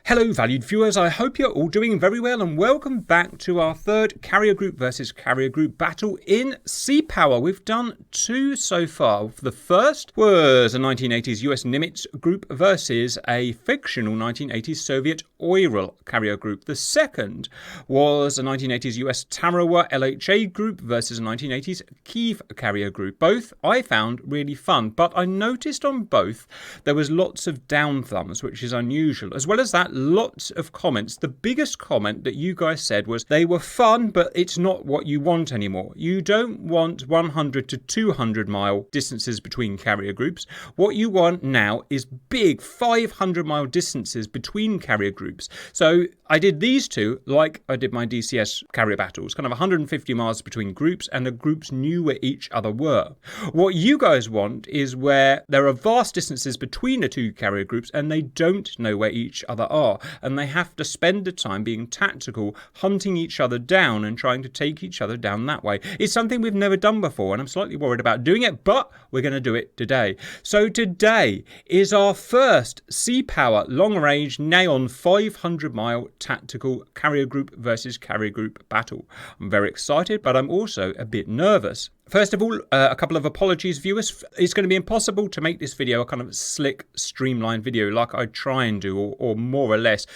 Hello valued viewers, I hope you're all doing very well and welcome back to our third carrier group versus carrier group battle in Sea Power. We've done two so far. The first was a 1980s US Nimitz group versus a fictional 1980s Soviet Orel carrier group. The second was a 1980s US Tarawa LHA group versus a 1980s Kiev carrier group. Both I found really fun, but I noticed on both there was lots of down thumbs, which is unusual. As well as that, lots of comments. The biggest comment that you guys said was they were fun, but it's not what you want anymore. You don't want 100 to 200 mile distances between carrier groups. What you want now is big 500 mile distances between carrier groups. So I did these two like I did my DCS carrier battles, kind of 150 miles between groups, and the groups knew where each other were. What you guys want is where there are vast distances between the two carrier groups and they don't know where each other are. And they have to spend the time being tactical, hunting each other down and trying to take each other down that way. It's something we've never done before, and I'm slightly worried about doing it, but we're going to do it today. So today is our first Sea Power long-range Neon 500-mile tactical carrier group versus carrier group battle. I'm very excited, but I'm also a bit nervous. First of all, a couple of apologies, viewers. It's going to be impossible to make this video a kind of slick, streamlined video like I try and do, or more or less.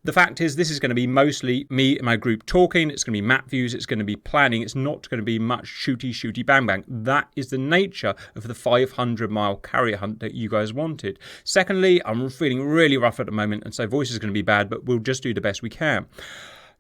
The fact is, this is going to be mostly me and my group talking. It's going to be map views. It's going to be planning. It's not going to be much shooty, bang, bang. That is the nature of the 500-mile carrier hunt that you guys wanted. Secondly, I'm feeling really rough at the moment, and so voice is going to be bad, but we'll just do the best we can.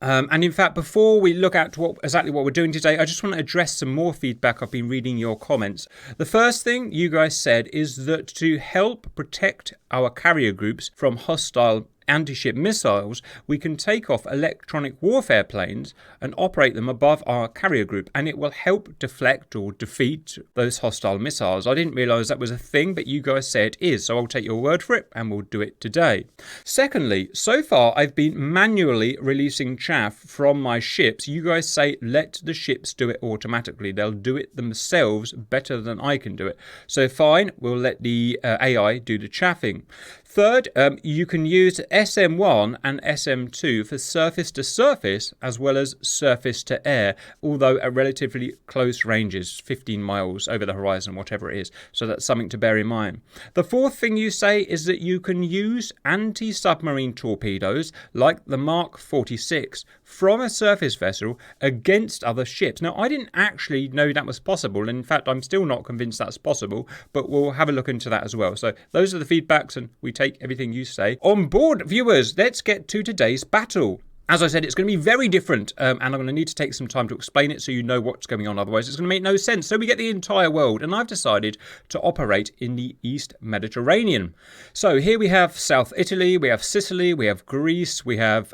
And in fact, before we look at exactly what we're doing today, I just want to address some more feedback. I've been reading your comments. The first thing you guys said is that to help protect our carrier groups from hostile anti-ship missiles, we can take off electronic warfare planes and operate them above our carrier group, and it will help deflect or defeat those hostile missiles. I didn't realize that was a thing, but you guys say it is, so I'll take your word for it and we'll do it today. Secondly, so far I've been manually releasing chaff from my ships. You guys say let the ships do it automatically. They'll do it themselves better than I can do it. So fine, we'll let the AI do the chaffing. Third, you can use SM1 and SM2 for surface to surface as well as surface to air, although at relatively close ranges, 15 miles over the horizon, whatever it is. So that's something to bear in mind. The fourth thing you say is that you can use anti-submarine torpedoes like the Mark 46 from a surface vessel against other ships. Now, I didn't actually know that was possible. In fact, I'm still not convinced that's possible, but we'll have a look into that as well. So those are the feedbacks, and we take everything you say on board. Viewers, let's get to today's battle. As I said, it's going to be very different, and I'm going to need to take some time to explain it so you know what's going on. Otherwise, it's going to make no sense. So we get the entire world, and I've decided to operate in the East Mediterranean. So here we have South Italy, we have Sicily, we have Greece, we have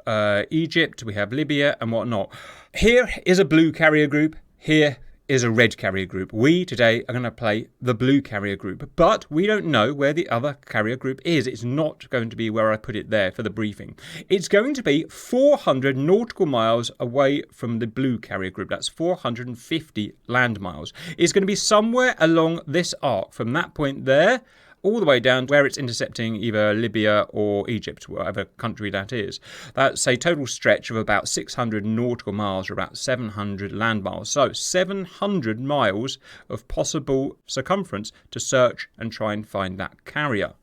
Egypt, we have Libya, and whatnot. Here is a blue carrier group. Here is a red carrier group. We today are going to play the blue carrier group, but we don't know where the other carrier group is. It's not going to be where I put it there for the briefing. It's going to be 400 nautical miles away from the blue carrier group. That's 450 land miles. It's going to be somewhere along this arc from that point there all the way down to where it's intercepting either Libya or Egypt, whatever country that is. That's a total stretch of about 600 nautical miles, or about 700 land miles. So 700 miles of possible circumference to search and try and find that carrier.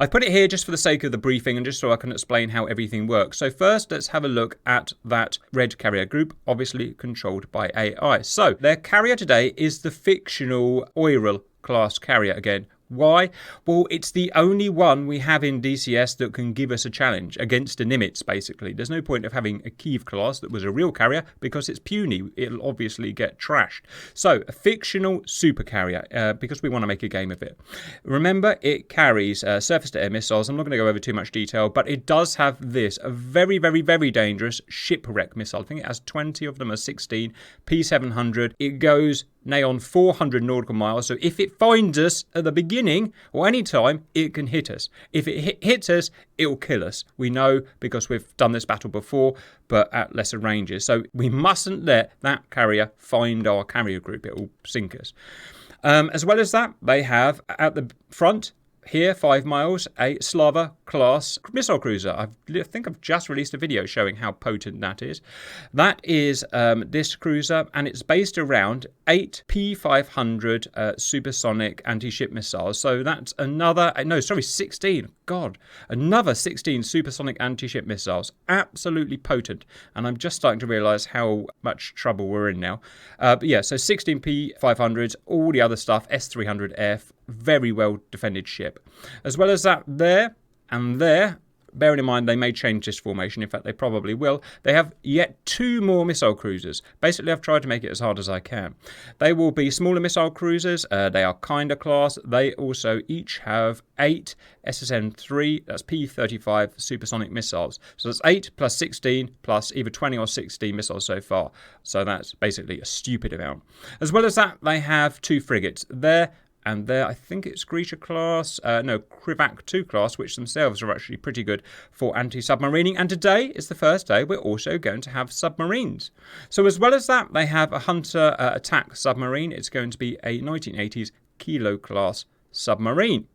I've put it here just for the sake of the briefing and just so I can explain how everything works. So first, let's have a look at that red carrier group, obviously controlled by AI. So their carrier today is the fictional Orel class carrier again. Why? Well, it's the only one we have in DCS that can give us a challenge against a Nimitz, basically. There's no point of having a Kiev class that was a real carrier because it's puny. It'll obviously get trashed. So, a fictional super carrier, because we want to make a game of it. Remember, it carries surface-to-air missiles. I'm not going to go over too much detail, but it does have this, a very, very, very dangerous shipwreck missile. I think it has 20 of them, or 16, P700. It goes Neon 400 nautical miles, so if it finds us at the beginning or any time, it can hit us. If it hits us, it'll kill us. We know because we've done this battle before, but at lesser ranges. So we mustn't let that carrier find our carrier group. It will sink us. As well as that, they have at the front here, 5 miles, a Slava class missile cruiser. I think I've just released a video showing how potent that is. That is this cruiser, and it's based around 8 P500 supersonic anti-ship missiles. So that's another, 16. God, another 16 supersonic anti-ship missiles. Absolutely potent. And I'm just starting to realise how much trouble we're in now. But yeah, so 16 P500s, all the other stuff, S300F, very well defended ship. As well as that, there and there, bearing in mind they may change this formation, in fact they probably will, they have yet 2 more missile cruisers. Basically I've tried to make it as hard as I can. They will be smaller missile cruisers, they are Kinder class, they also each have 8 SSN-3, that's P-35 supersonic missiles. So that's 8 plus 16 plus either 20 or 16 missiles so far. So that's basically a stupid amount. As well as that, they have 2 frigates there. And there, I think it's Grisha class, Krivak 2 class, which themselves are actually pretty good for anti-submarining. And today is the first day we're also going to have submarines. So as well as that, they have a Hunter attack submarine. It's going to be a 1980s Kilo class submarine.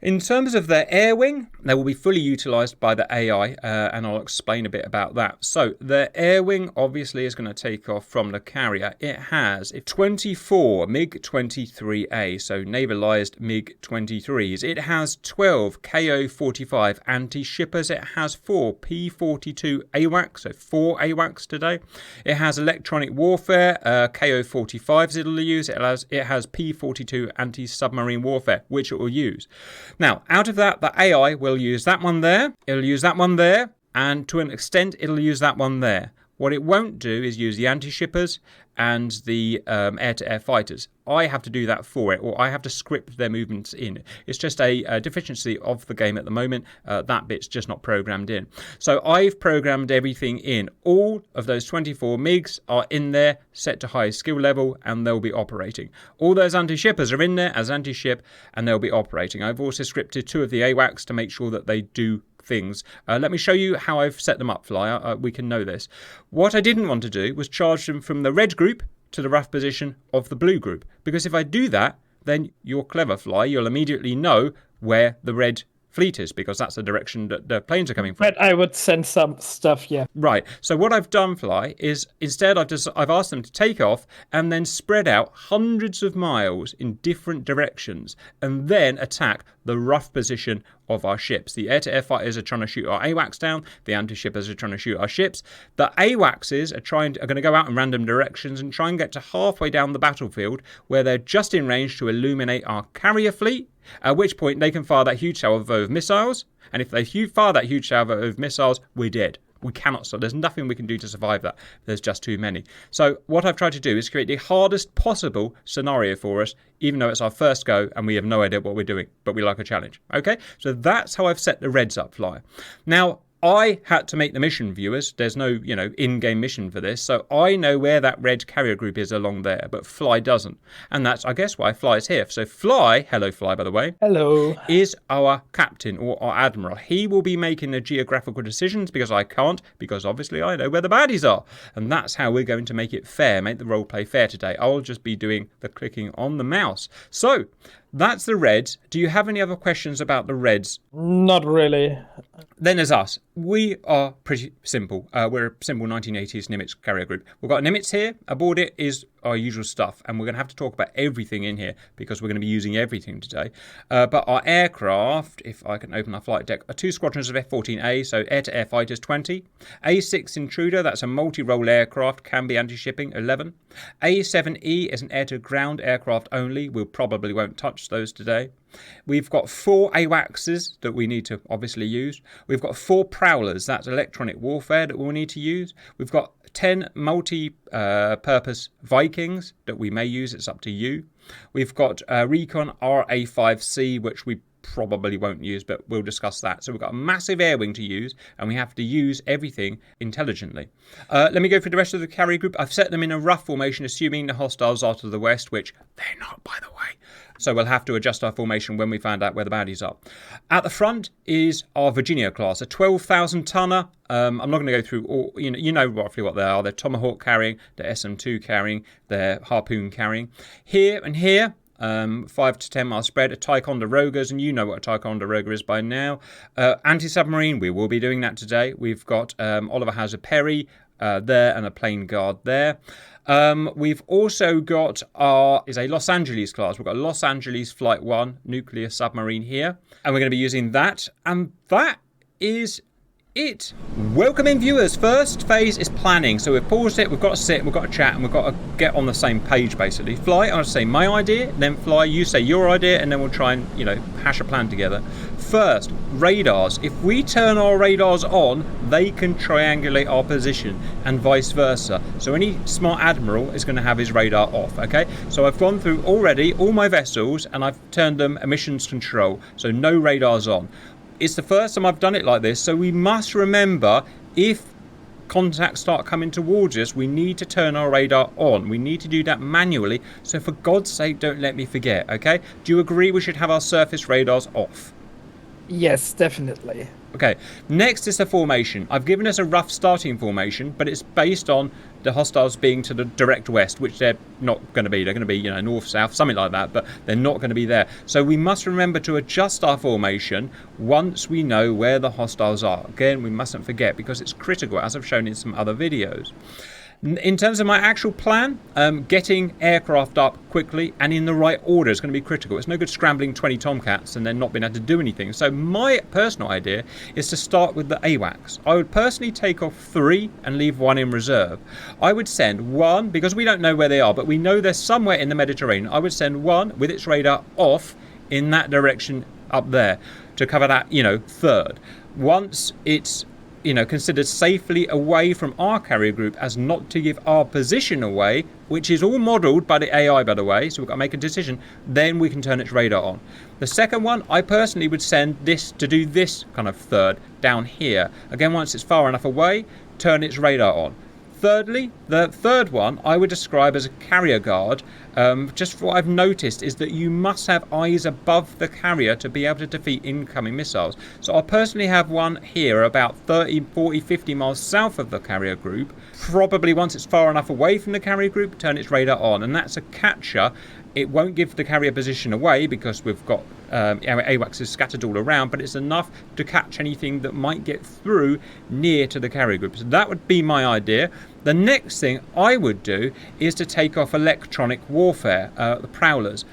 In terms of their air wing, they will be fully utilised by the AI, and I'll explain a bit about that. So their air wing obviously is going to take off from the carrier. It has 24 MiG-23A, so navalised MiG-23s. It has 12 Ko-45 anti-shippers. It has 4 P-42 AWACS, so 4 AWACS today. It has electronic warfare, Ko-45s it'll use. It has P-42 anti-submarine warfare, which it will use. Now, out of that, the AI will use that one there, it'll use that one there, and to an extent, it'll use that one there. What it won't do is use the anti-shippers and the air-to-air fighters. I have to do that for it, or I have to script their movements in. It's just a deficiency of the game at the moment. That bit's just not programmed in. So I've programmed everything in. All of those 24 MiGs are in there, set to high skill level, and they'll be operating. All those anti-shippers are in there as anti-ship, and they'll be operating. I've also scripted 2 of the AWACS to make sure that they do things. Let me show you how I've set them up, Flyer. We can know this. What I didn't want to do was charge them from the red group to the rough position of the blue group, because if I do that, then you're clever, Fly. You'll immediately know where the red fleet is, because that's the direction that the planes are coming from. But I would send some stuff, yeah. Right. So what I've done, Fly, is instead I've asked them to take off and then spread out hundreds of miles in different directions and then attack the rough position of our ships. The air-to-air fighters are trying to shoot our AWACS down. The anti-shippers are trying to shoot our ships. The AWACSs are going to go out in random directions and try and get to halfway down the battlefield where they're just in range to illuminate our carrier fleet, at which point they can fire that huge salvo of missiles. And if they fire that huge salvo of missiles, we're dead. We cannot, so there's nothing we can do to survive that. There's just too many. So what I've tried to do is create the hardest possible scenario for us, even though it's our first go and we have no idea what we're doing, but we like a challenge. Okay, so that's how I've set the reds up, Flyer. Now, I had to make the mission, viewers. There's no, in-game mission for this. So I know where that red carrier group is along there, but Fly doesn't. And that's, I guess, why Fly is here. So Fly, hello Fly, by the way. Hello. Is our captain or our admiral. He will be making the geographical decisions because I can't, because obviously I know where the baddies are. And that's how we're going to make it fair, make the roleplay fair today. I'll just be doing the clicking on the mouse. So that's the reds. Do you have any other questions about the reds? Not really. Then there's us. We are pretty simple. We're a simple 1980s Nimitz carrier group. We've got Nimitz here. Aboard it is our usual stuff. And we're going to have to talk about everything in here because we're going to be using everything today. But our aircraft, if I can open our flight deck, are 2 squadrons of F-14A, so air-to-air fighters 20. A6 Intruder, that's a multi-role aircraft, can be anti-shipping, 11. A7E is an air-to-ground aircraft only. We probably won't touch those today. We've got 4 AWACSs that we need to obviously use. We've got 4 Prowlers, that's electronic warfare that we'll need to use. We've got 10 multi-purpose Vikings that we may use, it's up to you. We've got Recon RA5C, which we probably won't use, but we'll discuss that. So we've got a massive air wing to use, and we have to use everything intelligently. Let me go through the rest of the carrier group. I've set them in a rough formation, assuming the hostiles are to the west, which they're not, by the way. So we'll have to adjust our formation when we find out where the baddies are. At the front is our Virginia class, a 12,000 tonner. I'm not going to go through all, you know roughly what they are. They're Tomahawk carrying, they're SM2 carrying, they're Harpoon carrying. Here and here 5 to 10 mile spread, a Ticonderogas, and you know what a Ticonderoga is by now. Anti-submarine, we will be doing that today. We've got Oliver Hazard Perry there and a plane guard there. We've also got is a Los Angeles class. We've got a Los Angeles Flight 1 nuclear submarine here, and we're going to be using that. And that is it. Welcome in, viewers. First phase is planning. So we've paused it, we've got to sit, we've got to chat, and we've got to get on the same page, basically. Fly, I'll say my idea, then Fly, you say your idea, and then we'll try and, hash a plan together. First, radars. If we turn our radars on, they can triangulate our position, and vice versa. So any smart admiral is going to have his radar off, okay? So I've gone through already all my vessels, and I've turned them emissions control, so no radars on. It's the first time I've done it like this, so we must remember, if contacts start coming towards us, we need to turn our radar on. We need to do that manually, so for God's sake, don't let me forget, okay? Do you agree we should have our surface radars off? Yes, definitely. Okay, next is the formation. I've given us a rough starting formation, but it's based on the hostiles being to the direct west, which they're not going to be. They're going to be, north, south, something like that, but they're not going to be there. So we must remember to adjust our formation once we know where the hostiles are. Again, we mustn't forget, because it's critical, as I've shown in some other videos. In terms of my actual plan, getting aircraft up quickly and in the right order is going to be critical. It's no good scrambling 20 Tomcats and then not being able to do anything. So my personal idea is to start with the AWACS. I would personally take off 3 and leave 1 in reserve. I would send 1, because we don't know where they are, but we know they're somewhere in the Mediterranean. I would send 1 with its radar off in that direction up there to cover that, third. Once it's considered safely away from our carrier group as not to give our position away, which is all modelled by the AI, by the way, so we've got to make a decision, then we can turn its radar on. The second one, I personally would send this to do this kind of third down here. Again, once it's far enough away, turn its radar on. Thirdly, the third one I would describe as a carrier guard. Just what I've noticed is that you must have eyes above the carrier to be able to defeat incoming missiles. So I'll personally have one here about 30, 40, 50 miles south of the carrier group. Probably once it's far enough away from the carrier group, turn its radar on. And that's a catcher. It won't give the carrier position away because we've got AWACS is scattered all around, but it's enough to catch anything that might get through near to the carrier group. So that would be my idea. The next thing I would do is to take off electronic warfare, the prowlers.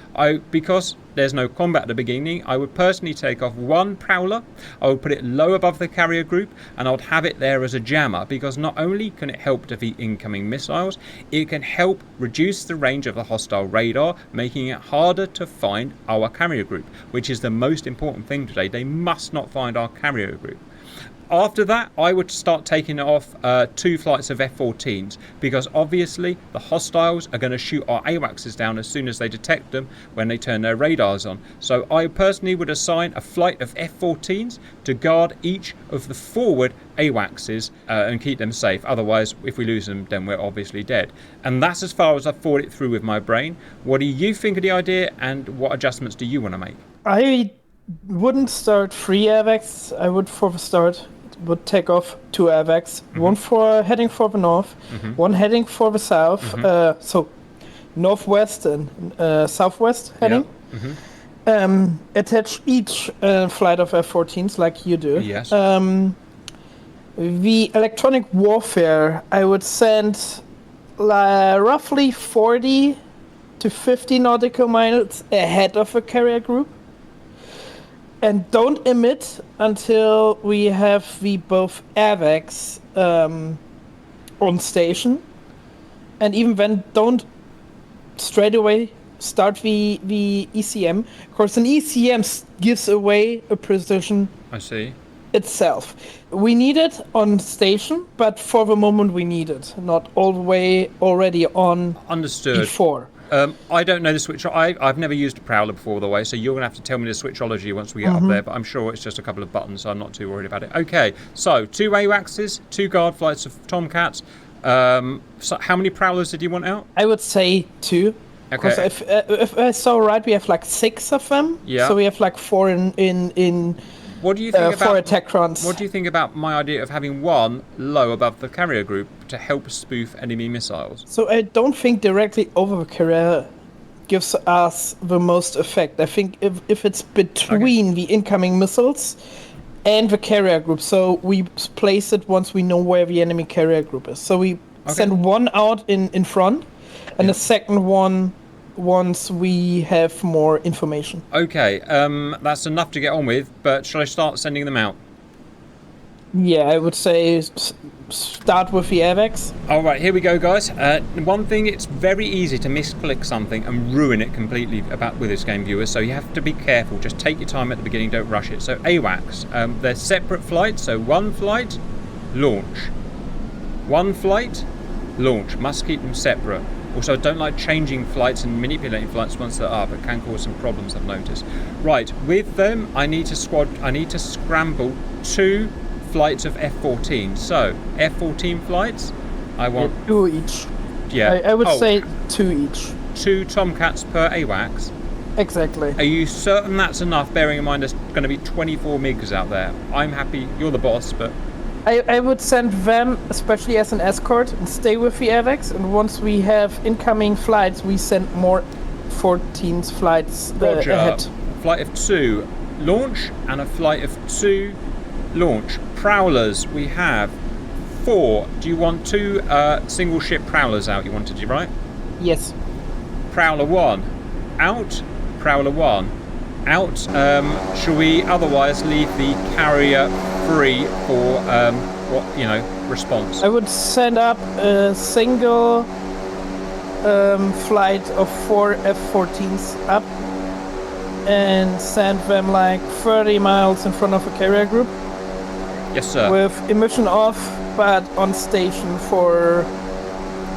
Because there's no combat at the beginning, I would personally take off 1 prowler. I would put it low above the carrier group, and I would have it there as a jammer, because not only can it help defeat incoming missiles, it can help reduce the range of the hostile radar, making it harder to find our carrier group, which is the most important thing today. They must not find our carrier group. After that, I would start taking off 2 flights of F-14s, because obviously the hostiles are going to shoot our AWACSs down as soon as they detect them when they turn their radars on. So I personally would assign a flight of F-14s to guard each of the forward AWACSs and keep them safe. Otherwise, if we lose them, then we're obviously dead. And that's as far as I've thought it through with my brain. What do you think of the idea, and what adjustments do you want to make? I wouldn't start 3 AWACS. I would, for the start, would take off 2 AWACS. Mm-hmm. 1 for heading for the north, 1 heading for the south. So northwest and southwest heading. Yeah. Attach each flight of F-14s like you do. Yes. The electronic warfare, I would send roughly 40 to 50 nautical miles ahead of a carrier group. And don't emit until we have the both AWACS on station. And even then, don't straight away start the ECM. Of course, an ECM gives away a position. I see. Itself. We need it on station, but for the moment we need it. Not all the way already on. Understood. Before. I don't know the switch. I've never used a prowler before, the way, so you're going to have to tell me the switchology once we get up there, but I'm sure it's just a couple of buttons, so I'm not too worried about it. Okay, so 2 AWACSs, 2 guard flights of Tomcats. So how many prowlers did you want out? I would say 2. Okay. Because if I saw right, we have like 6 of them. Yeah. So we have like 4 in what do you think about 4 attack runs. What do you think about my idea of having 1 low above the carrier group to help spoof enemy missiles? So I don't think directly over the carrier gives us the most effect. I think if it's between the incoming missiles and the carrier group, so we place it once we know where the enemy carrier group is. So we send one out in front, and the second one once we have more information. Okay, that's enough to get on with, but shall I start sending them out? Yeah, I would say start with the AVAX. Alright, here we go, guys. One thing, it's very easy to misclick something and ruin it completely with this game, viewers, so you have to be careful. Just take your time at the beginning, don't rush it. So AWACS, they're separate flights, so one flight, launch. One flight, launch. Must keep them separate. Also, I don't like changing flights and manipulating flights once they're up. It can cause some problems, I've noticed. Right, with them, I need to scramble 2 flights of F-14. So, F-14 flights, I want... 2 each. Yeah. I would say 2 each. 2 Tomcats per AWACS. Exactly. Are you certain that's enough, bearing in mind there's going to be 24 MiGs out there? I'm happy, you're the boss, but... I would send them, especially as an escort, and stay with the AVAX, and once we have incoming flights, we send more 14 flights ahead. Flight of 2 launch, and a flight of 2 launch. Prowlers, we have 4. Do you want 2 single ship prowlers out, you wanted to, right? Yes. Prowler 1 out, Prowler 1 out. Shall we otherwise leave the carrier free for response? I would send up a single flight of 4 F-14s up and send them like 30 miles in front of a carrier group. Yes, sir. With emission off, but on station for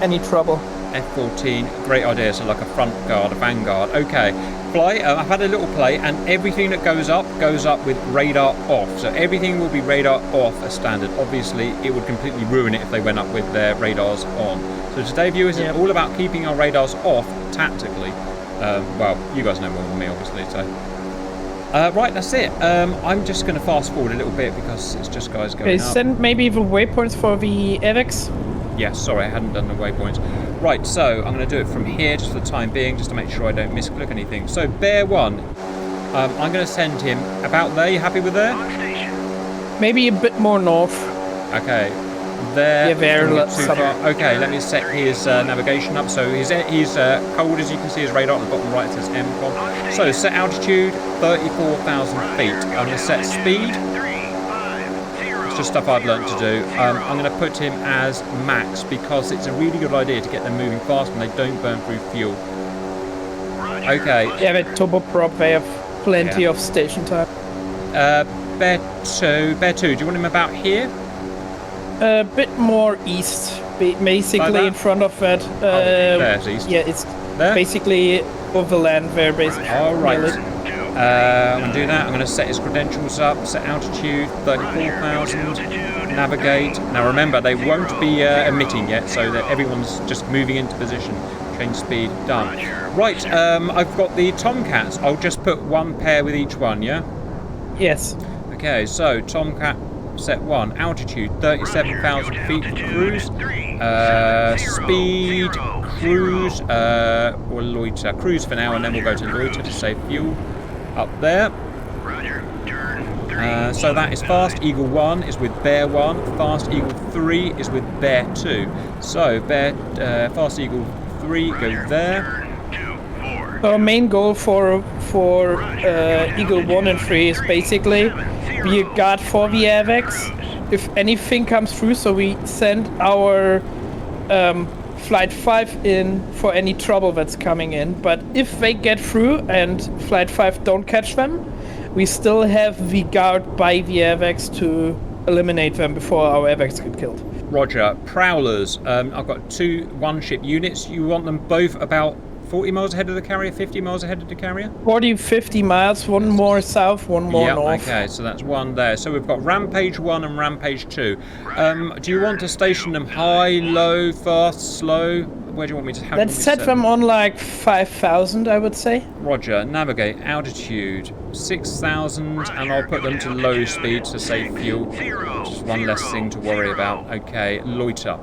any trouble. F-14, great idea. So like a front guard, a vanguard. Okay, fly. I've had a little play, and everything that goes up with radar off. So everything will be radar off as standard. Obviously, it would completely ruin it if they went up with their radars on. So today, viewers, it's all about keeping our radars off tactically. Well, you guys know more than me, obviously. So, right, that's it. I'm just going to fast forward a little bit because it's just guys going up. Send maybe the waypoints for the AVAX. Yeah, sorry, I hadn't done the waypoints. Right, so I'm going to do it from here just for the time being, just to make sure I don't misclick anything. So, Bear 1, I'm going to send him about there. You happy with there? Maybe a bit more north. Okay, there. Yeah, there. Okay, let me set his navigation up. So he's cold, as you can see, his radar at the bottom right says MCOM. So set altitude 34,000 feet. I'm going to set speed. Just stuff I've learned to do. I'm going to put him as max because it's a really good idea to get them moving fast when they don't burn through fuel. Okay. Yeah, with turboprop, they have plenty of station time. Bear 2, do you want him about here? A bit more east, basically in front of that. There's east. Yeah, it's there? basically over land there, basically. All right. I'm going to do that. I'm going to set his credentials up, set altitude, 34,000, navigate. Now remember, they won't be emitting yet, so that everyone's just moving into position. Change speed, done. Right, I've got the Tomcats. I'll just put 1 pair with each one, yeah? Yes. Okay, so Tomcat set 1, altitude 37,000 feet for cruise, speed, cruise, or loiter. Cruise for now, and then we'll go to loiter to save fuel. Up there. So that is Fast Eagle 1 is with Bear 1. Fast Eagle 3 is with Bear 2. So Fast Eagle 3 go there. Our main goal for Eagle 1 and 3 is basically be a guard for the AVAX. If anything comes through, so we send our Flight 5 in for any trouble that's coming in, but if they get through and Flight 5 don't catch them, we still have the guard by the AVAX to eliminate them before our AVAX get killed. Roger. Prowlers, I've got 2 one-ship units. You want them both about 40 miles ahead of the carrier, 50 miles ahead of the carrier? 40, 50 miles, one more south, one more north. Okay, so that's 1 there. So we've got Rampage 1 and Rampage 2. Do you want to station them high, low, fast, slow? Where do you want me to... Let's set them on like 5,000, I would say. Roger. Navigate. Altitude 6,000, and I'll put them to low speed to save fuel. Just one less thing to worry about. Okay, loiter.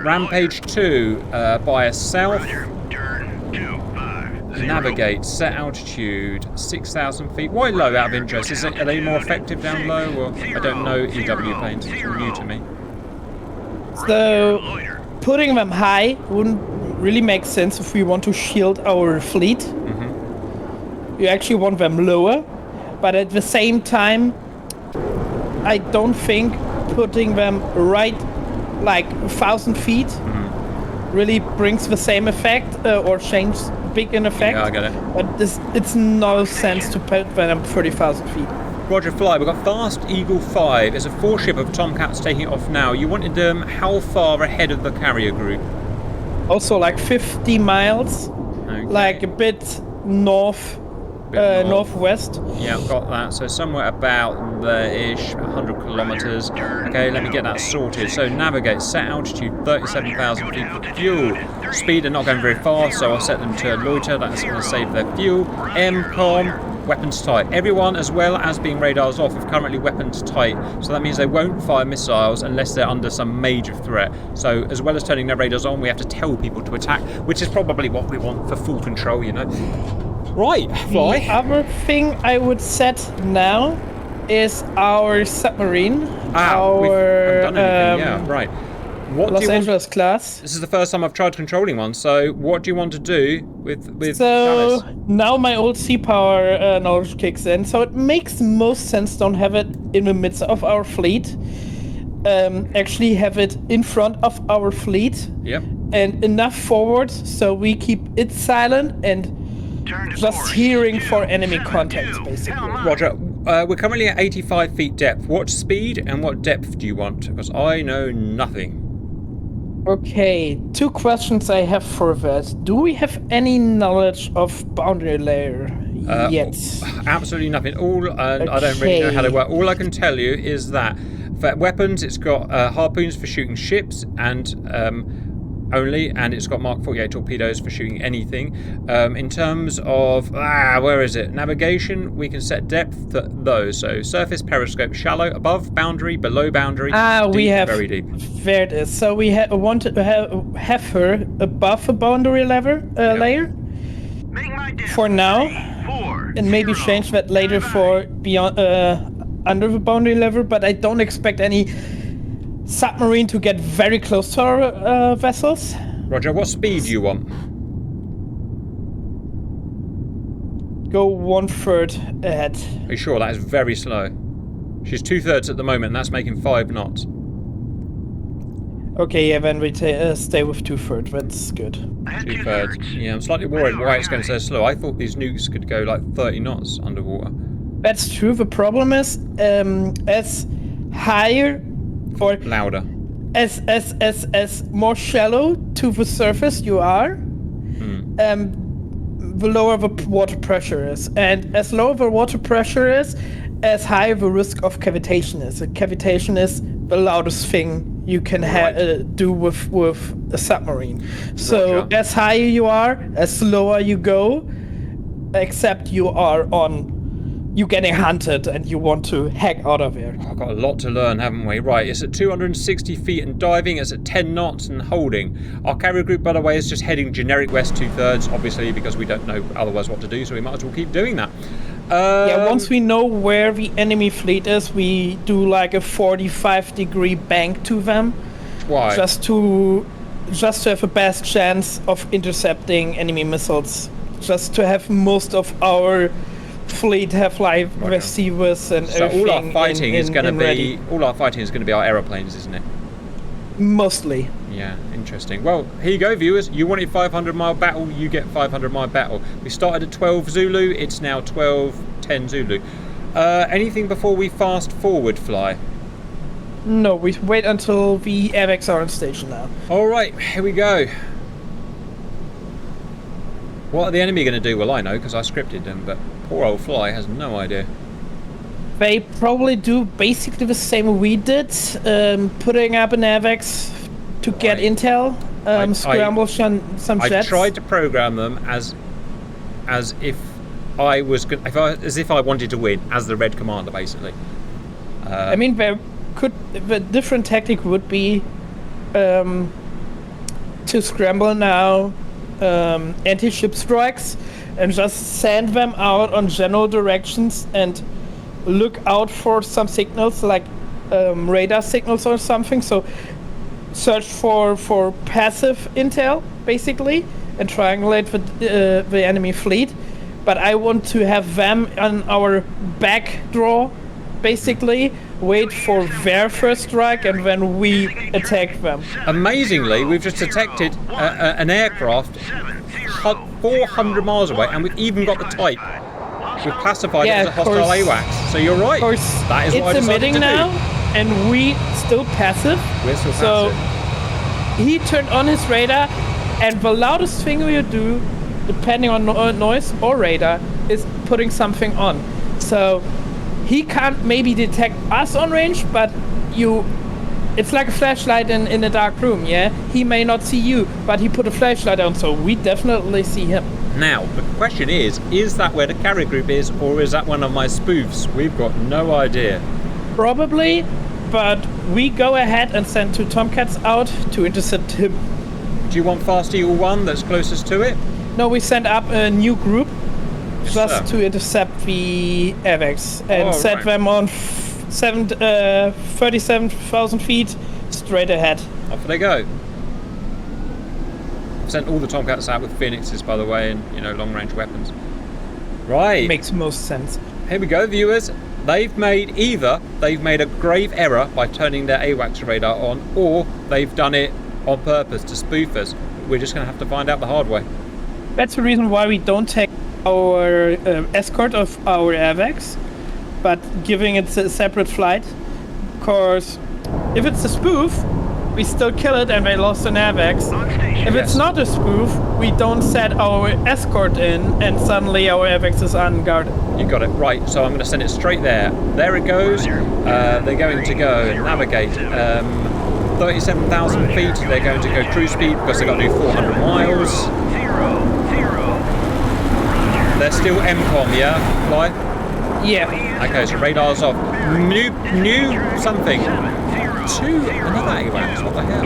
Rampage 2, by a south. Navigate, set altitude, 6,000 feet. Why low out of interest? Are they more effective down low? Or I don't know EW planes, it's new to me. So, putting them high wouldn't really make sense if we want to shield our fleet. You actually want them lower, but at the same time, I don't think putting them right like 1,000 feet really brings the same effect or changes big in effect. Yeah, I get it. But it's no sense to put them 30,000 feet. Roger, fly. We've got Fast Eagle 5. It's a 4-ship of Tomcats taking it off now. You wanted how far ahead of the carrier group? Also like 50 miles, like a bit north. Northwest. Yeah, got that. So somewhere about there-ish, 100 kilometres. Okay, let me get that sorted. So navigate, set altitude, 37,000 feet for fuel. Speed, they're not going very fast, so I'll set them to loiter. That's going to save their fuel. MCOM, weapons tight. Everyone, as well as being radars off, is currently weapons tight. So that means they won't fire missiles unless they're under some major threat. So as well as turning their radars on, we have to tell people to attack, which is probably what we want for full control, you know. Right, fly. The other thing I would set now is our submarine. We haven't done anything. Yeah, right. What Los Angeles class. This is the first time I've tried controlling one. So, what do you want to do with So Dallas? now my old sea power knowledge kicks in. So it makes most sense. Don't have it in the midst of our fleet. Actually, have it in front of our fleet. Yep. And enough forward so we keep it silent and just hearing for enemy contacts, basically. Roger. We're currently at 85 feet depth. What speed and what depth do you want? Because I know nothing. Okay, 2 questions I have for that. Do we have any knowledge of boundary layer yet? Absolutely nothing. I don't really know how they work. All I can tell you is that for weapons, it's got harpoons for shooting ships and and it's got Mark 48 torpedoes for shooting anything. In terms of where is it? Navigation, we can set depth to those. So surface, periscope, shallow, above boundary, below boundary, deep, we have very deep. There it is. So we want to have her above a boundary layer for now, and maybe change that later for beyond under the boundary level. But I don't expect any submarine to get very close to our vessels. Roger, what speed do you want? Go 1/3 ahead. Are you sure? That is very slow. She's 2/3 at the moment, and that's making 5 knots. Okay, yeah, then we stay with 2/3. That's good. 2/3. Yeah, I'm slightly worried why it's going so slow. I thought these nukes could go like 30 knots underwater. That's true. The problem is, as higher or louder, as more shallow to the surface you are, the lower the water pressure is, and as lower the water pressure is, as higher the risk of cavitation is. And cavitation is the loudest thing you can do with a submarine. So Roger. as higher you are, as slower you go, except you are you're getting hunted and you want to hack out of there. I've got a lot to learn, haven't we? Right, it's at 260 feet and diving. It's at 10 knots and holding. Our carrier group, by the way, is just heading generic west 2/3, obviously, because we don't know otherwise what to do, so we might as well keep doing that. Once we know where the enemy fleet is, we do like a 45-degree bank to them. Why? Just to have the best chance of intercepting enemy missiles. Just to have most of our fleet have like receivers and everything. So all our fighting is going to ready. be our aeroplanes, isn't it? Mostly. Yeah, interesting. Well, here you go, viewers. You wanted 500-mile battle, you get 500-mile battle. We started at 12 Zulu, it's now 12-10 Zulu. Anything before we fast forward fly? No, we wait until the AVAX are on station now. Alright, here we go. What are the enemy going to do? Well, I know, because I scripted them, but poor old Fly has no idea. They probably do basically the same we did, putting up an AVAX to get intel, scramble some jets. I tried to program them as if I was as if I wanted to win, as the Red Commander, basically. I mean, the different tactic would be to scramble now anti-ship strikes and just send them out on general directions and look out for some signals like radar signals or something. So search for passive intel basically and triangulate the enemy fleet. But I want to have them on our back draw basically, wait for their first strike and then we attack them. Amazingly, we've just detected an aircraft 400 miles away, and we've even got the type. We've classified it as a hostile AWACS. So you're right. Of course, that is what I it's decided emitting to now, do. and we still passive. We're still so passive. He turned on his radar, and the loudest thing we do, depending on noise or radar, is putting something on. So he can't maybe detect us on range, but it's like a flashlight in a dark room, yeah? He may not see you, but he put a flashlight on, so we definitely see him. Now, the question is that where the carrier group is, or is that one of my spoofs? We've got no idea. Probably, but we go ahead and send 2 Tomcats out to intercept him. Do you want Fast Eagle 1 that's closest to it? No, we send up a new group just to intercept the AVAX and set them on 37,000 feet straight ahead. Off they go. I've sent all the Tomcats out with Phoenixes, by the way, and long-range weapons. Right. Makes most sense. Here we go, viewers. They've made a grave error by turning their AWACS radar on, or they've done it on purpose to spoof us. We're just going to have to find out the hard way. That's the reason why we don't take our escort of our AVAX, but giving it a separate flight. Because if it's a spoof, we still kill it and they lost an AVAX. If it's not a spoof, we don't set our escort in and suddenly our AVAX is unguarded. You got it. Right, so I'm going to send it straight there. There it goes. They're going to go and navigate 37,000 feet. They're going to go cruise speed because they've got to do 400 miles. They're still MCOM, yeah? Fly? Yeah. Okay, so radar's off. New something. Another AWACS, what the hell?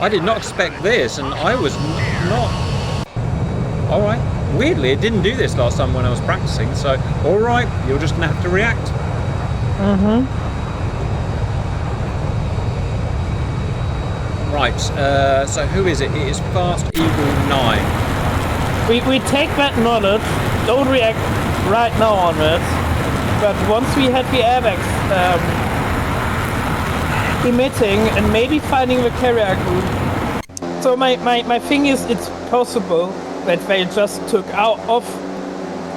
I did not expect this, and I was not... Alright, weirdly it didn't do this last time when I was practicing, so alright, you're just going to have to react. Right, so who is it? It is Fast Eagle 9. We take that knowledge, don't react right now on it, but once we had the AVAX emitting and maybe finding the carrier group. So my thing is, it's possible that they just took off,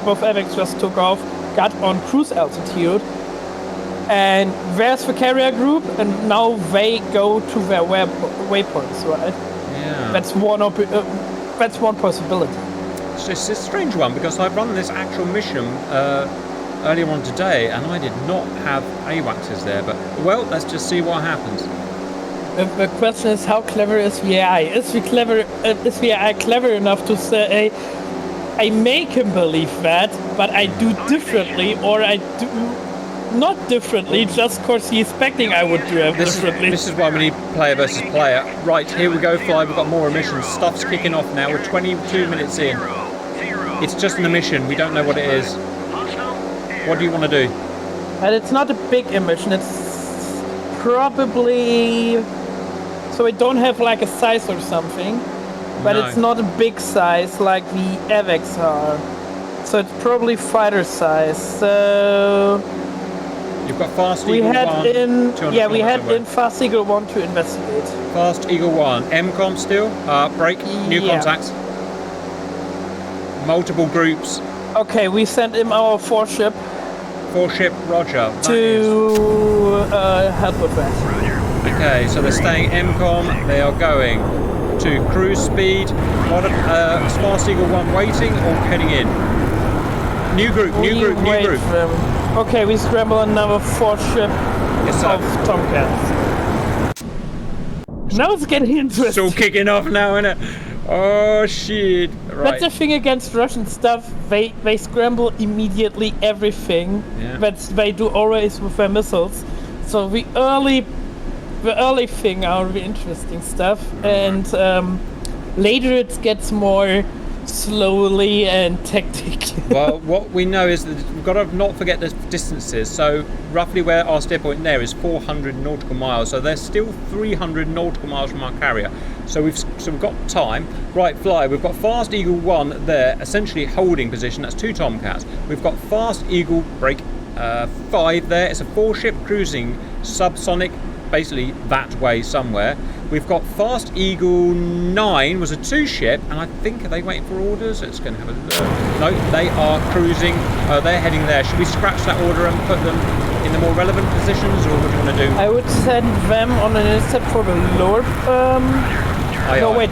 both AVAX just took off, got on cruise altitude, and there's the carrier group, and now they go to their waypoints, right? Yeah. That's one possibility. It's a strange one because I've run this actual mission earlier on today and I did not have AWACSes there, but well, let's just see what happens. The question is, how clever is the AI? Is the AI clever enough to say, I make him believe that, but I do differently, or I do not differently, just because he's expecting I would do it differently. This is why we need player versus player. Right, here we go, Fly. We've got more emissions. Stuff's kicking off now. We're 22 minutes in. It's just an emission. We don't know what it is. What do you want to do? And it's not a big emission. It's probably... So we don't have like a size or something, but No. it's not a big size like the AVAX are. So it's probably fighter size. So You've got Fast we Eagle had 1. we had in Fast Eagle 1 to investigate. Fast Eagle 1. MCOM still? Break. New Yeah. contacts. Multiple groups. Okay, we sent him our 4-ship 4-ship, roger. That to help with that. Okay, so they're staying MCOM. They are going to cruise speed. What Fast Eagle 1 waiting or heading in? New group. Okay, we scramble another 4-ship of Tomcats. Now it's getting interesting. It's all kicking off now, isn't it? Oh shit! Right. That's the thing against Russian stuff. They scramble immediately everything. Yeah. They do always with their missiles. So the early thing are the interesting stuff, and Later it gets more slowly and tactically. Well, what we know is that we've got to not forget the distances. So roughly where our steer point there is 400 nautical miles. So there's still 300 nautical miles from our carrier. So we've got time. Right, fly. We've got Fast Eagle 1 there, essentially holding position. That's 2 Tomcats. We've got Fast Eagle break 5 there. It's a 4-ship cruising subsonic, basically that way somewhere. We've got Fast Eagle 9 was a 2-ship, and I think, are they waiting for orders? Let's go and have a look. No, they are cruising. They're heading there. Should we scratch that order and put them in the more relevant positions, or what do you want to do? I would send them on an intercept for the lower... wait.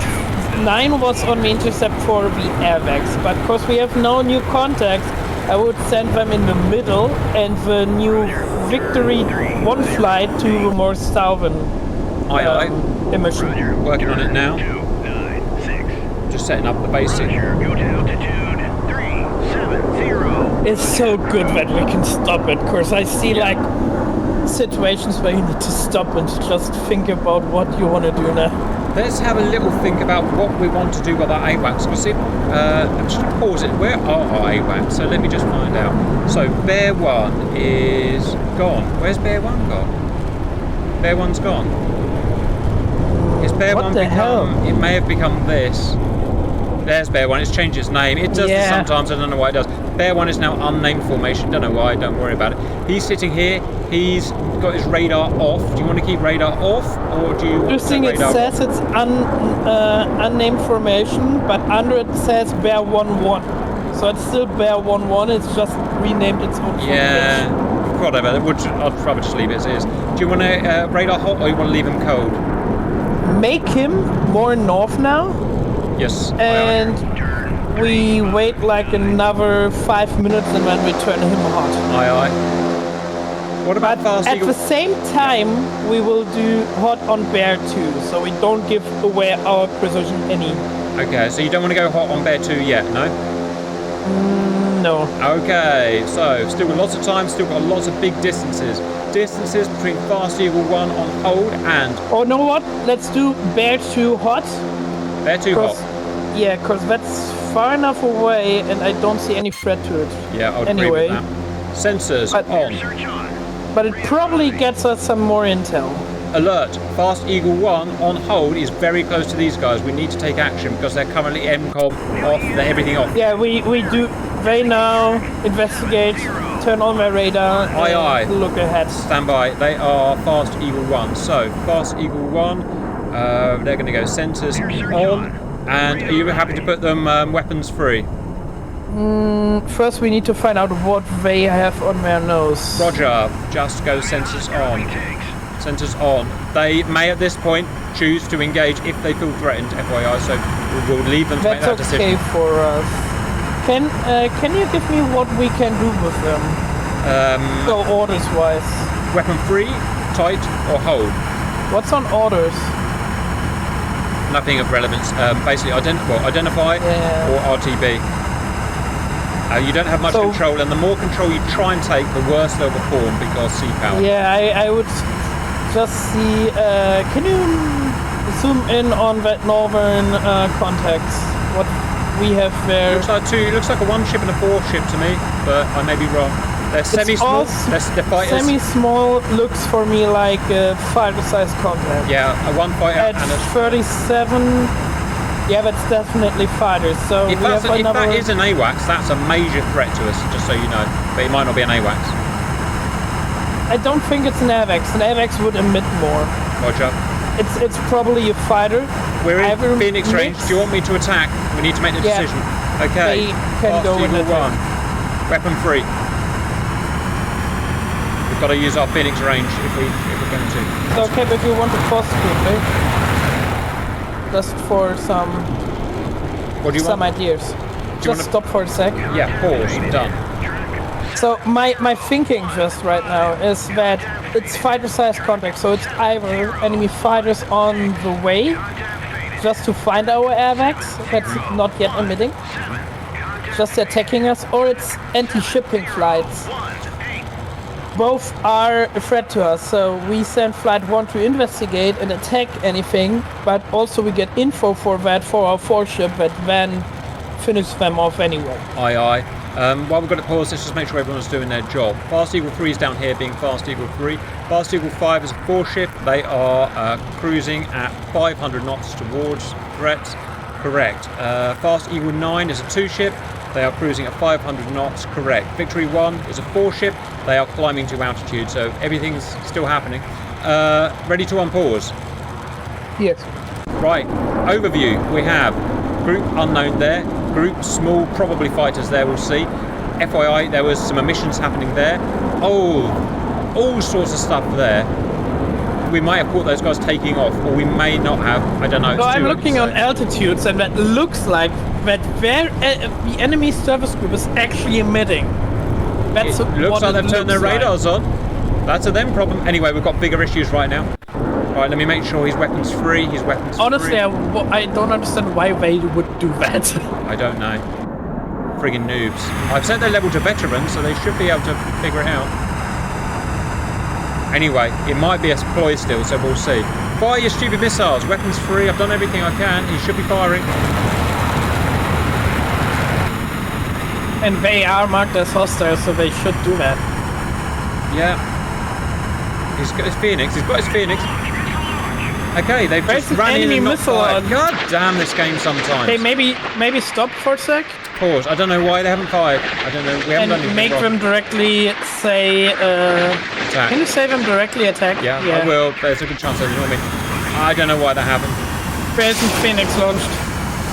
9 was on the intercept for the airbags, but because we have no new contacts, I would send them in the middle, and the new Victory 1 flight to the more southern emission. Working on it now. Just setting up the basic. It's so good that we can stop it, because I see like situations where you need to stop and just think about what you want to do now. Let's have a little think about what we want to do with our AWACS. I'm just going to pause it. Where are our AWACS? So let me just find out. So Bear 1 is gone. Where's Bear 1 gone? Bear 1's gone. Is Bear 1 become... It may have become this. There's Bear 1. It's changed its name. It does this sometimes. I don't know why it does. Bear 1 is now unnamed formation. Don't know why. Don't worry about it. He's sitting here. He's got his radar off. Do you want to keep radar off, or do you want to it says it's unnamed formation, but under it says Bear 1-1. So it's still Bear 1-1. It's just renamed its own formation. Yeah, whatever. I'd rather just leave it as it is. Do you want to radar hot, or you want to leave him cold? Make him more north now. Yes. And we wait like another 5 minutes, and then we turn him hot. Aye, aye. What about Fast Eagle? At the same time, we will do hot on Bear 2, so we don't give away our precision any. Okay, so you don't want to go hot on Bear 2 yet, no? No. Okay, so still got lots of time, still got lots of big distances. Distances between Fast Eagle 1 on hold and... Oh, know what? Let's do Bear 2 hot. Bear 2 hot? Yeah, because that's far enough away and I don't see any threat to it. Yeah, I would agree with that. Sensors on. But it probably gets us some more intel. Alert! Fast Eagle 1 on hold is very close to these guys. We need to take action because they're currently MCOM off, they're everything off. Yeah, we do. They now investigate, turn on their radar, aye, aye. Look ahead. Stand by. They are Fast Eagle 1. So, Fast Eagle 1, they're going to go sensors on. And are you happy to put them weapons free? First we need to find out what they have on their nose. Roger, just go sensors on. Sensors on. They may at this point choose to engage if they feel threatened, FYI, so we'll leave them to make that decision. That's okay for us. Can you give me what we can do with them? So orders wise. Weapon free, tight, or hold? What's on orders? Nothing of relevance. Basically identify or RTB. You don't have much control, and the more control you try and take, the worse they'll perform because sea power. Yeah, I would just see. Can you zoom in on that northern contacts? What we have there? Looks like two. It looks like a 1-ship and a 4-ship to me, but I may be wrong. They're semi-small. They're fighters. Semi-small looks for me like a fighter-sized contact. Yeah, a 1 fighter at and a 37. Yeah, that's definitely fighters. So if that is an AWACS, that's a major threat to us, just so you know. But it might not be an AWACS. I don't think it's an AWACS. An AWACS would emit more. Roger. It's probably a fighter. We're in Phoenix range. Do you want me to attack? We need to make the decision. Okay. They can go with it. Weapon free. We've got to use our Phoenix range if we're going to. It's okay, but you want to pause quickly. Just for some ideas. Just stop for a sec. Yeah, pause. Done. So my thinking just right now is that it's fighter-sized contact, so it's either enemy fighters on the way, just to find our airbags that's not yet emitting, just attacking us, or it's anti-shipping flights. both are a threat to us. So we send Flight 1 to investigate and attack anything, but also we get info for that for our 4-ship that then finish them off anyway. Aye, aye. While we've got it paused, let's just make sure everyone's doing their job. Fast Eagle 3 is down here being Fast Eagle 3. Fast Eagle 5 is a 4-ship. They are cruising at 500 knots towards threats. Correct. Fast Eagle 9 is a 2-ship. They are cruising at 500 knots. Correct. Victory 1 is a 4-ship. They are climbing to altitude, so everything's still happening. Ready to unpause? Yes. Right. Overview. We have Group Unknown there. Group Small, probably fighters there, we'll see. FYI, there was some emissions happening there. Oh, all sorts of stuff there. We might have caught those guys taking off, or we may not have. I don't know. So I'm looking on altitudes, and that looks like that the enemy service group is actually emitting. That's it looks like they've turned their radars on. That's a them problem. Anyway, we've got bigger issues right now. Right, let me make sure he's weapons free. He's weapons Honestly, free. I don't understand why they would do that. I don't know. Friggin' noobs. I've set their level to veteran, so they should be able to figure it out. Anyway, it might be a ploy still, so we'll see. Fire your stupid missiles. Weapons free. I've done everything I can. He should be firing. And they are marked as hostile, so they should do that. Yeah. He's got his Phoenix. He's got his Phoenix. Okay, they've just ran in and not fired. God damn this game sometimes. Okay, maybe stop for a sec. Pause. I don't know why they haven't fired. I don't know. We haven't done anything make wrong. them directly say... attack. Can you say them directly attack? Yeah, I will. There's a good chance they'll ignore me. I don't know why that happened. Present Phoenix launched.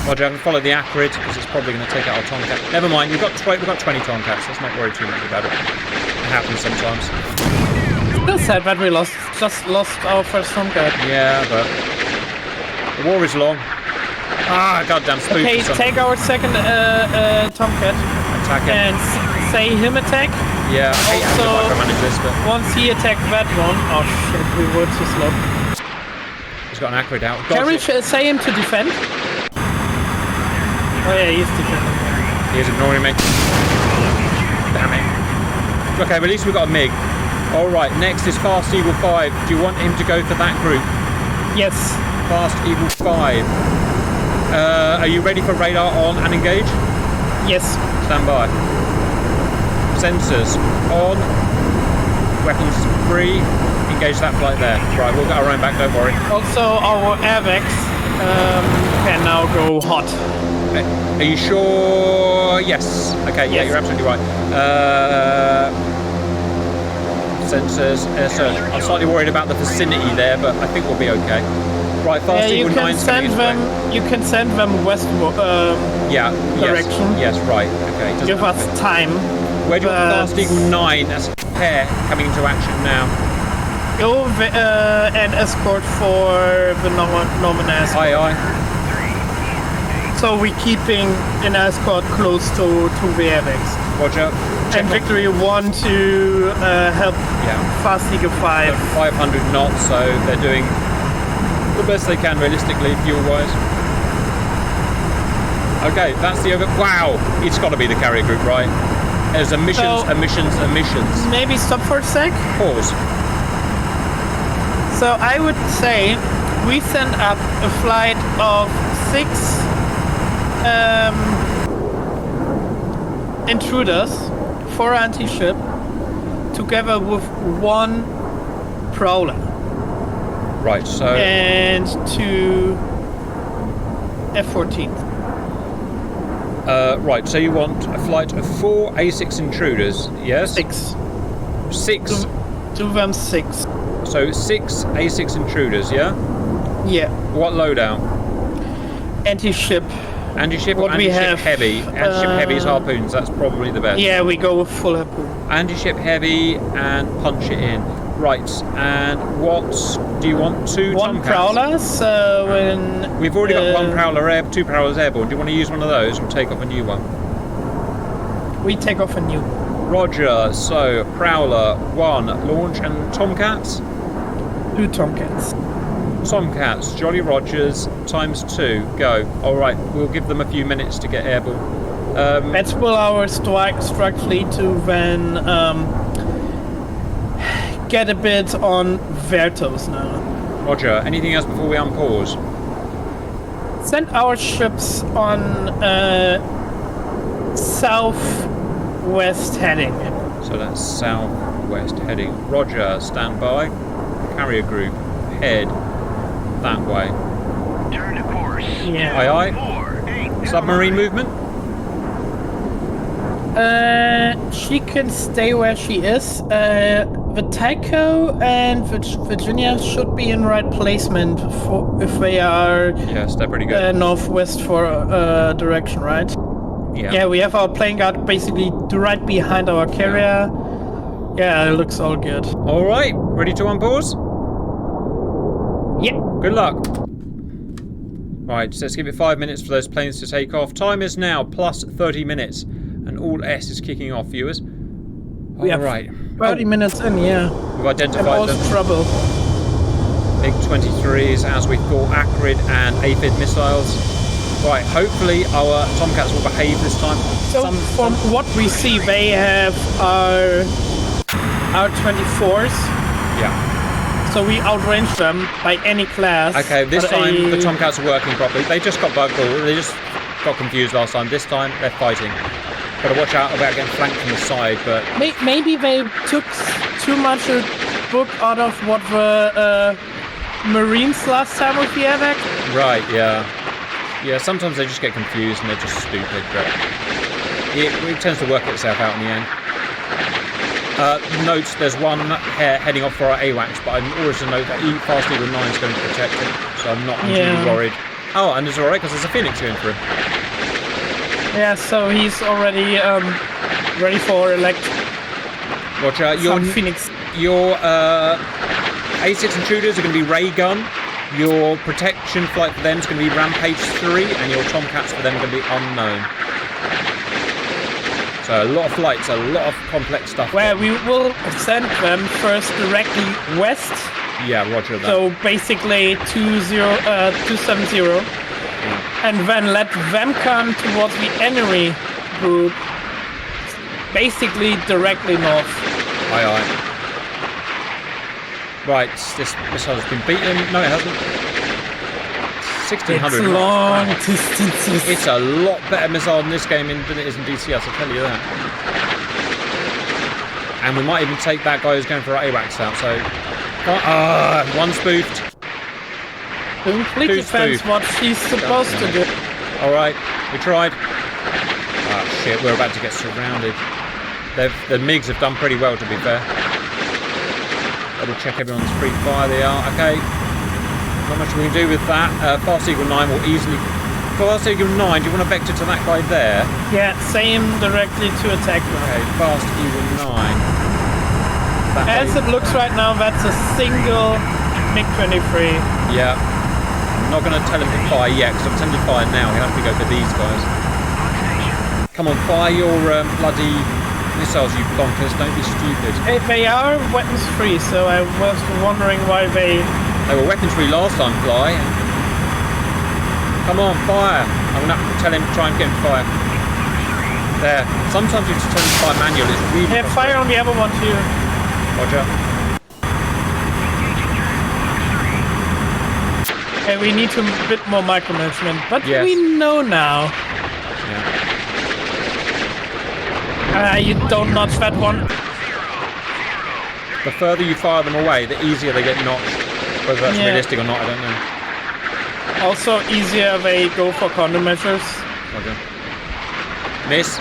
Roger, I can follow the Acrid because it's probably going to take out our Tomcat. Never mind, we've got 20 Tomcats. Let's not worry too much about it. It happens sometimes. Still sad that we just lost our first Tomcat. Yeah, but the war is long. Ah, goddamn spooky. Okay, take our second Tomcat. Attack him. And say him attack. Yeah, I hate having to micromanage this, but... Once he attacked that one... Oh shit, we were too slow. He's got an Acrid out. Can we say him to defend? Oh yeah, he's defending. He's ignoring me. Damn it. Okay, but at least we've got a MiG. Alright, next is Fast Eagle 5. Do you want him to go for that group? Yes. Fast Eagle 5. Are you ready for radar on and engage? Yes. Stand by. Sensors on. Weapons free. Engage that flight there. Right, we'll get our own back, don't worry. Also, our airbags can now go hot. Are you sure? Yes. Okay, yeah, you're absolutely right. Sensors, air search. I'm slightly worried about the vicinity there, but I think we'll be okay. Right, Fast Eagle 9 send them. You can send them westward. Direction. Yes, right. Okay. Give us time. Where do you want Fast Eagle 9? That's a pair coming into action now. Go and escort for the Norman escort. Aye, aye. So we're keeping an escort close to the airbags. Roger. And Victory 1 to help Fast Eagle 5. 500 knots, so they're doing the best they can realistically, fuel-wise. Okay, that's the over... Wow! It's got to be the carrier group, right? There's emissions. Maybe stop for a sec? Pause. So I would say we send up a flight of 6 intruders, 4 anti-ship, together with 1 prowler. Right, so... And 2 F-14. Right, so you want a flight of 4 A6 intruders, yes? 6. 6? Two of them 6. So 6 A6 intruders, yeah? Yeah. What loadout? Anti-ship. Anti-ship or anti-ship heavy? Anti-ship heavy is harpoons, that's probably the best. Yeah, we go with full harpoon. Anti-ship heavy and punch it in. Right, and what do you want? 2 1 Tomcats? prowler, so when... We've already got 1 prowler 2 prowlers airborne. Do you want to use one of those or take off a new one? We take off a new one. Roger, so prowler 1, launch and Tomcats? 2 Tomcats. Tomcats, Jolly Rogers, times 2, go. Alright, we'll give them a few minutes to get airborne. Let's pull our strike fleet to then get a bit on Vertos now. Roger. Anything else before we unpause? Send our ships on southwest heading. So that's southwest heading. Roger. Stand by. Carrier group. Head that way. Turn to course. Yeah. Aye aye. 4, 8, Submarine movement? She can stay where she is. The Tycho and Virginia should be in right placement for if they are Yes, they're pretty good. northwest for direction, right? Yeah, we have our plane guard basically right behind our carrier. Yeah, it looks all good. All right, ready to unpause? Yeah. Good luck. Right, so let's give it 5 minutes for those planes to take off. Time is now plus 30 minutes, and all S is kicking off, viewers. All have right. 30 minutes in, yeah. We've identified them. Trouble. MiG-23s, as we thought, Acrid and Aphid missiles. Right, hopefully our Tomcats will behave this time. So from what we see, they have our 24s. Yeah. So we outrange them by any class. Okay, this time the Tomcats are working properly. They just got bugged, or they just got confused last time. This time they're fighting. Gotta watch out about getting flanked from the side, but... Maybe they took too much a book out of what the Marines last time with the AVAC. Right, yeah. Yeah, sometimes they just get confused and they're just stupid, but it tends to work itself out in the end. Note, there's one heading off for our AWACS, but I'm always to note that Fast Eagle 9 is going to protect it, so I'm not unduly worried. Oh, and it's alright because there's a Phoenix going through. Yeah, so he's already ready for elect. Roger, Phoenix. Your A6 intruders are going to be ray gun. Your protection flight for them is going to be Rampage 3, and your Tomcats for them are going to be unknown. So a lot of flights, a lot of complex stuff. Where we will send them first directly west. Yeah, roger that. So basically 270. Yeah. And then let them come towards the enemy group. Basically directly north. Aye aye. Right, this missile has been beaten. No, it hasn't. 1600. It's long distances. It's a lot better missile in this game than it is in DCS, I'll tell you that. And we might even take that guy who's going for our AWACS out, so... one spoofed. Completely depends what she's supposed to do. Alright, we tried. Ah, shit, we're about to get surrounded. The MiGs have done pretty well, to be fair. Double check everyone's free fire, they are. Okay. Not much we can do with that. Fast Eagle 9 will easily... Fast Eagle 9, do you want to vector to that guy there? Yeah, same directly to attack them. Okay, Fast Eagle 9. As it looks right now, that's a single MiG-23. Yeah. I'm not going to tell him to fire yet, because I've tempted fire now. He has to go for these guys. Come on, fire your bloody missiles, you bonkers. Don't be stupid. They are weapons free, so I was wondering why they... They were weapons free last time, Fly. Come on, fire. I'm going to tell him to try and get him to fire. There. Sometimes you just tell him to fire manually. It's really fire on the other one too. Roger. Okay, we need a bit more micromanagement, but yes. We know now. Yeah. You don't notch that one. The further you fire them away, the easier they get notched. Whether that's realistic or not, I don't know. Also, easier they go for countermeasures. Okay. Miss.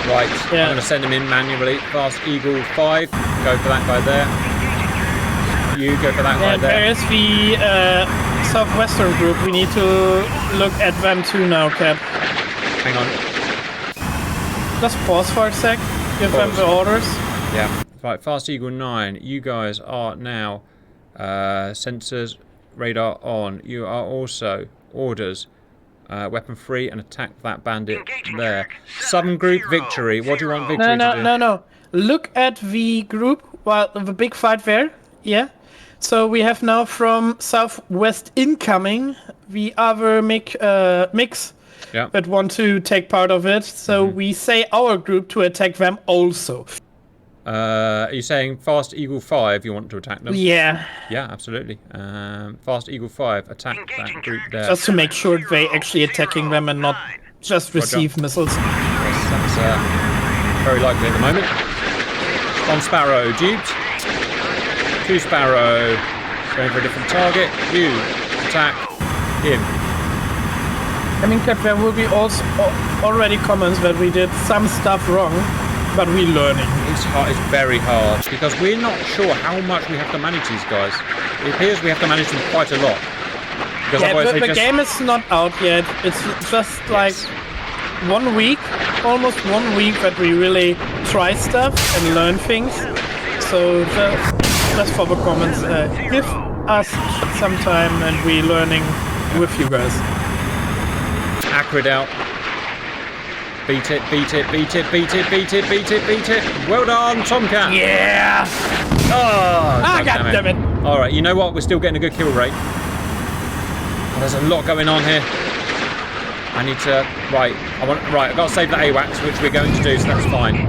Right, I'm going to send him in manually. Fast Eagle 5, go for that guy there. You go for that guy there. There is the southwestern group. We need to look at them too now, Cap. Hang on. Just pause for a sec. Give them the orders. Yeah. Right, Fast Eagle 9, you guys are now sensors, radar on. You are also orders, weapon free, and attack that bandit there. Southern group victory. What do you want victory to do? No. Look at the group, the big fight there. Yeah. So we have now from southwest incoming the other mix that want to take part of it. So we say our group to attack them also. Are you saying Fast Eagle 5 you want to attack them? Yeah, Yeah, absolutely. Fast Eagle 5, attack that group there. just to make sure they actually attacking them and not just receive missiles. Yes, that's very likely at the moment. One Sparrow duped. 2 Sparrow going for a different target. You attack him. I mean, Cap, there will be also already comments that we did some stuff wrong, but we're learning. It's hard. It's very hard because we're not sure how much we have to manage these guys. It appears we have to manage them quite a lot. Because Yeah, otherwise but they the just... game is not out yet. It's just like 1 week, almost 1 week that we really try stuff and learn things. So just for the comments, give us some time and we're learning with you guys. Acrid out. Beat it, beat it, beat it, beat it, beat it, beat it, beat it. Well done, Tomcat. Yeah! Oh, God damn it. All right, you know what? We're still getting a good kill rate. There's a lot going on here. I need to... Right, I've got to save the AWACS, which we're going to do, so that's fine.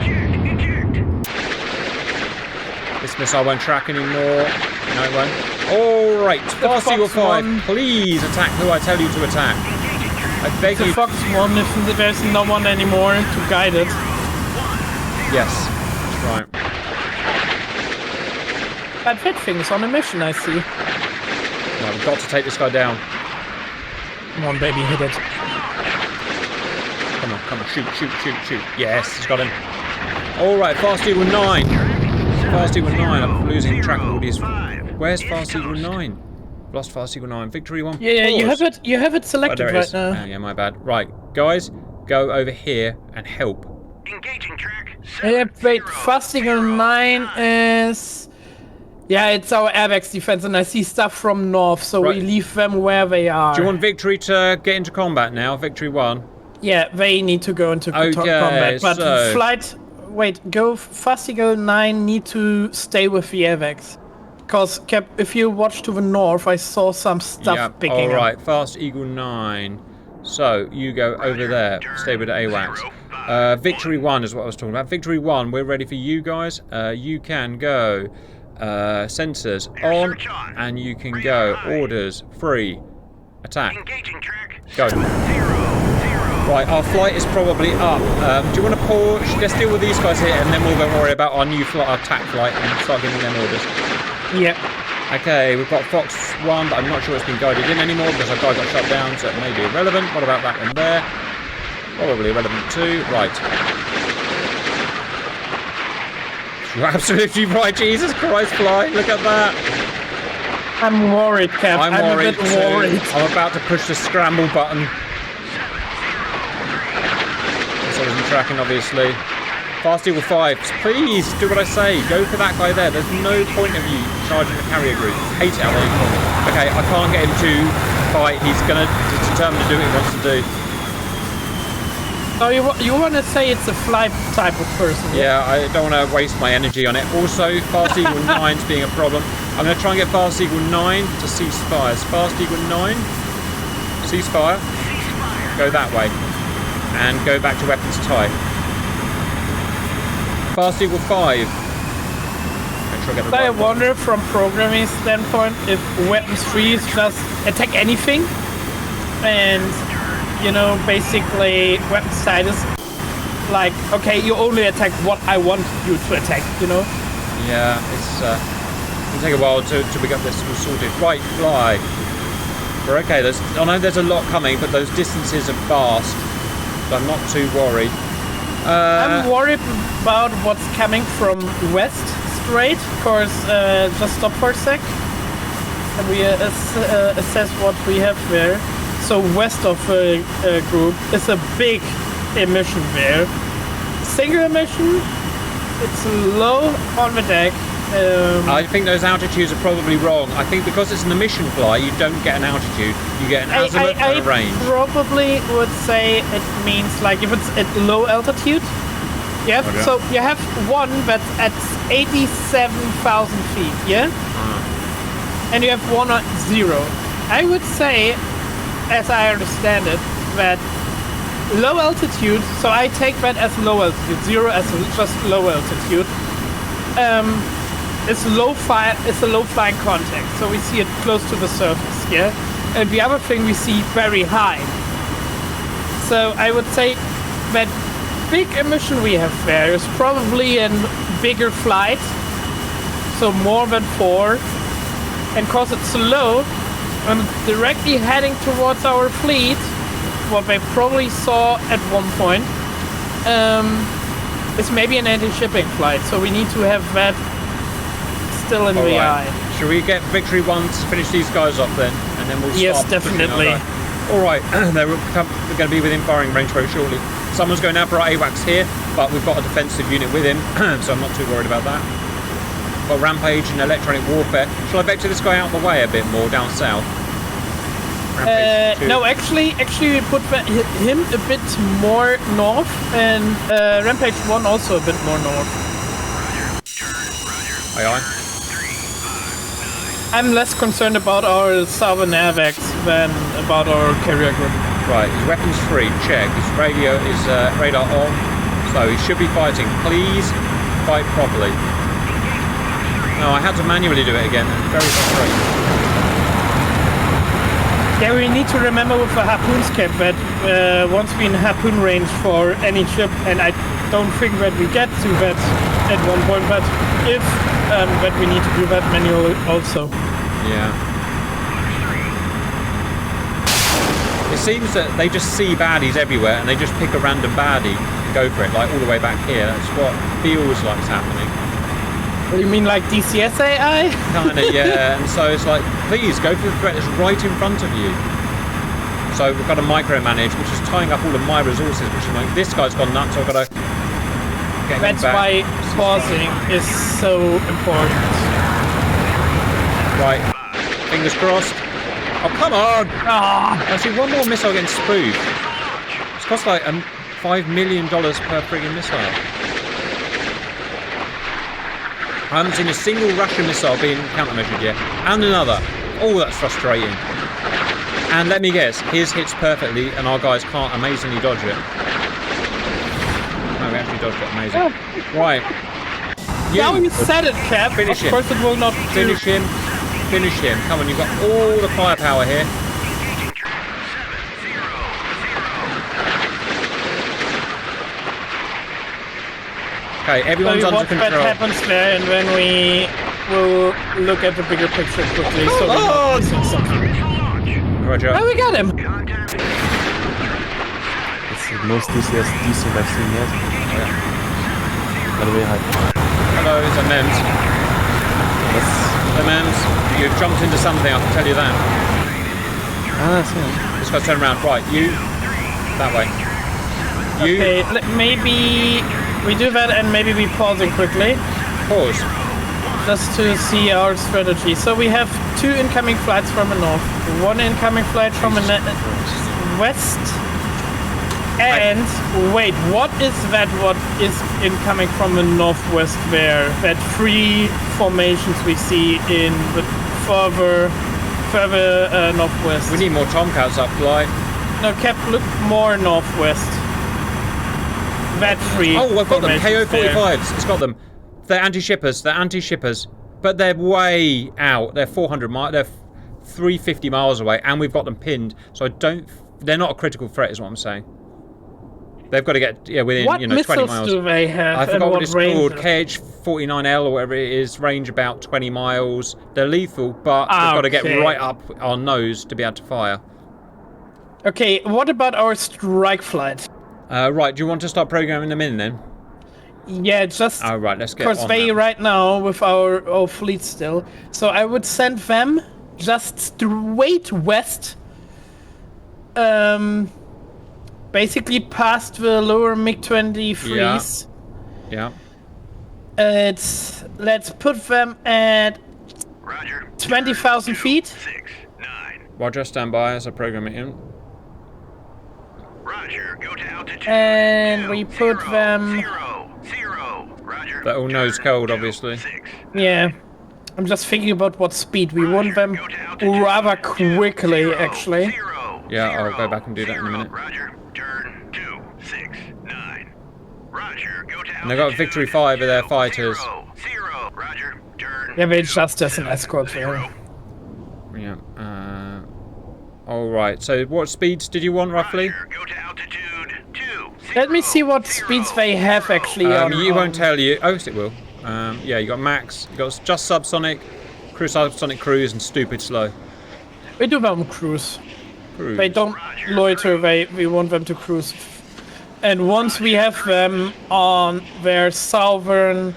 This missile won't track anymore. No, it won't. All right, Fast Eagle 5, please attack who I tell you to attack. I beg The you. Fox 1 if there's no one anymore to guide it. Yes, that's right. Bad hit things on a mission, I see. No, we've got to take this guy down. Come on, baby, hit it. Come on, shoot, shoot, shoot, shoot. Yes, he's got him. All right, Fast Eagle 9. Fast Eagle 9, I'm losing track of all these. Where's Fast Eagle 9? Lost Fast Eagle 9. Victory 1. Yeah, you Pause. have it selected there it right is. now. Oh, yeah, my bad. Right, guys, go over here and help. Engaging track. Wait, Fast Eagle 9 is... Yeah, it's our airbags defense, and I see stuff from north, so Right. we leave them where they are. Do you want Victory to get into combat now? Victory 1. Yeah, they need to go into Okay, combat, but so- flight... Wait, go Fast Eagle 9 need to stay with the airbags. Because, Cap, if you watch to the north, I saw some stuff picking all up. right, Fast Eagle 9. So, you go over there. Stay with the AWACS. Victory 1 is what I was talking about. Victory 1, we're ready for you guys. You can go. Sensors on, and you can go. Orders, free. Attack. Engaging track. Go. 0, 0. Right, our flight is probably up. Do you want to pause? Let's deal with these guys here, and then we'll go worry about our new flight, our attack flight, and start giving them orders. Yep. Okay, we've got Fox 1, but I'm not sure it's been guided in anymore because our guy got shut down, so it may be irrelevant. What about that one there? Probably irrelevant too. Right. You're absolutely right. Jesus Christ, fly. Look at that. I'm worried, Cap. I'm worried a bit worried. I'm about to push the scramble button. This isn't tracking, obviously. Fast Eagle 5, please do what I say. Go for that guy there. There's no point of you charging the carrier group. Hate it how they call me. Okay, I can't get him to fight. He's determined to do what he wants to do. So you want to say it's a flight type of person? Yeah, I don't want to waste my energy on it. Also, Fast Eagle 9's being a problem. I'm going to try and get Fast Eagle 9 to cease fires. Fast Eagle 9, cease fire. Go that way. And go back to weapons type. Fast Eagle 5. I wonder from programming standpoint if weapons 3 is just attack anything, and you know, basically weapon status like, okay, you only attack what I want you to attack, you know? Yeah, it'll take a while to get this all sorted. Right, fly. We're okay. I know there's a lot coming, but those distances are vast, so I'm not too worried. I'm worried about what's coming from west straight, because just stop for a sec and we assess what we have there. So west of group is a big emission there. Single emission, it's low on the deck. I think those altitudes are probably wrong. I think because it's an emission fly, you don't get an altitude, you get an azimuth and a range. I probably would say it means like if it's at low altitude, yeah. Okay. So you have one that's at 87,000 feet, yeah, and you have one at 0. I would say, as I understand it, that low altitude. So I take that as low altitude, 0 as just low altitude. is low fire. It's a low flying contact, so we see it close to the surface. Yeah, and the other thing we see very high. So I would say that big emission we have there is probably a bigger flight, so more than 4, and cause it's so low and directly heading towards our fleet, what they probably saw at one point, is maybe an anti-shipping flight, so we need to have that still in the eye. Should we get victory 1 to finish these guys off then, and then we'll start? Yes, definitely. Alright, they're going to be within firing range very shortly. Someone's going out for our AWACS here, but we've got a defensive unit with him, so I'm not too worried about that. Got Rampage and Electronic Warfare. Shall I vector this guy out the way a bit more, down south? No, actually we put him a bit more north, and Rampage 1 also a bit more north. Aye, aye. I'm less concerned about our southern AVAX than about our carrier group. Right, his weapons free, check. His radio is radar on, so he should be fighting. Please fight properly. No, I had to manually do it again. Very frustrating. Yeah, we need to remember with the harpoons cap that once we're in harpoon range for any ship, and I don't think that we get to that at one point, but if that we need to do that manually also. Yeah. It seems that they just see baddies everywhere and they just pick a random baddie and go for it, like all the way back here. That's what feels like is happening. What do you mean, like DCS AI? Kinda, yeah. And so it's like, please go for the threat that's right in front of you. So we've got to micromanage, which is tying up all of my resources, which is like, this guy's gone nuts, so I've got to get him back. That's why pausing is so important. Right. Fingers crossed. Oh, come on! Ah! Actually, one more missile getting spoofed. It's cost like $5 million per friggin' missile. I haven't seen a single Russian missile being countermeasured yet. And another. Oh, that's frustrating. And let me guess, his hits perfectly and our guys can't amazingly dodge it. No, we actually dodged it. Amazing. Oh. Right. Now you said it, Cap. Finish him. Of course it will not Finish him. Finish him. Come on, you've got all the firepower here. Okay, everyone's so under control. What happens there, and then we will look at the bigger picture quickly. So we're not missing something. Roger. Oh, we got him. It's the most DCS decent I've seen yet. Yeah. By the way, hi. Hello, it's a MEMS. The MEMS, you've jumped into something, I can tell you that. Ah, see. Just got to turn around. Right, you. That way. You. Okay, maybe we do that and maybe we pause it quickly. Pause. Just to see our strategy. So we have 2 incoming flights from the north, 1 incoming flight from the west, and wait, what is that? What is incoming from the northwest there? That 3 formations we see in the further northwest. We need more Tomcats up, flight. No, Cap, look more northwest. That 3. Oh, I've got them. formations there. KO-45s. It's got them. They're anti-shippers. They're anti-shippers. But they're way out. They're 400 miles. They're 350 miles away, and we've got them pinned. So I don't. They're not a critical threat, is what I'm saying. They've got to get within 20 miles. What missiles do they have? I forgot what it's called. Range? KH-49L or whatever it is. Range about 20 miles. They're lethal, but they've got to get right up our nose to be able to fire. Okay, what about our strike flight? Right, do you want to start programming them in then? Yeah, just Oh, right, let's get because on they that. right now with our fleet still. So I would send them just straight west. Basically past the lower MiG-23s. Yeah. Let's put them at 20,000 feet. 6, 9. Roger, stand by as I program it in. Roger, go to altitude. And we put them. 0. Roger. That all nose cold, obviously. 6. Yeah. I'm just thinking about what speed. We want them rather quickly, actually. 0. Yeah, I'll go back and do that in a minute. Roger. Turn 2, 6, 9. Roger, go to altitude. And they've got Victory 5 of their fighters. 0. Yeah, we're just as an escort there. Yeah. All right. So, what speeds did you want roughly? Roger, go to altitude 20. Let me see what speeds they have actually on. You won't tell you. Oh, yes, it will. Yeah, you got max. You got just subsonic, subsonic cruise, and stupid slow. We do them cruise. Cruise. They don't loiter. We want them to cruise. And once we have them on their southern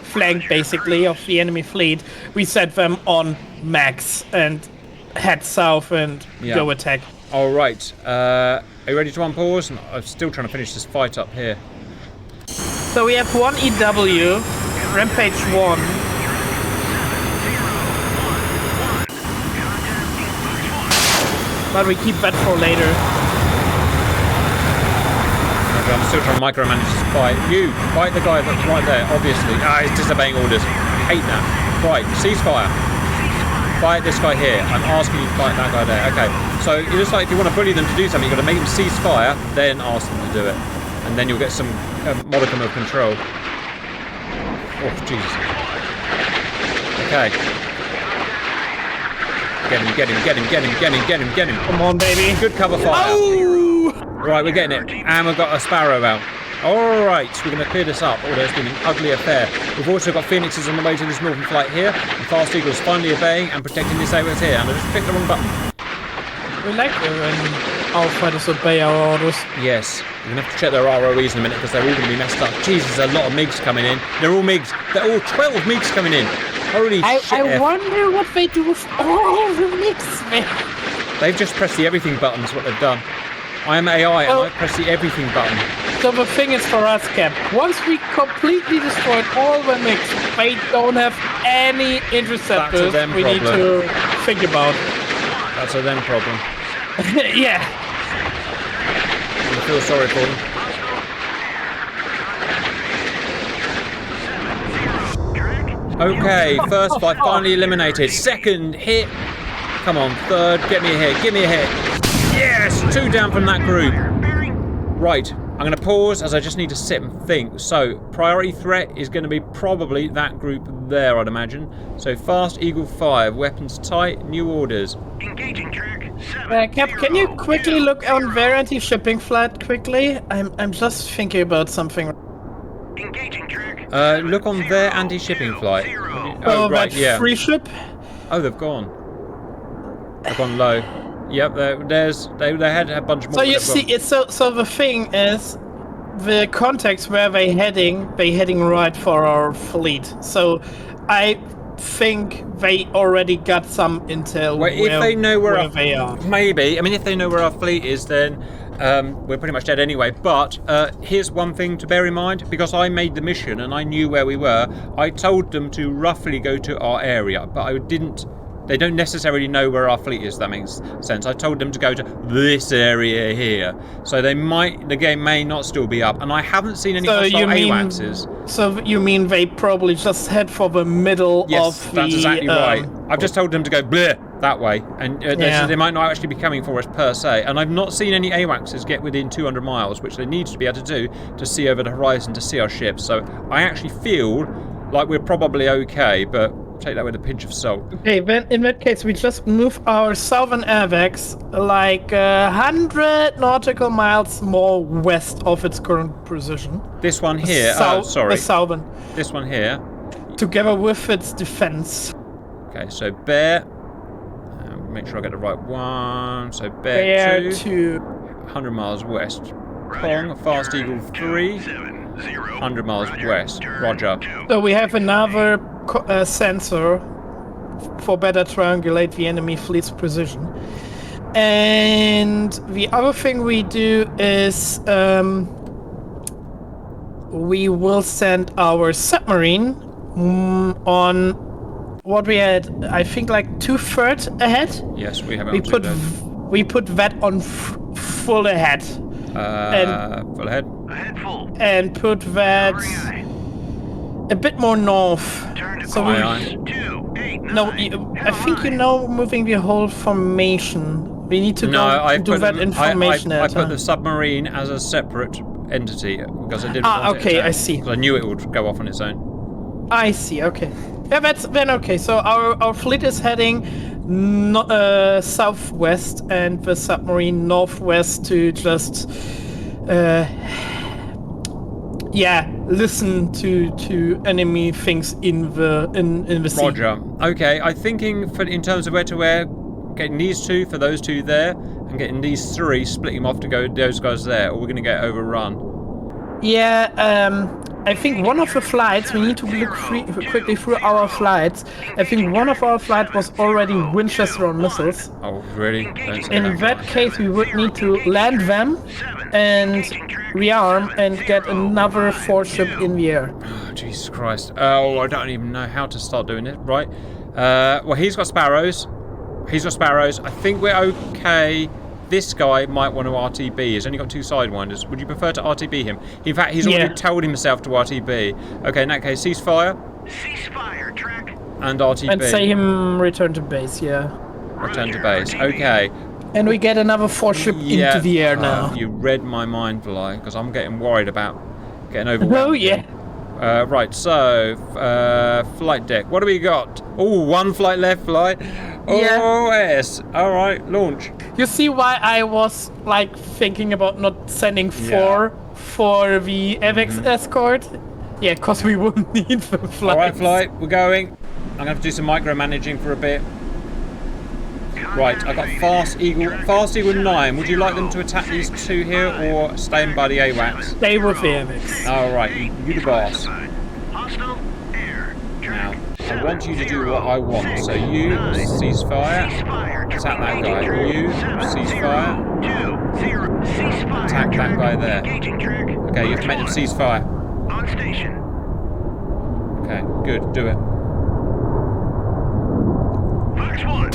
flank, basically, of the enemy fleet, we set them on max and head south and go attack. All right. Are you ready to unpause? I'm still trying to finish this fight up here. So we have one EW, Rampage 1. But we keep that for later. Okay, I'm still trying to micromanage this fight. You, fight the guy that's right there, obviously. He's disobeying orders. I hate that. Right, ceasefire. Fight this guy here. I'm asking you to fight that guy there. Okay, so it looks like if you want to bully them to do something, you've got to make them cease fire, then ask them to do it. And then you'll get some modicum of control. Oh, Jesus. Okay. Get him. Come on, baby. Good cover fire. Oh! Right, we're getting it. And we've got a Sparrow out. Alright, we're going to clear this up, although it's been an ugly affair. We've also got Phoenixes on the way to this northern flight here, and Fast Eagles finally obeying and protecting this area here. And I just picked the wrong button. We like it when our fighters obey our orders. Yes, we're going to have to check their ROEs in a minute because they're all going to be messed up. Jesus, there's a lot of MiGs coming in. They're all MiGs. They're all 12 MiGs coming in. Holy shit. I wonder what they do with all the mix, man. They've just pressed the everything button is what they've done. I am AI and I press the everything button. So the thing is for us, Cap, once we completely destroyed all the mix, they don't have any interceptors we need to think about. That's a them problem. Yeah. I feel sorry for them. Okay, first fight finally eliminated. Second hit. Come on, third. Get me a hit. Give me a hit. Yes! 2 down from that group. Right, I'm going to pause as I just need to sit and think. So, priority threat is going to be probably that group there, I'd imagine. So, Fast Eagle 5, weapons tight, new orders. Engaging track 7. Cap, can you quickly look on their anti-shipping flight quickly? I'm just thinking about something. Engaging track. Look on their anti-shipping flight. Oh, right, that yeah. free ship? Oh, they've gone. They've gone low. Yep, they had a bunch more. So you see, it's so the thing is, the context where they heading right for our fleet. So I think they already got some intel. Well, if they know where they are, maybe. I mean, if they know where our fleet is, then we're pretty much dead anyway. But here's one thing to bear in mind: because I made the mission and I knew where we were, I told them to roughly go to our area, but I didn't. They don't necessarily know where our fleet is, that makes sense. I told them to go to this area here. So the game may not still be up. And I haven't seen any hostile AWACSs. So you mean they probably just head for the middle of the... Yes, that's exactly right. I've just told them to go bleh, that way. And they might not actually be coming for us per se. And I've not seen any AWACSs get within 200 miles, which they need to be able to do to see over the horizon, to see our ships. So I actually feel like we're probably okay, but... take that with a pinch of salt. Okay, then in that case, we just move our southern airbags like 100 nautical miles more west of its current position. This one here, sorry. The southern. This one here. Together with its defense. Okay, so bear. Make sure I get the right one. So bear 2. 100 miles west. Pong, Fast Eagle 3. 100 miles west. Roger. So we have another sensor for better triangulate the enemy fleet's position. And the other thing we do is we will send our submarine on what we had, I think, like 2/3 ahead. Yes, we have. We put that on full ahead. Full ahead. Ahead full. And put that a bit more north. So I think moving the whole formation. We need to do that in formation. I put the submarine as a separate entity because I didn't want okay, it I see. Because I knew it would go off on its own. I see, okay. Yeah, that's then okay. So our fleet is heading southwest, and the submarine northwest to just listen to enemy things in the sea. Roger. Okay, I'm thinking in terms of where to where, getting these two for those two there, and getting these three, splitting them off to go those guys there, or we're going to get overrun. Yeah, I think one of the flights, we need to look quickly through our flights. I think one of our flights was already Winchester on missiles. Oh, really? Don't say In that case, we would need to land them and rearm and get another 4-ship in the air. Oh, Jesus Christ. Oh, I don't even know how to start doing it. Right. Well, he's got Sparrows. I think we're okay. This guy might want to RTB. He's only got 2 sidewinders. Would you prefer to RTB him? In fact, he's already told himself to RTB. Okay, in that case, ceasefire. Ceasefire, Trek. And RTB. And say him return to base, Return to base. Okay. And we get another 4-ship into the air now. You read my mind, Fly, because I'm getting worried about getting overwhelmed. Oh, yeah. Right, so, flight deck. What do we got? Oh, 1 flight left, Fly. Oh, yes. All right, launch. You see why I was, like, thinking about not sending 4 for the AVEX escort? Yeah, because we wouldn't need the flights. All right, flight, we're going. I'm going to have to do some micromanaging for a bit. Right, I've got Fast Eagle 9. Would you like them to attack these 2 here, or stay by the AWACS? Stay with the AVEX. All right, you the boss. Hostile air. Now, I want you to do what I want. So you ceasefire, attack that guy. You ceasefire, attack that guy there. Okay, you have to make them ceasefire. On station. Okay, good, do it. Fox 1.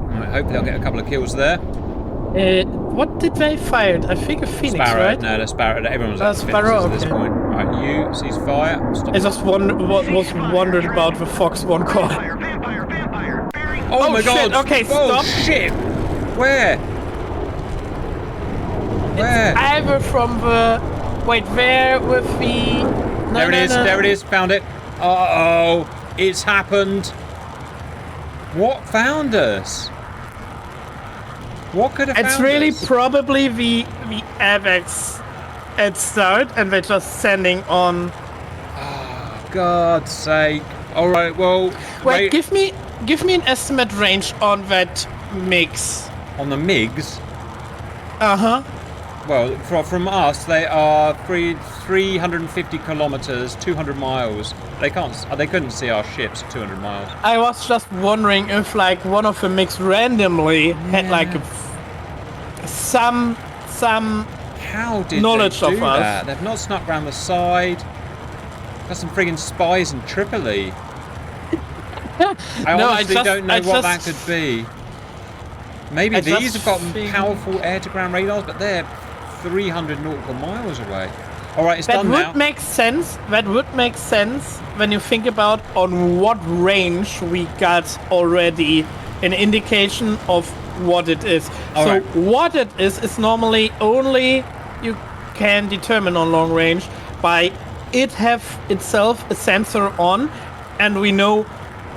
Alright, hopefully I'll get a couple of kills there. What did they fire? I think a Phoenix, Sparrow, right? no, the Sparrow. Everyone's at Sparrow, at this point. Right, you ceasefire. Stop. I just was wondered about the Fox 1 call. Vampire. Bearing. Oh my god! Shit. Okay, oh stop. Shit! Where? Either from the... Wait, there with the... There it is, found it. Uh-oh, it's happened. What found us? What could have found us? It's really probably the AVEX at start, and they're just sending on... God's sake. Alright, well... Wait, give me an estimate range on that mix. On the MiGs? Uh-huh. Well, from us, they are 350 kilometers, 200 miles. They couldn't see our ships at 200 miles. I was just wondering if, like, one of the mix randomly had, like, some How did knowledge they do of us. that? They've not snuck round the side. Got some friggin' spies in Tripoli. I honestly don't know what that could be. Maybe these have got powerful air-to-ground radars, but they're 300 nautical miles away. All right, it's done now. That would make sense. That would make sense when you think about on what range we got already an indication of what it is. What it is normally only you can determine on long range by it have itself a sensor on, and we know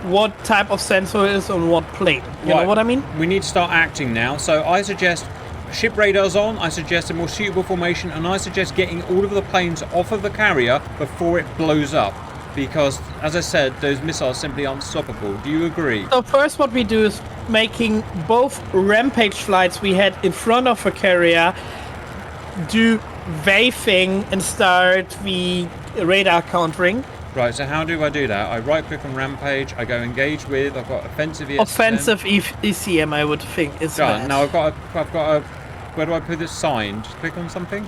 what type of sensor is on what plane. You know what I mean? We need to start acting now. So I suggest ship radars on, I suggest a more suitable formation, and I suggest getting all of the planes off of the carrier before it blows up. Because, as I said, those missiles simply aren't stoppable. Do you agree? So first what we do is making both rampage flights we had in front of the carrier do their thing and start the radar countering. Right, so how do I do that? I right-click on Rampage, I go engage with, I've got offensive ECM. Offensive ECM, I would think, is done. that. Now I've got a, where do I put this signed? Click on something?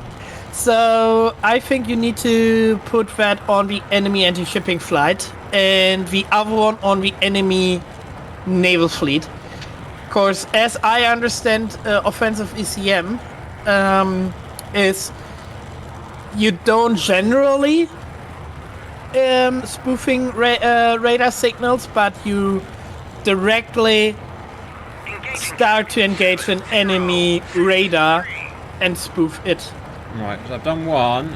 So I think you need to put that on the enemy anti-shipping flight and the other one on the enemy naval fleet. Of course, as I understand offensive ECM is you don't generally spoofing radar signals, but you directly start to engage an enemy radar and spoof it. Right, so I've done one.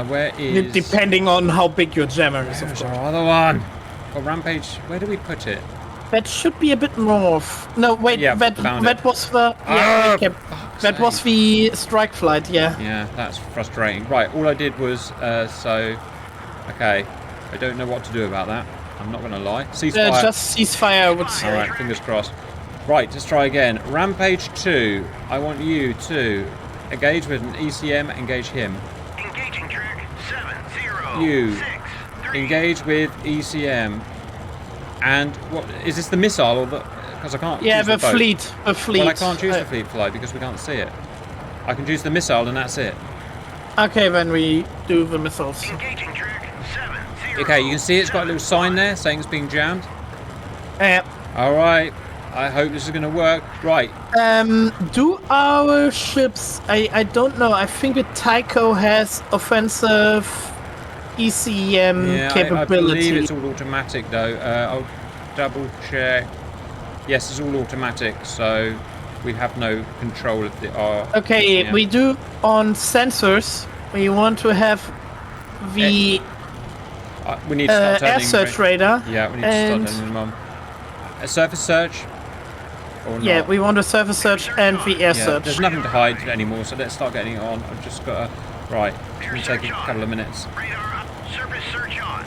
Where is... Depending on how big your jammer is, of Where's course. our other one? Oh, Rampage. Where do we put it? That should be a bit north. No, wait, Yeah, that found it. was the... Ah, okay. fuck's That was sake. the strike flight, yeah. Yeah, that's frustrating. Right, all I did was, okay, I don't know what to do about that. I'm not going to lie. Ceasefire. Just ceasefire, I would say. Alright, fingers crossed. Right, let's try again. Rampage 2, I want you to engage with an ECM, engage him. Engaging track 706. You. Engage with ECM. And what is this, the missile or the... Because I can't Yeah, choose the boat. fleet. The fleet. Well, I can't choose the fleet flight because we can't see it. I can choose the missile and that's it. Okay, then we do the missiles. Engaging track 706. Okay, you can see it's got a little sign there saying it's being jammed. Yeah. Alright, I hope this is going to work. Right, Do our ships... I don't know. I think the Tycho has offensive ECM yeah, capability. I believe it's all automatic though. I'll double check. Yes, it's all automatic, so we have no control of the... Okay, yeah. we do on sensors. We want to have the we need to start turning... air search radar. Yeah, we need and to start turning them on. A surface search? Or not? yeah, we want a surface search and the air Yeah, search. there's nothing to hide anymore, so let's start getting it on. I've just got to... Right, it's going to take a couple of minutes. Radar up. Surface search on.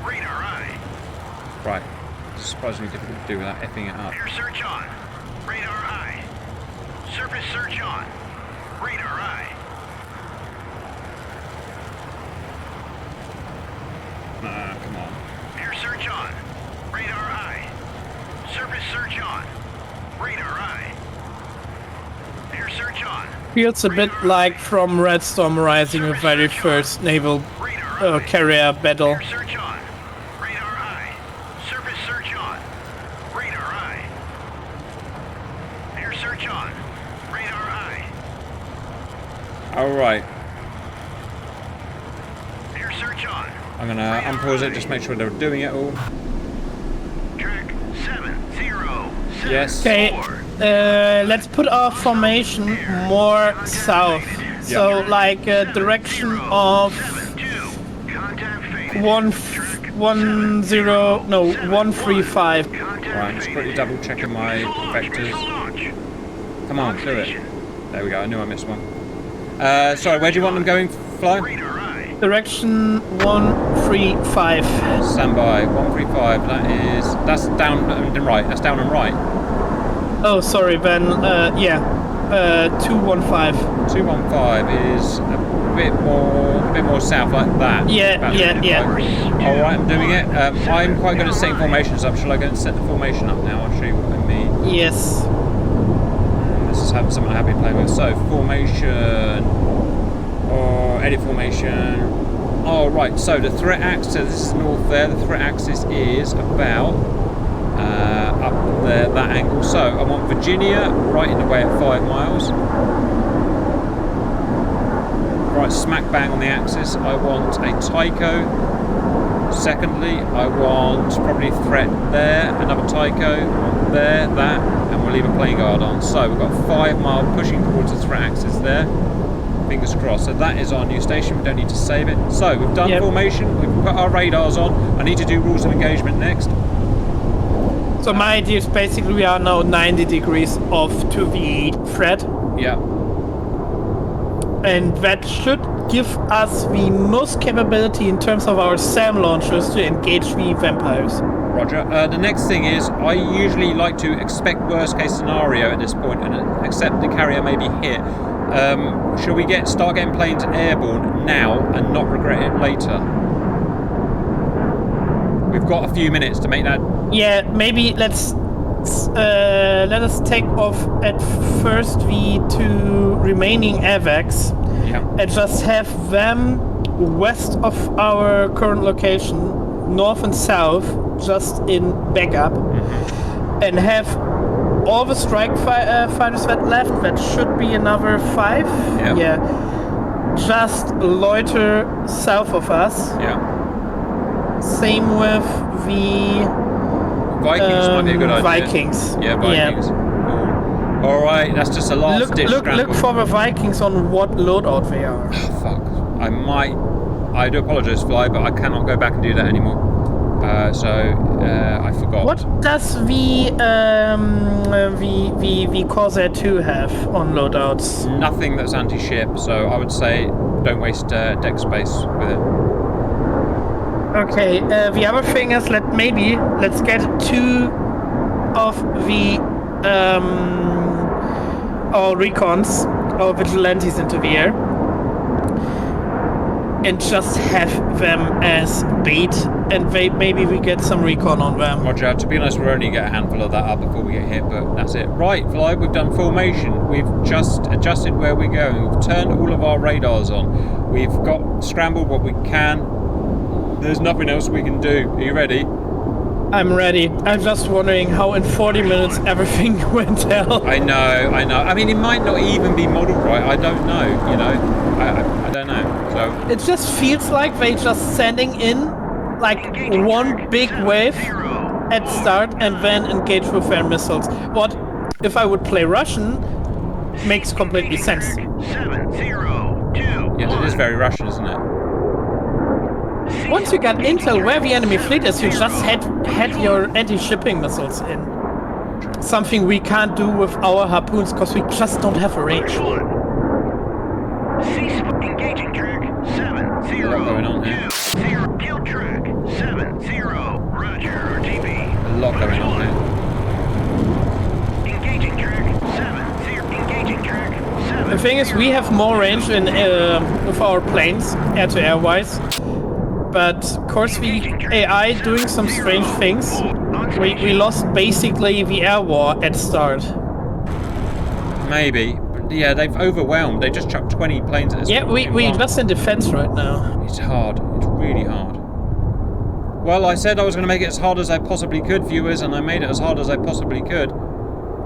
Radar eye. Right. It's surprisingly difficult to do without effing it up. Air search on. Radar eye. Surface search on. Radar eye. Come on. Air search on. Radar eye. Surface search on. Radar eye. Air search on. Feels a bit like from Red Storm Rising, the very first naval Radar eye. carrier battle. Air search on. Radar eye. Surface search on. Radar eye. Air search on. Radar eye. Alright. Air search on. I'm going to unpause it, just make sure they're doing it all. Track 706. Yes. Okay, let's put our formation more south. So, like, direction of 72. Contact faded. 135. Contact Right, I'm just quickly double checking my vectors. launch. Come on, do it. There we go, I knew I missed one. Sorry, where do you want them going, fly? Radar eye. Direction 135. Stand by, 135, that's down and right, that's down and right. Oh, sorry, Ben. Yeah. 215. 215 is a bit more south like that. Yeah, About yeah, the yeah. Alright, I'm doing it. I'm quite good at setting formations up. Shall I go and set the formation up now? I'll show you what I mean. Yes. This is something I have been playing with. So, formation, or edit formation. Oh, right, so the threat axis, so this is north there. The threat axis is about up there, that angle. So, I want Virginia right in the way at 5 miles. Right, smack bang on the axis. I want a Tycho. Secondly, I want probably threat there, another Tycho, there, that, and we'll leave a plane guard on. So we've got 5 mile pushing towards the threat axis there. Fingers crossed. So that is our new station. We don't need to save it. So we've done formation. We've put our radars on. I need to do rules of engagement next. So my idea is basically we are now 90 degrees off to the threat. Yeah. And that should give us the most capability in terms of our SAM launchers to engage the vampires. Roger. The next thing is I usually like to expect worst case scenario at this point and accept the carrier may be hit. Shall we start getting planes airborne now and not regret it later? We've got a few minutes to make that. Yeah, maybe let us take off at first the 2 remaining AVACs and just have them west of our current location, north and south, just in backup, and have all the strike fighters that left. That should be another 5. Yeah. Just loiter south of us. Yeah. Same with the Vikings might be a good idea. Vikings. Yeah, Vikings. All right, that's just a last ditch scramble. Look for the Vikings on what loadout they are. Fuck. I do apologise, Fly, but I cannot go back and do that anymore. I forgot. What does the Corsair 2 have on loadouts? Nothing that's anti-ship, so I would say don't waste deck space with it. Okay, the other thing is let's get 2 of the our recons, our vigilantes into the air, and just have them as bait, and maybe we get some recon on them. Roger, to be honest, we'll only get a handful of that up before we get hit, but that's it. Right, Fly, we've done formation. We've just adjusted where we're going. We've turned all of our radars on. We've got scrambled what we can. There's nothing else we can do. Are you ready? I'm ready. I'm just wondering how in 40 minutes everything went hell. I know. I mean, it might not even be modeled right. I don't know, you know. I don't know. So it just feels like they just sending in like one big wave at start and then engage with their missiles. What if I would play Russian makes completely sense. 7-0-2. yes, it is very Russian, isn't it? Once you got intel where the enemy fleet is, you just had your anti-shipping missiles in. Something we can't do with our harpoons because we just don't have a range. Engaging track 7-0-2. 0 kill track 7-0. Roger, RTB. A lot going on here. Engaging track 7-0. Engaging track 7. The thing is, we have more range in with our planes, air-to-air wise. But Corsair AI doing some strange things. We lost basically the air war at start. Maybe. But yeah, they've overwhelmed. They just chucked 20 planes at us. Yeah, we just in defense right now. It's hard. It's really hard. Well, I said I was going to make it as hard as I possibly could, viewers, and I made it as hard as I possibly could.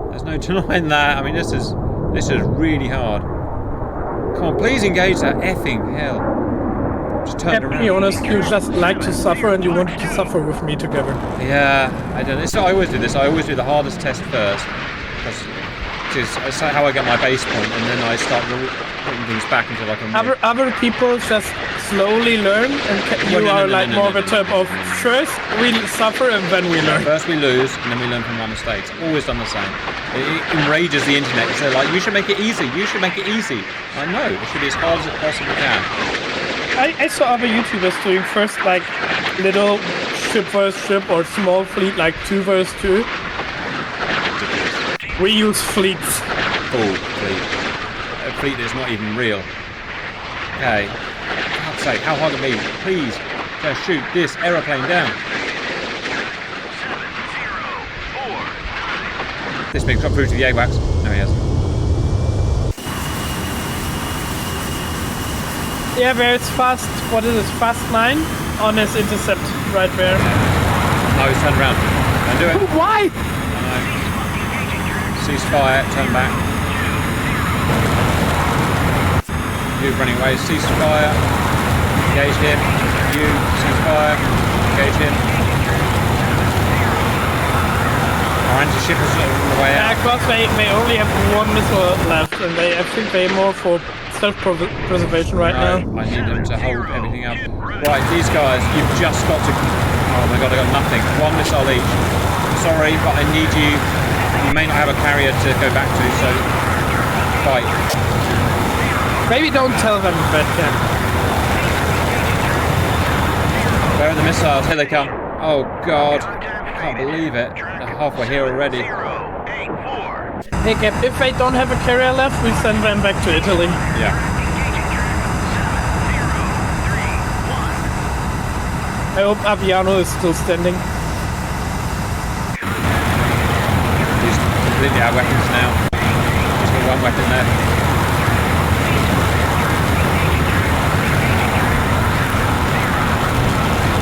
There's no denying that. I mean, this is really hard. Come on, please engage that effing hell. Just turn around. To be honest, you just like to suffer and you wanted to suffer with me together. Yeah, I don't know. So I always do this. I always do the hardest test first. Because it's how I get my base point, and then I start putting things back until I can win. Other people just slowly learn, and you are like more of a type of first we suffer and then we learn. First we lose, and then we learn from our mistakes. Always done the same. It enrages the internet because they're like, you should make it easy, you should make it easy. I know, it should be as hard as it possibly can. I saw other YouTubers doing first like little ship versus ship or small fleet like 2 versus 2. We use fleets. Full fleet. A fleet that's not even real. Okay. For God's sake, how hard can it be? Please, just shoot this aeroplane down. 7-0-4. This big got through to the AWACS. No, he hasn't. Yeah, there's fast, what is it, fast 9 on his intercept right there. No, he's turned around. Don't do it. Why? Ceasefire, turn back. You running away, ceasefire. Engage him. You, ceasefire. Engage him. Our anti-ship is on the way Yeah, out. of course they only have 1 missile left and I think they're more for self-preservation right now. I need them to hold everything up. Right, these guys, you've just got to... Oh my god, I got nothing. 1 missile each. Sorry, but I need you... You may not have a carrier to go back to, so... Fight. Maybe don't tell them that then. Where are the missiles? Here they come. Oh god. I can't believe it. They're halfway here already. 0-8-4. Hey Cap, if they don't have a carrier left, we send them back to Italy. Yeah. I hope Aviano is still standing. He's completely out of weapons now. He's got 1 weapon left.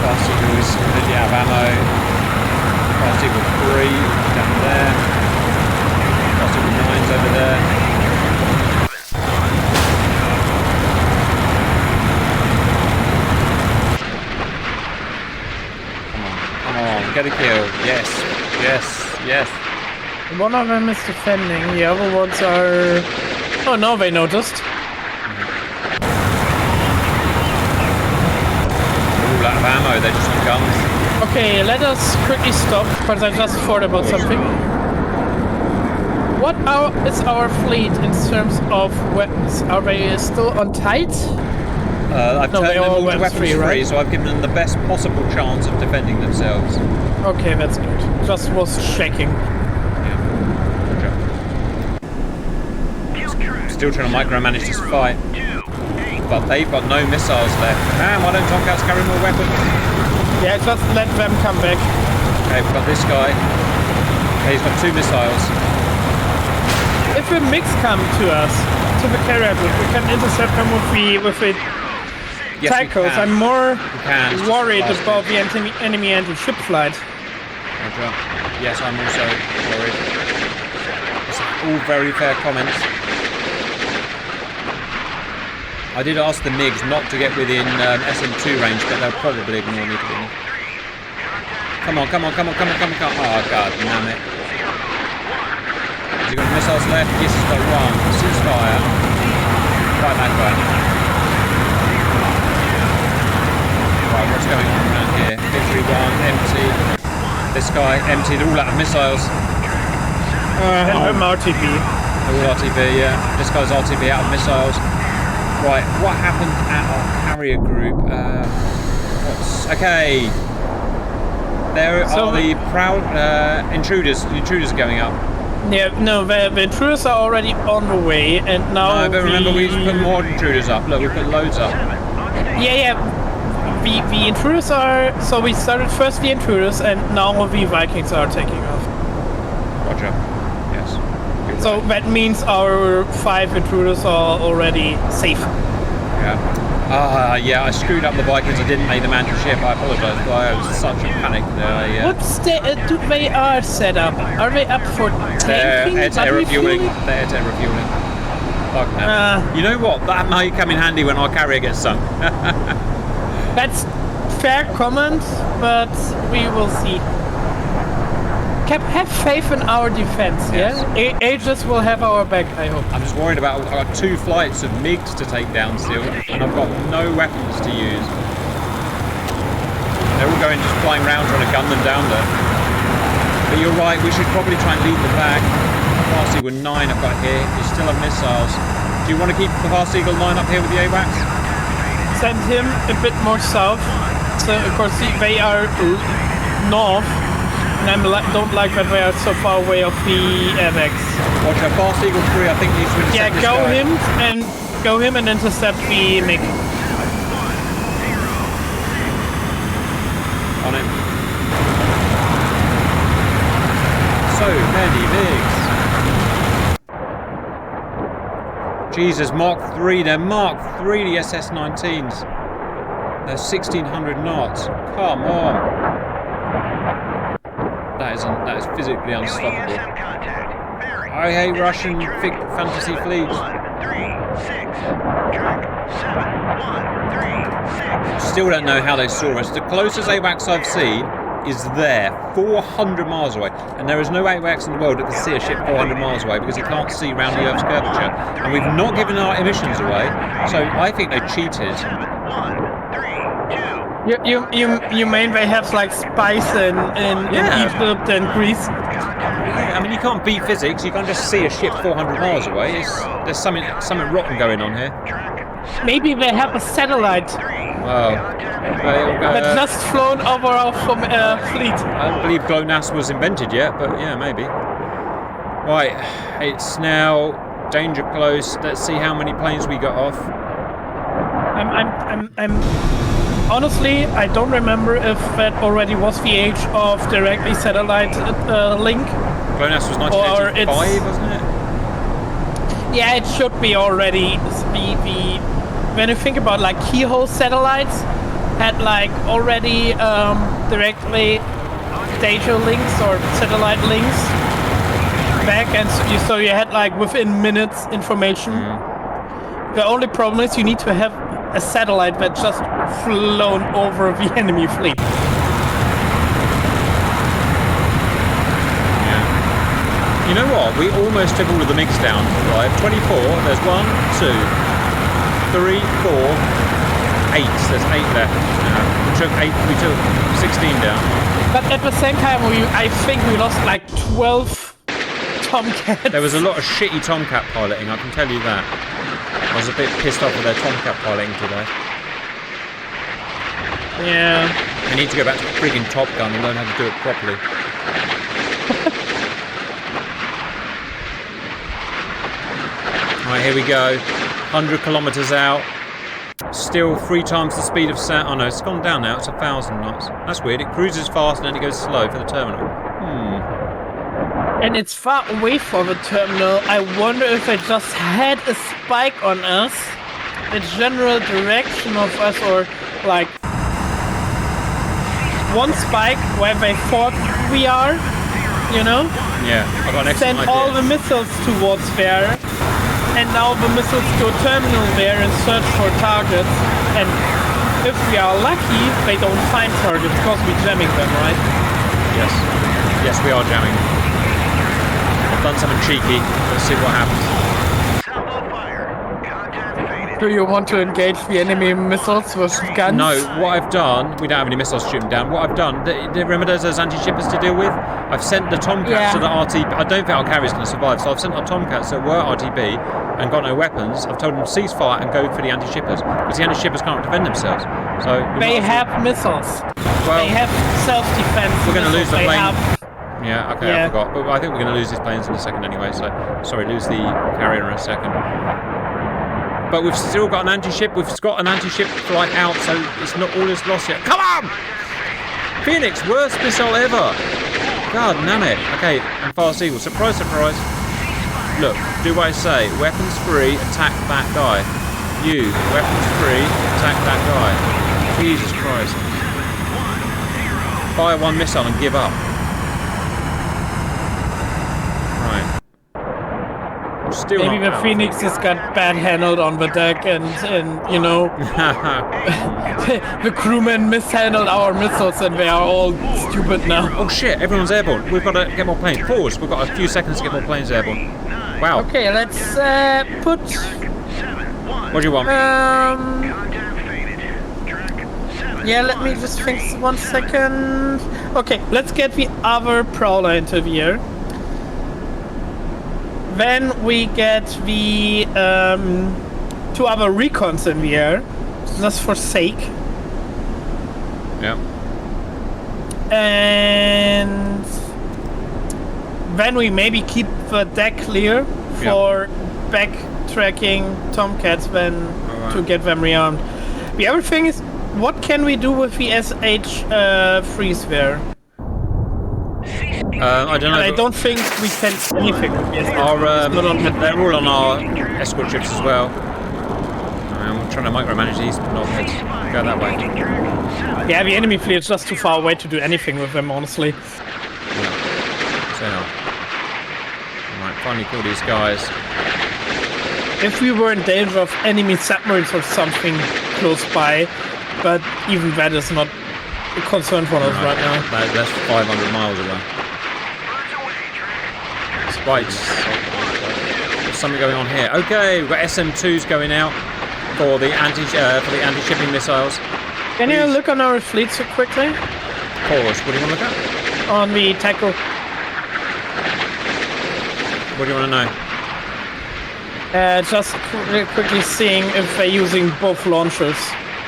Fast Eagle is completely out of ammo. Fast Eagle 3 down there. Fast Eagle 9's over there. Come on, get a kill. Yes, yes, yes. One of them is defending, the other ones are... Oh, now they noticed. All out of ammo, they're just on guns. Okay, let us quickly stop, because I just thought about something. What is our fleet in terms of weapons? Are they still on tight? I've No, turned they them are all to weapons weapons free, free, right? so I've given them the best possible chance of defending themselves. Okay, that's good. Just was checking. Still trying to micromanage this fight. But they've got no missiles left. Man, why don't Tomcats carry more weapons? Yeah, just let them come back. Okay, we've got this guy. Okay, he's got 2 missiles. If a mix come to us, to the carrier group, we can intercept them with the Yes, we Tychos. can. I'm more can, it's just worried faster. about the enemy anti-ship flight. Roger. Yes, I'm also worried. It's all very fair comments. I did ask the MiGs not to get within SM2 range, but they'll probably ignore me. Come on, come on, come on, come on, come on, come on. Oh, god damn it. Has he got missiles left? Yes, he's got 1. Ceasefire. Right, that guy. Right, what's going on around here? Victory 1, empty. This guy, empty. They're all out of missiles. And I'm RTB. All RTB, yeah. This guy's RTB out of missiles. Right, what happened at our carrier group? Okay. There are the proud intruders. The intruders are going up. Yeah, no, the intruders are already on the way, and now. No, but remember we put more intruders up. Look, we put loads up. Yeah. The intruders are. So we started first the intruders, and now the Vikings are taking off. Roger. Yes. Good. So that means our 5 intruders are already safe. Yeah. Yeah, I screwed up the Vikings. I didn't make them anti-ship. I apologise, but I was such a panic there. Yeah. What do they are set up? Are they up for tanking? They're air refueling. They're air refueling. Fuck no. You know what? That might come in handy when our carrier gets sunk. That's fair comment, but we will see. Cap, have faith in our defense, Yes. yeah? Aegis will have our back, I hope. I'm just worried about. I've got 2 flights of MiGs to take down still, and I've got no weapons to use. They're all going just flying around trying to gun them down there. But you're right, we should probably try and lead them back. Fast Eagle 9 I've got here. You still have missiles. Do you want to keep the Fast Eagle 9 up here with the AWACS? Send him a bit more south. So, of course, they are north. And I don't like that they are so far away of the AWACS. Watch out, Fast Eagle 3 I think needs to intercept Yeah, this go guy. him and intercept the MiG. On it. So many MiGs. Jesus, Mark 3, they're Mark 3, the SS-19s. They're 1600 knots. Come on. That is physically unstoppable. I hate Russian fantasy fleets. Still don't know how they saw us. The closest AWACS I've seen is there, 400 miles away. And there is no AWACS in the world that can see a ship 400 miles away because it can't see round the Earth's curvature. And we've not given our emissions away, so I think they cheated. You mean they have like spice in Egypt and Greece? Yeah, I mean you can't beat physics. You can't just see a ship 400 miles away. There's something rotten going on here. Maybe they have a satellite Well, that just flown over our fleet. I don't believe GLONASS was invented yet, but yeah, maybe. Right, it's now danger close. Let's see how many planes we got off. I'm honestly, I don't remember if that already was the age of directly satellite link. GLONASS was 1985, wasn't it? Yeah, it should be already. When you think about like keyhole satellites, had like already directly data links or satellite links back, and so you had like within minutes information. The only problem is you need to have a satellite that just flown over the enemy fleet. Yeah. You know what? We almost took all of the MiGs down. Right, 24. There's 1, 2, 3, 4, 8. There's 8 left. We took 8. We took 16 down. But at the same time, I think we lost like 12 Tomcats. There was a lot of shitty Tomcat piloting. I can tell you that. I was a bit pissed off with their Tomcat piloting today. Yeah. I need to go back to frigging Top Gun and learn how to do it properly. Right, here we go. 100 kilometers out. Still 3 times the speed of sound. Oh no, it's gone down now. It's 1,000 knots. That's weird. It cruises fast and then it goes slow for the terminal. And it's far away from the terminal. I wonder if it just had a spike on us. The general direction of us, or like one spike where they thought we are, you know? Yeah, I got an excellent Send idea. all the missiles towards there. And now the missiles go terminal there and search for targets. And if we are lucky, they don't find targets because we're jamming them, right? Yes. Yes, we are jamming. I've done something cheeky. Let's see what happens. Salvo fire. Contact faded. Do you want to engage the enemy missiles with guns? No, what I've done, we don't have any missiles shooting down. What I've done, remember there's those anti-shippers to deal with? I've sent the Tomcats to the RTB. I don't think our carrier's going to survive, so I've sent our Tomcats that were RTB and got no weapons. I've told them to cease fire and go for the anti-shippers, because the anti-shippers can't defend themselves. So They have missiles. Well, They have self-defense. we're going to lose the plane. Have... Yeah, okay, Yeah. I forgot. But I think we're going to lose these planes in a second anyway, so sorry, lose the carrier in a second. But we've still got an anti-ship. We've got an anti-ship flight out, so it's not all is lost yet. Come on! Phoenix, worst missile ever. God damn it. Okay, and Fast Eagle. Surprise, surprise. Look, do what I say. Weapons free, attack that guy. You, weapons free, attack that guy. Jesus Christ. Fire one missile and give up. Right. Still Maybe not the out. Phoenix just got bad handled on the deck and you know, the crewmen mishandled our missiles and they are all stupid now. Oh shit, everyone's airborne. We've got to get more planes. Pause. We've got a few seconds to get more planes airborne. Wow. Okay, let's put... What do you want? Yeah, let me just think 1 second. Okay, let's get the other Prowler into the air. Then we get the 2 other Recons in the air, just for sake. Yeah. And then we maybe keep the deck clear for backtracking Tomcats then to get them rearmed. The other thing is, what can we do with the SH-3s there? I don't know. I don't think we can do anything with the SH-3s. They're all on our escort ships as well. I'm trying to micromanage these knobheads. Go that way. Yeah, the enemy fleet is just too far away to do anything with them, honestly. Yeah. So, alright, finally kill these guys. If we were in danger of enemy submarines or something close by, but even that is not a concern for us right now. That's 500 miles away. Spikes. There's something going on here. Okay, we've got SM2s going out for the anti-shipping missiles. Can you look on our fleet so quickly? Pause. What do you want to look at? On the tackle. What do you want to know? Just quickly seeing if they're using both launchers.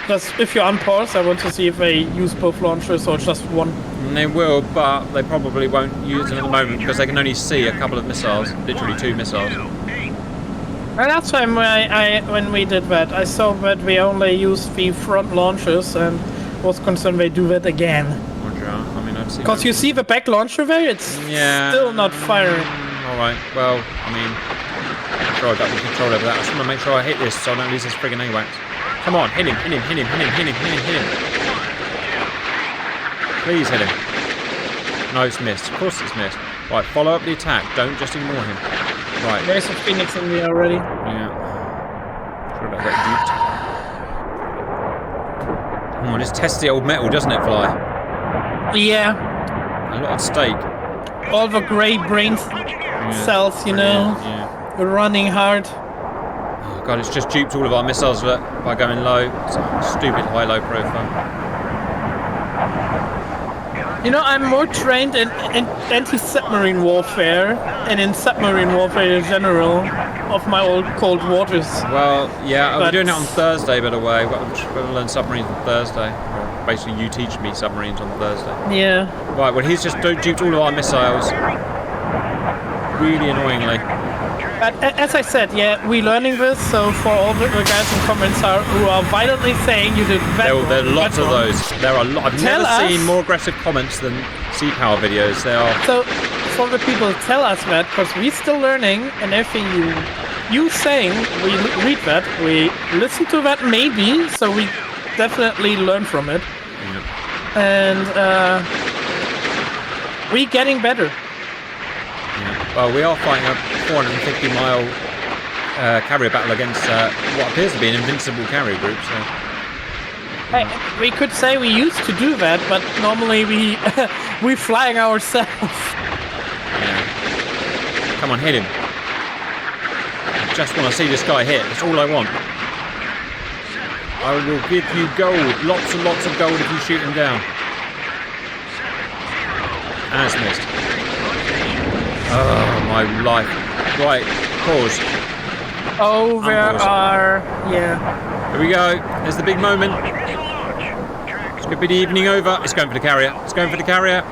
Just if you're on pause, I want to see if they use both launchers or just one. And they will, but they probably won't use them at the moment because they can only see a couple of missiles, literally 2 missiles. And last time when we did that, I saw that we only used the front launchers and was concerned they do that again. Roger. I mean, I've seen. Because you see the back launcher there, it's still not firing. Alright, well, I mean, I'm sure I've got the control over that. I just want to make sure I hit this so I don't lose this friggin' AWACS. Come on, hit him. Please hit him. No, it's missed. Of course it's missed. Right, follow up the attack. Don't just ignore him. Right. There's a Phoenix in there already. Yeah. Sure about that duped. Oh, it just tests the old metal, doesn't it, Fly? Yeah. A lot at stake. all the grey brain cells, you know, Yeah. running hard. Oh god, it's just duped all of our missiles by going low. It's a stupid high-low profile. You know, I'm more trained in anti-submarine warfare and in submarine warfare in general of my old Cold Waters. Well, yeah, we're But- doing it on Thursday, by the way. We're going to learn submarines on Thursday. Well, basically, you teach me submarines on Thursday. Yeah. Right, well, he's just duped all of our missiles. Really annoyingly. But as I said, yeah, we're learning this, so for all the guys in comments who are violently saying you did better. There are lots of those. There are I've Tell never us- seen more aggressive comments than Sea Power videos. They are. So, for the people, tell us that, because we're still learning, and everything you saying, we read that, we listen to that maybe, so we definitely learn from it. And we're getting better. Well, we are fighting a 450-mile carrier battle against what appears to be an invincible carrier group. So. Hey, we could say we used to do that, but normally we're flying ourselves. Yeah. Come on, hit him. I just want to see this guy hit. That's all I want. I will give you gold. Lots and lots of gold if you shoot him down. And it's missed. Oh, my life. Right, pause. Oh, there Unpause. are... Yeah. Here we go. There's the big moment. It's going to be the evening over. It's going for the carrier. It's going for the carrier.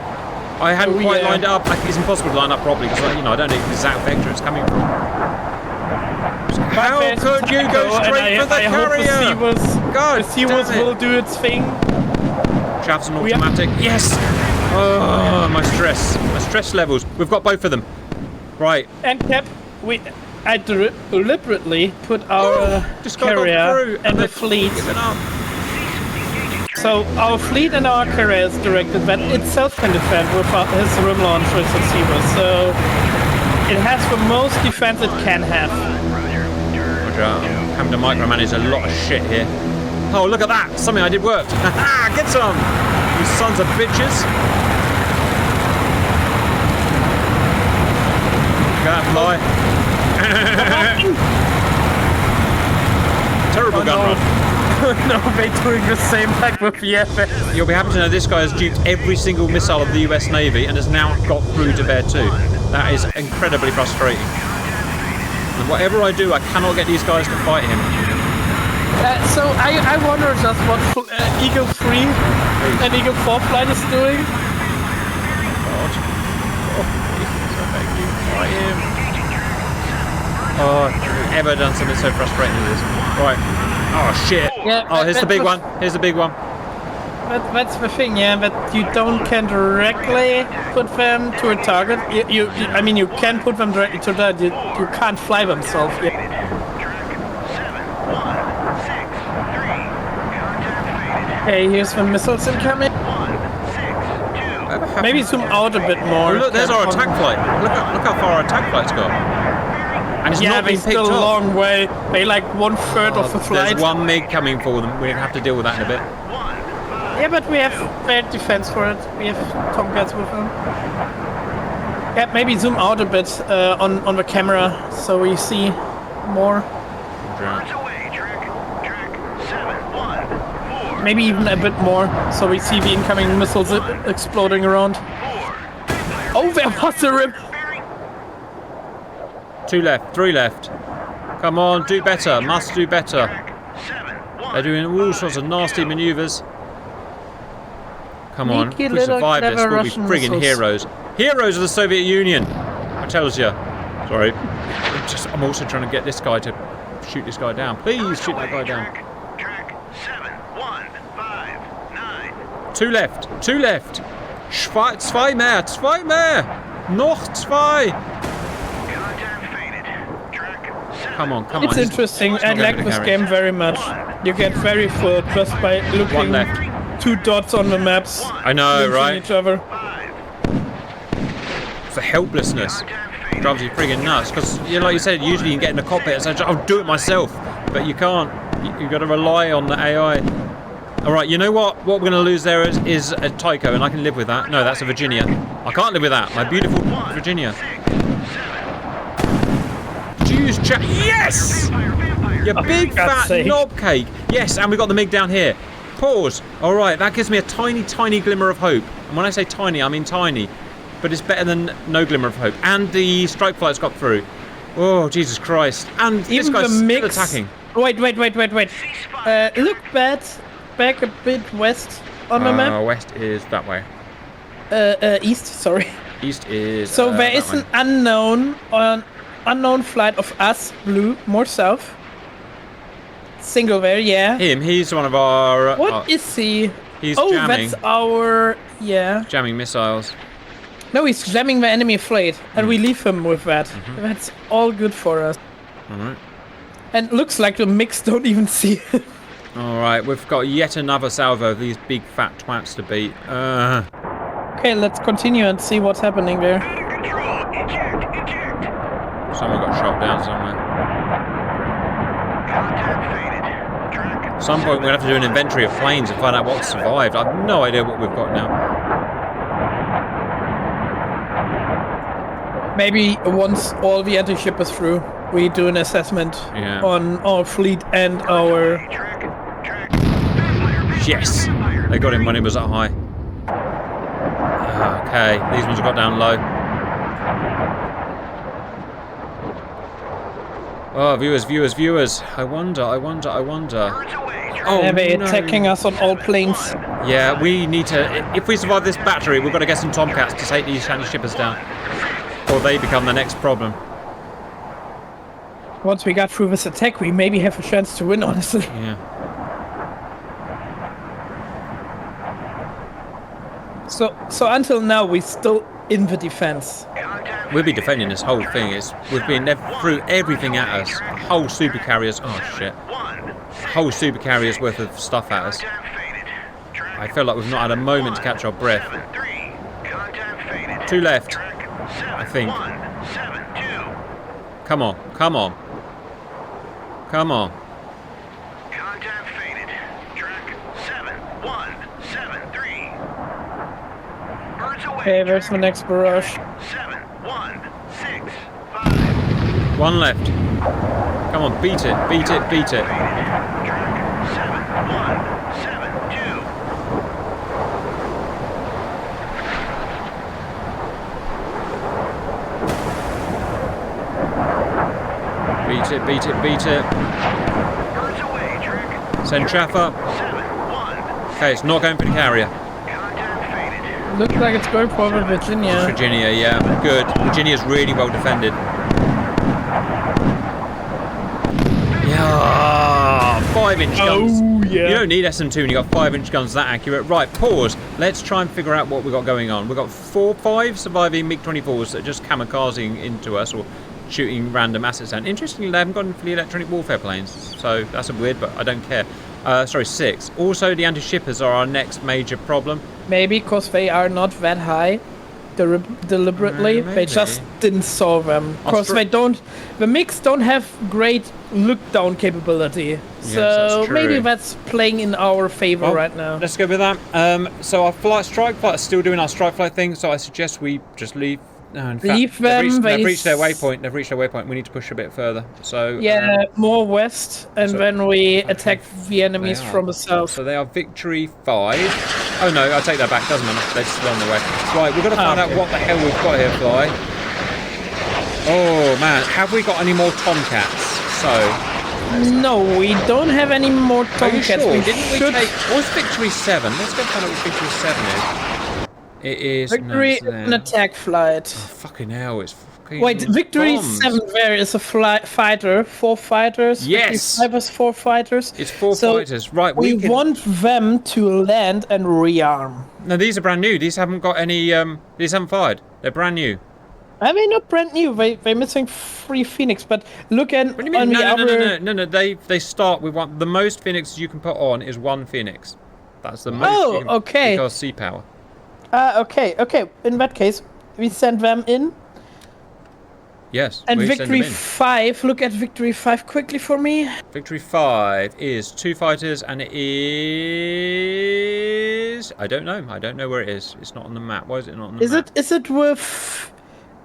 I hadn't quite lined it up. It's impossible to line up properly because, I don't know the exact vector it's coming from. How could you go straight for the carrier? God The Seaworth damn it. will do its thing. Shafts and We are- automatic. Yes! Oh, my stress levels. We've got both of them. Right. And Cap, I deliberately put our Just got carrier through and the they've fleet. given up. So our fleet and our carrier is directed that itself can defend with his rim launchers and Seaworth. So it has the most defense it can have. Roger. I'm having to micromanage a lot of shit here. Oh, look at that! Something I did worked. Haha! Get some! You sons of bitches! Look at that fly. Terrible gun run. No, they're doing the same like with the FS. You'll be happy to know this guy has duped every single missile of the US Navy and has now got through to bear 2. That is incredibly frustrating. And whatever I do, I cannot get these guys to fight him. So I wonder just what Eagle 3 and Eagle 4 flight is doing. God. Oh, please, I beg you, fight him. Oh, have you ever done something so frustrating as this? Right. Oh, shit. Yeah, Oh, here's the big one. Here's the big one. That's the thing, yeah, that you can directly put them to a target. I mean, you can put them directly to that. You can't fly themselves. Yeah. Okay, here's the missiles incoming. Maybe zoom out a bit more. Oh, look, there's our attack flight. Look how far our attack flight's got. And it's Yeah, not they're been picked still a up. long way. They like 1/3 of the flight. There's one MiG coming for them. We'll have to deal with that in a bit. Yeah, but we have bad defense for it. We have Tomcats with them. Yeah, maybe zoom out a bit on the camera so we see more. Maybe even a bit more so we see the incoming missiles exploding around. Oh, there was a rip! 2 left, 3 left. Come on, do better. Must do better. They're doing all sorts of nasty maneuvers. Come on, Sneaky if we little survive this, clever we'll be Russian friggin' missiles. heroes. Heroes of the Soviet Union! I tells you. Sorry. I'm also trying to get this guy to shoot this guy down. Please shoot that guy down. Track 7159. 2 left, 2 left. Zwei mehr, 2 mehr. Noch 2. Contact faded. Track 7. Come on, come on. It's interesting. I not like going to this carry. game very much. You get very full just by One looking left. 2 dots on the maps. I know, linking right? Each other. 5. It's the helplessness. Drives you friggin' nuts. Because, like you said, usually you can get in the cockpit and say, I'll do it myself. But you can't. You've got to rely on the AI. Alright, you know what? What we're going to lose there is a Tycho, and I can live with that. No, that's a Virginia. I can't live with that. My beautiful Virginia. Jeez, yes! You big fat knob cake. Yes, and we got the MiG down here. Pause. All right, that gives me a tiny, tiny glimmer of hope. And when I say tiny, I mean tiny. But it's better than no glimmer of hope. And the strike flight's got through. Oh, Jesus Christ. And Even this guy's the still mix... attacking. Wait. Look back a bit west on the map. West is that way. East, sorry. East is So there is that an unknown flight of us, blue, more south. Single there, yeah. Him, he's one of our... What is he? He's jamming. That's our... Yeah. Jamming missiles. No, he's jamming the enemy fleet, and we leave him with that. That's all good for us. Alright. And looks like the mix don't even see it. Alright, we've got yet another salvo of these big fat twats to beat. Okay, let's continue and see what's happening there. Control. Eject. Someone got shot down somewhere. Contact faded. Track. At some point we'll have to do an inventory of planes and find out what survived. I have no idea what we've got now. Maybe once all the anti-ship is through, we do an assessment on our fleet and our... Track. Yes! They got him when he was at high. Okay, these ones have got down low. Oh, viewers. I wonder. Oh, they're attacking us on all planes. Yeah, we need to... If we survive this battery, we've got to get some Tomcats to take these anti-shippers down. Or they become the next problem. Once we got through this attack, we maybe have a chance to win, honestly. Yeah. So until now, we're still in the defense. We'll be defending this whole thing. We've been through everything at us. Whole supercarriers. Oh shit. Whole supercarriers worth of stuff at us. I feel like we've not had a moment to catch our breath. 2 left, I think. Come on. Contact faded. Track 7173. Birds away. Okay, there's the next barrage. 7165. 1 left. Come on, beat it. Track 7172. Beat it. Birds away. Track. Send chaff up. 71. Okay, it's not going for the carrier. Contact faded. Looks like it's going for Virginia. Virginia, yeah, good. Virginia's really well defended. Yeah, 5-inch guns. Oh, yeah. You don't need SM2 when you got 5-inch guns that accurate. Right, pause. Let's try and figure out what we've got going on. We've got 5 surviving MiG-24s that are just kamikazing into us or shooting random assets down. Interestingly, they haven't got any for the electronic warfare planes, so that's a weird, but I don't care. 6. Also, the anti-shippers are our next major problem. Maybe because they are not that high deliberately. They just didn't saw them. Because they don't... The MiGs don't have great look-down capability. So that's true. maybe that's playing in our favor right now. Let's go with that. So our strike flight is still doing our strike flight thing, so I suggest we just leave. No, in fact, Leave them. They've reached their waypoint. We need to push a bit further. So yeah, more west, and then we attack the enemies from the south. So they are victory 5. Oh no, I take that back. Doesn't matter. They're still on the way. Right, we've got to find out what the hell we've got here, Fly. Oh man, have we got any more Tomcats? So. No, we don't have any more Tomcats. Are you sure? We Didn't we should... take? What's victory 7? Let's go find out what victory 7 is. It is Victory an attack flight. Oh, fucking hell, it's fucking Wait, Victory bombs. 7 there is a fighter, 4 fighters. Yes! Victory 5 is 4 fighters. It's 4 fighters, right? We want them to land and rearm. No, these are brand new. These haven't got any. These haven't fired. They're brand new. I mean, not brand new. They're missing 3 Phoenix, but look at What do you mean? No. They start with one. The most Phoenixes you can put on is 1 Phoenix. That's the most. Oh, okay. Because sea power. Okay. In that case, we send them in. Yes. And we send Victory them in. 5, look at Victory 5 quickly for me. Victory 5 is 2 fighters, and it is... I don't know. I don't know where it is. It's not on the map. Why is it not on the map?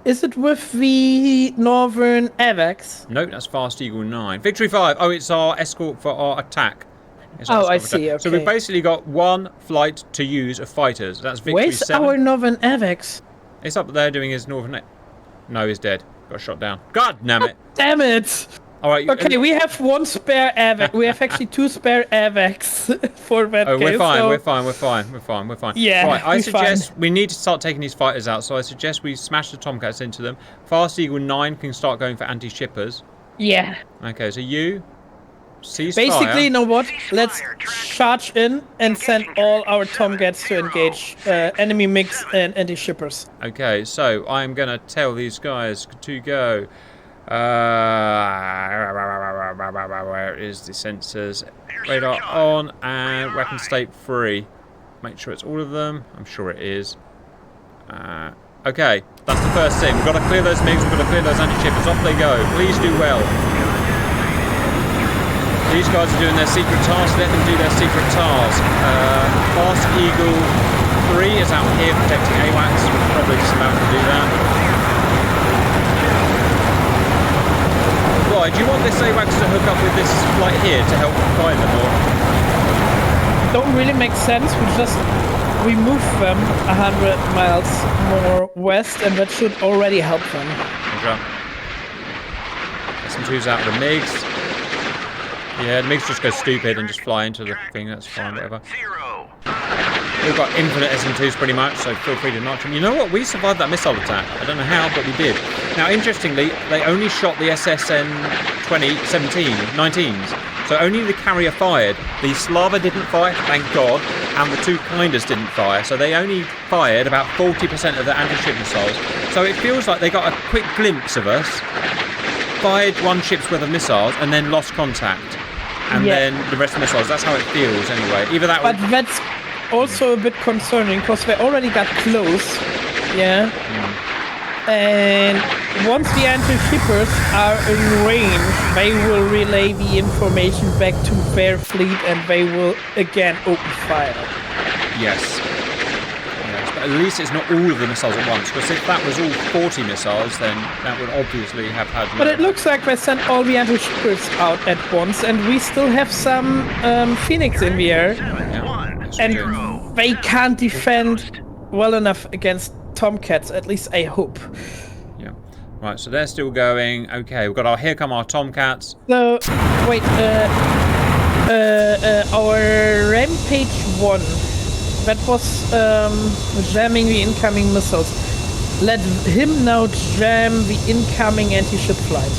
Is it with the Northern AVAX? Nope, that's Fast Eagle 9. Victory 5. Oh, it's our escort for our attack. It's our Oh, I escort for see, attack. So okay. we've basically got 1 flight to use of fighters. That's Victory Where's 7. our Northern AVAX? It's up there doing his northern... No, he's dead. Got shot down. God damn it. Damn it! All right. Okay, we have 1 spare AVAX. We have actually 2 spare AVAX for that Oh, case. we're fine, so... we're fine. Yeah, Right, I we're suggest fine. we need to start taking these fighters out, so I suggest we smash the Tomcats into them. Fast Eagle 9 can start going for anti-shippers. Yeah. Okay, so you cease Basically, fire. you know what? Let's charge in and send all our Tomcats to engage enemy mix and anti-shippers. Okay, so I'm going to tell these guys to go. Where is the sensors? Radar on and weapon state free. Make sure it's all of them. I'm sure it is. Okay, that's the first thing. We've got to clear those MiGs, we've got to clear those anti-shippers. Off they go. Please do well. These guys are doing their secret task. Let them do their secret task. Fast Eagle 3 is out here protecting AWACS. We're probably just about to do that. Right, do you want this AWACS to hook up with this flight here to help guide them, or? Don't really make sense. We move them 100 miles more west, and that should already help them. Okay. SM2's out with the MiGs. Yeah, the MiGs just go stupid and just fly into the thing. That's fine, whatever. 0. We've got infinite SM2s pretty much, so feel free to notch them. You know what? We survived that missile attack. I don't know how, but we did. Now, interestingly, they only shot the SSN 19s. So only the carrier fired. The Slava didn't fire, thank God, and the 2 Kinders didn't fire. So they only fired about 40% of the anti-ship missiles. So it feels like they got a quick glimpse of us, fired 1 ship's worth of missiles, and then lost contact. And then the rest of the missiles. That's how it feels, anyway. Either that But that's also a bit concerning, because they already got close. Yeah. And once the anti-shippers are in range, they will relay the information back to their fleet, and they will again open fire. Yes. But at least it's not all of the missiles at once, because if that was all 40 missiles, then that would obviously have had... But it looks like they sent all the anti-shippers out at once, and we still have some Phoenix in the air, and they can't defend well enough against Tomcats, at least I hope. Yeah. Right, so they're still going. Okay, we've got our... Here come our Tomcats. So, wait, our Rampage 1, that was jamming the incoming missiles. Let him now jam the incoming anti-ship flight.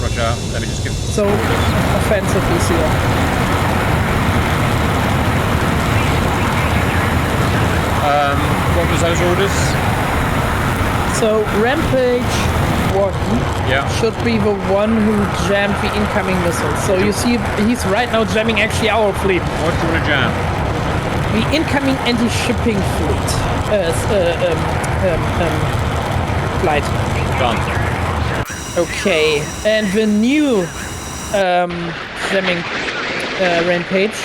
Roger. Let me just give... So, offensively here. What was those orders? So, Rampage 1 should be the one who jammed the incoming missiles. So you see, he's right now jamming actually our fleet. What do you want to jam? The incoming anti-shipping fleet. Flight. Done. Okay, and the new jamming Rampage.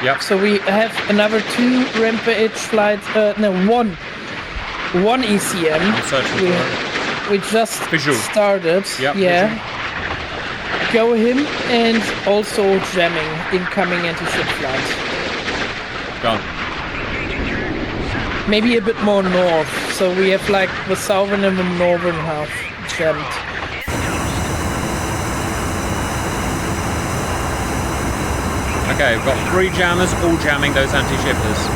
Yep. So we have another 2 Rampage flights. One ECM. Searching for it. We just Visual. started. Yep, Yeah. Go him, and also jamming incoming anti-ship flight. Done. Maybe a bit more north. So we have like the southern and the northern half jammed. Okay, we've got 3 jammers all jamming those anti-shippers.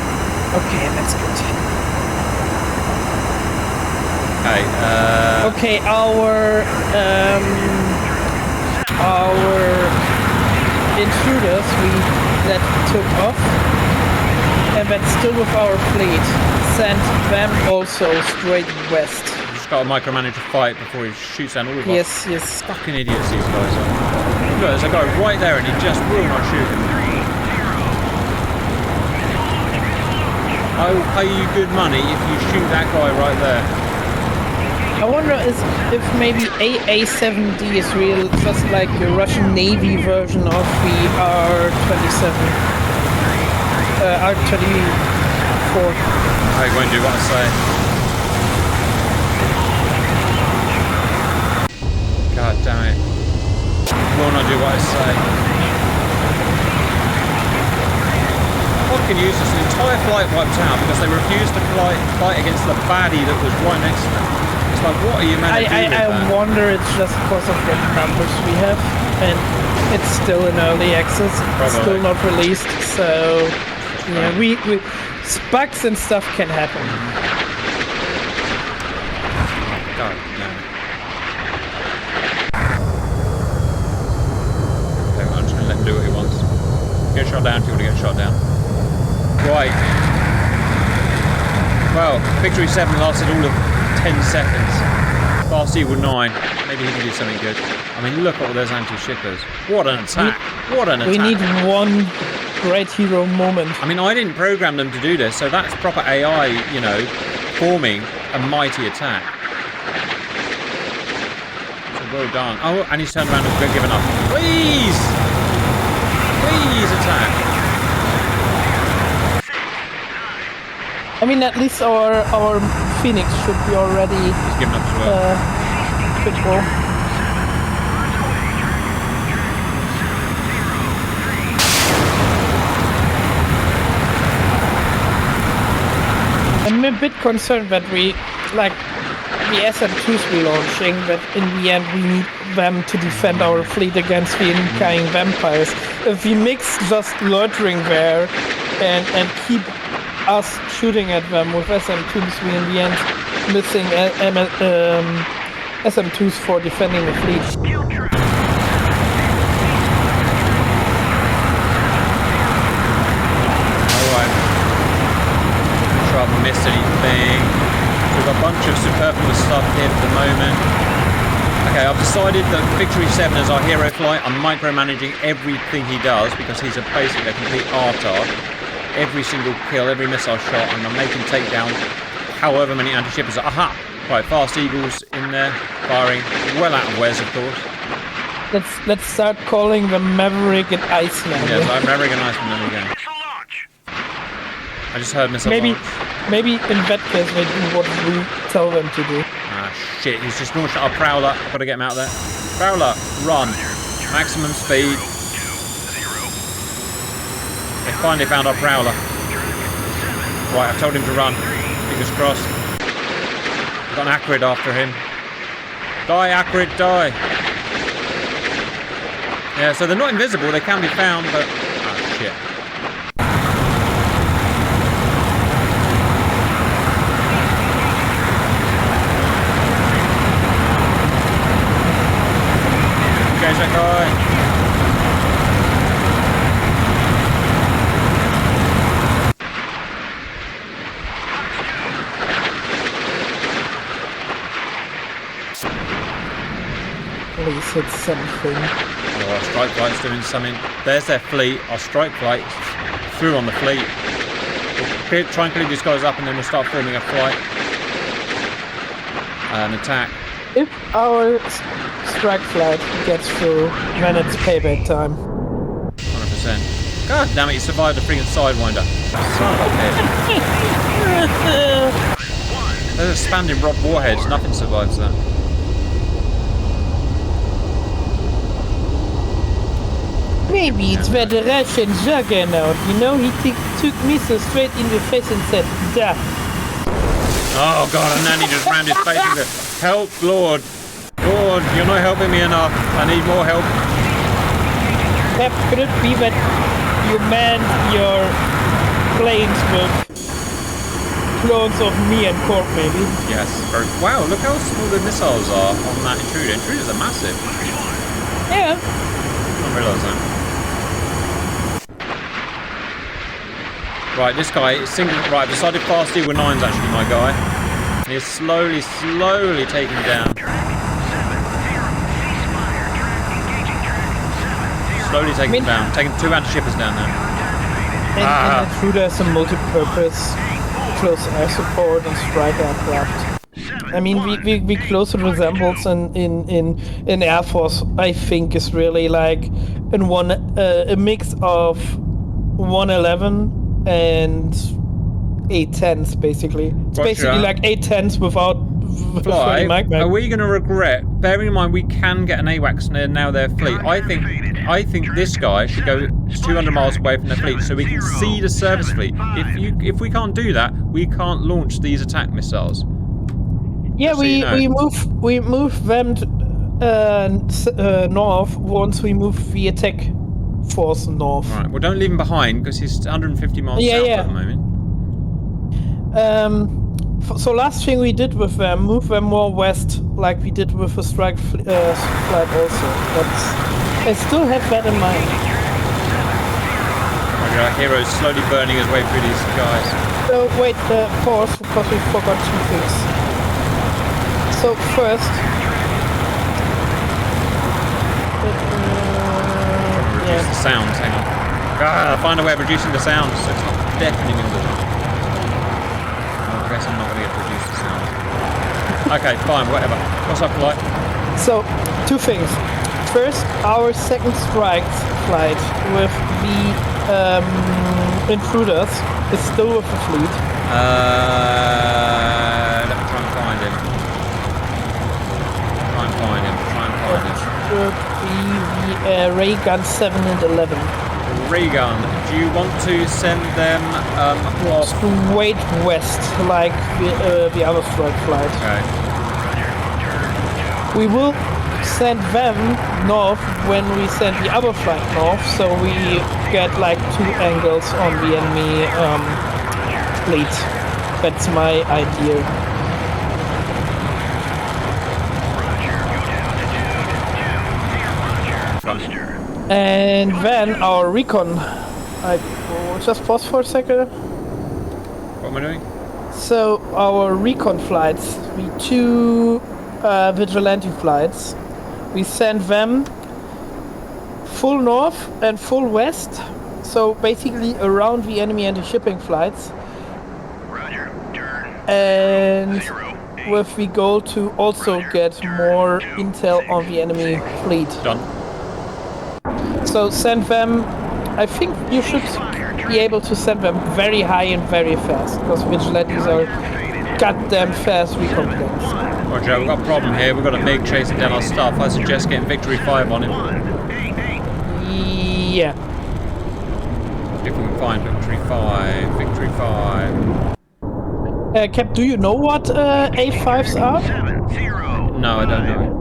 Okay, that's good. Okay, Okay, our intruders that took off, and that's still with our fleet, sent them also straight west. just got to micromanage a fight before he shoots down all of us. Yes. Fucking idiots these guys are. Look, there's a guy right there and he just will not shoot him. I will pay you good money if you shoot that guy right there. I wonder if maybe AA-7D is real, just like the Russian Navy version of the R-27, R-24. I won't do what I say. God damn it. Will not do what I say. Fucking useless. The entire flight wiped out because they refused to fight against the baddie that was right next to them. It's like, what are you meant to do with that? I wonder it's just because of the numbers we have, and it's still in early access. It's still not released, so yeah, we bugs and stuff can happen. God damn it. Okay, I'm just gonna let him do what he wants. Get shot down if you want to get shot down. Right. Well, Victory 7 lasted all of 10 seconds. Fast Eagle 9. Maybe he can do something good. I mean, look at all those anti-shippers. What an attack. What an attack. We need one great hero moment. I mean, I didn't program them to do this, so that's proper AI, you know, forming a mighty attack. So well done. Oh, and he's turned around and given up. Please! Please attack. I mean, at least our Phoenix should be already He's given up as well. patrol. I'm a bit concerned that we, like, the SM2s we're launching, that in the end we need them to defend our fleet against the incoming vampires. If we mix just loitering there and keep us shooting at them with SM2s, we in the end missing SM2s for defending the fleet. Alright. Try to miss anything. We've got a bunch of superfluous stuff here for the moment. Okay, I've decided that Victory 7 is our hero flight. I'm micromanaging everything he does because he's basically a complete artard. Every single kill, every missile shot, and I'm making takedown however many anti-shippers. Aha! Right, Fast Eagles in there, firing well out of Wes, of course. Let's start calling them Maverick and Iceman. Yes, I'm Maverick and Iceman, there we go. I just heard missile launch. Maybe in that case they do what we tell them to do. Ah, shit, he's just launched our Prowler. I've got to get him out there. Prowler, run. Maximum speed. They finally found our Prowler. Right, I've told him to run. Fingers crossed. Got an Acrid after him. Die, Acrid, die. Yeah, so they're not invisible. They can be found, but... ah, shit. Okay, that guy. Please hit something. Oh, our strike flight's doing something. There's their fleet. Our strike flight through on the fleet. We'll try and clear these guys up and then we'll start forming a flight. An attack. If our strike flight gets through, then it's payback time. 100%. God damn it, you survived the freaking Sidewinder. Son of a bitch. Those are expanding rod warheads. Nothing survives that. Maybe it's where the Russian juggernaut, you know, he took missiles straight in the face and said, "Duh." Oh god, and then he just rammed his face into it. Help, Lord. Lord, you're not helping me enough. I need more help. Perhaps could it be that you manned your planes with clones of me and Corp, maybe? Yes. Very, wow, look how small the missiles are on that intruder. Intruders are massive. Yeah. I didn't realise that. Right, this guy is single. Right, I've decided Fast Eagle 9's actually my guy. And he's slowly taking down. Slowly taking him down. Taking 2 anti-shippers down now. And Intruder has some multi-purpose close air support and strike aircraft. I mean, we closely resembles in Air Force. I think is really like in one a mix of 111 and 810s basically. It's Gotcha. basically like 810s without Fly, Freddie Mac. are we going to regret? Bearing in mind we can get an AWACS near now their fleet. I think this guy should go 200 miles away from the fleet so we can see the service fleet. If we can't do that, we can't launch these attack missiles. Yeah, Just so you know. we move them north once we move the attack force north. Right. Well, don't leave him behind because he's 150 miles south at the moment. So last thing we did with them, move them more west, like we did with the strike flight also. But I still have that in mind. Okay, our hero's slowly burning his way through these guys. So wait, pause, because we forgot two things. So first, Reduce the sounds. Hang on. Find a way of reducing the sounds so it's not deafening all the time. I guess I'm not going to get to reduce the sound. Okay, fine, whatever. What's up, flight? So, two things. First, our second strike flight with the intruders is still with the fleet. Let me try and find him. Try and find him. Should be the ray gun 7 and 11. Ray gun. Do you want to send them off? Straight west, like the other strike flight. Okay. We will send them north when we send the other flight north, so we get like two angles on the enemy fleet. That's my idea. And then our recon. I will just pause for a second. What am I doing? So our recon flights, the two vigilante flights, we send them full north and full west. So basically around the enemy anti-shipping flights. Roger, turn. And with the goal to also get more intel on the enemy fleet. Done. So send them, I think you should be able to send them very high and very fast, because vigilantes are goddamn fast recon planes. Roger, we've got a problem here. We've got a MiG chasing down our stuff. I suggest getting Victory 5 on him. Yeah. If we can find Victory 5. Victory 5. Cap, do you know what A5s are? No, I don't know.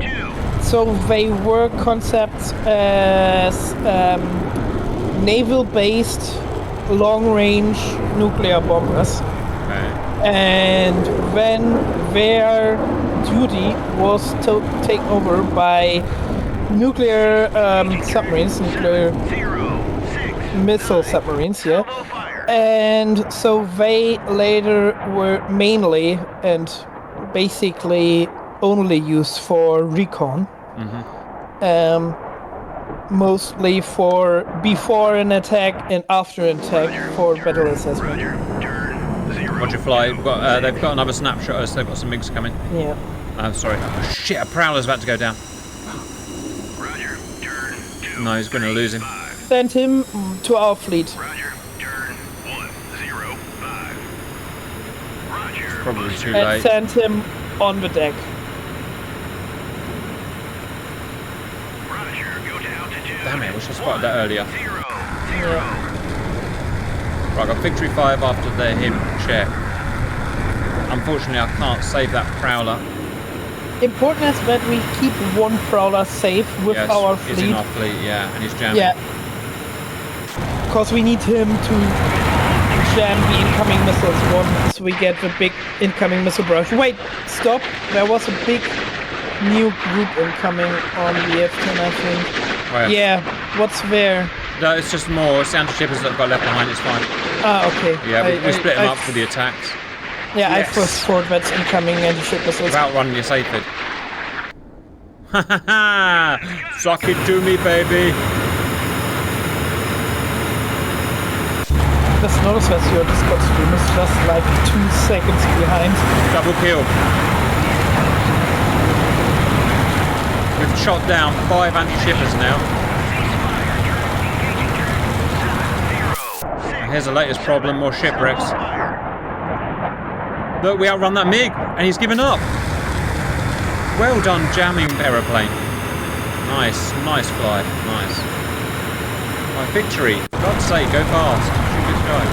So they were concepts as naval-based long-range nuclear bombers. Okay. And then their duty was to take over by nuclear submarines, nuclear missile submarines, yeah. And so they later were mainly and basically only used for recon. Mostly for before an attack and after an attack for battle assessment. Roger, fly. We've got, they've got another snapshot of us. They've got some MiGs coming. Yeah. Oh, sorry. Oh, shit, a Prowler's about to go down. No, he's going to lose him. Send him to our fleet. Probably too And late. send him on the deck. Damn it, I wish I spotted that earlier. Yeah. Right, I got Victory 5 after the him check. Unfortunately, I can't save that Prowler. Important is that we keep one Prowler safe with Yes, our he's fleet. in our fleet, yeah, and he's jamming. Yeah. Because we need him to jam the incoming missiles once we get the big incoming missile barrage. Wait, stop. There was a big new group incoming on the F-10, I think. Where? Yeah, what's there? No, it's just more. It's the anti-shippers that got left behind, it's fine. Ah, okay. Yeah, we split them up for the attacks. Yeah, Yes. I first thought that's incoming anti-ship missiles. Without running your saphid. Ha ha ha! Suck it to me, baby! Just notice that your Discord stream is just like 2 seconds behind. Double kill. shot down 5 anti-shippers now. And here's the latest problem, more shipwrecks. Look, we outrun that MiG, and he's given up. Well done, jamming aeroplane. Nice, nice fly, nice. My victory. For God's sake, go fast. Shoot this guy.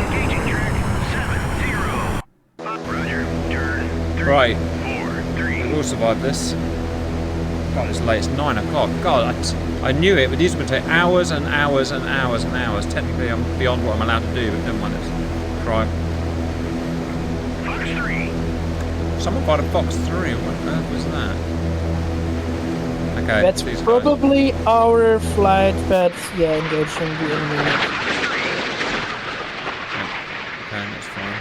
Engaging track 70. Roger, turn 3, Right. 4, 3. We'll survive this. God, it's late. It's 9 o'clock. God, I knew it, but these would take hours and hours and hours and hours. Technically, I'm beyond what I'm allowed to do, but never mind. It's crime. Fox 3. Someone fired a Fox 3. What on earth was that? Okay. That's these guys. probably our flight that's engaging the enemy. Okay, that's fine.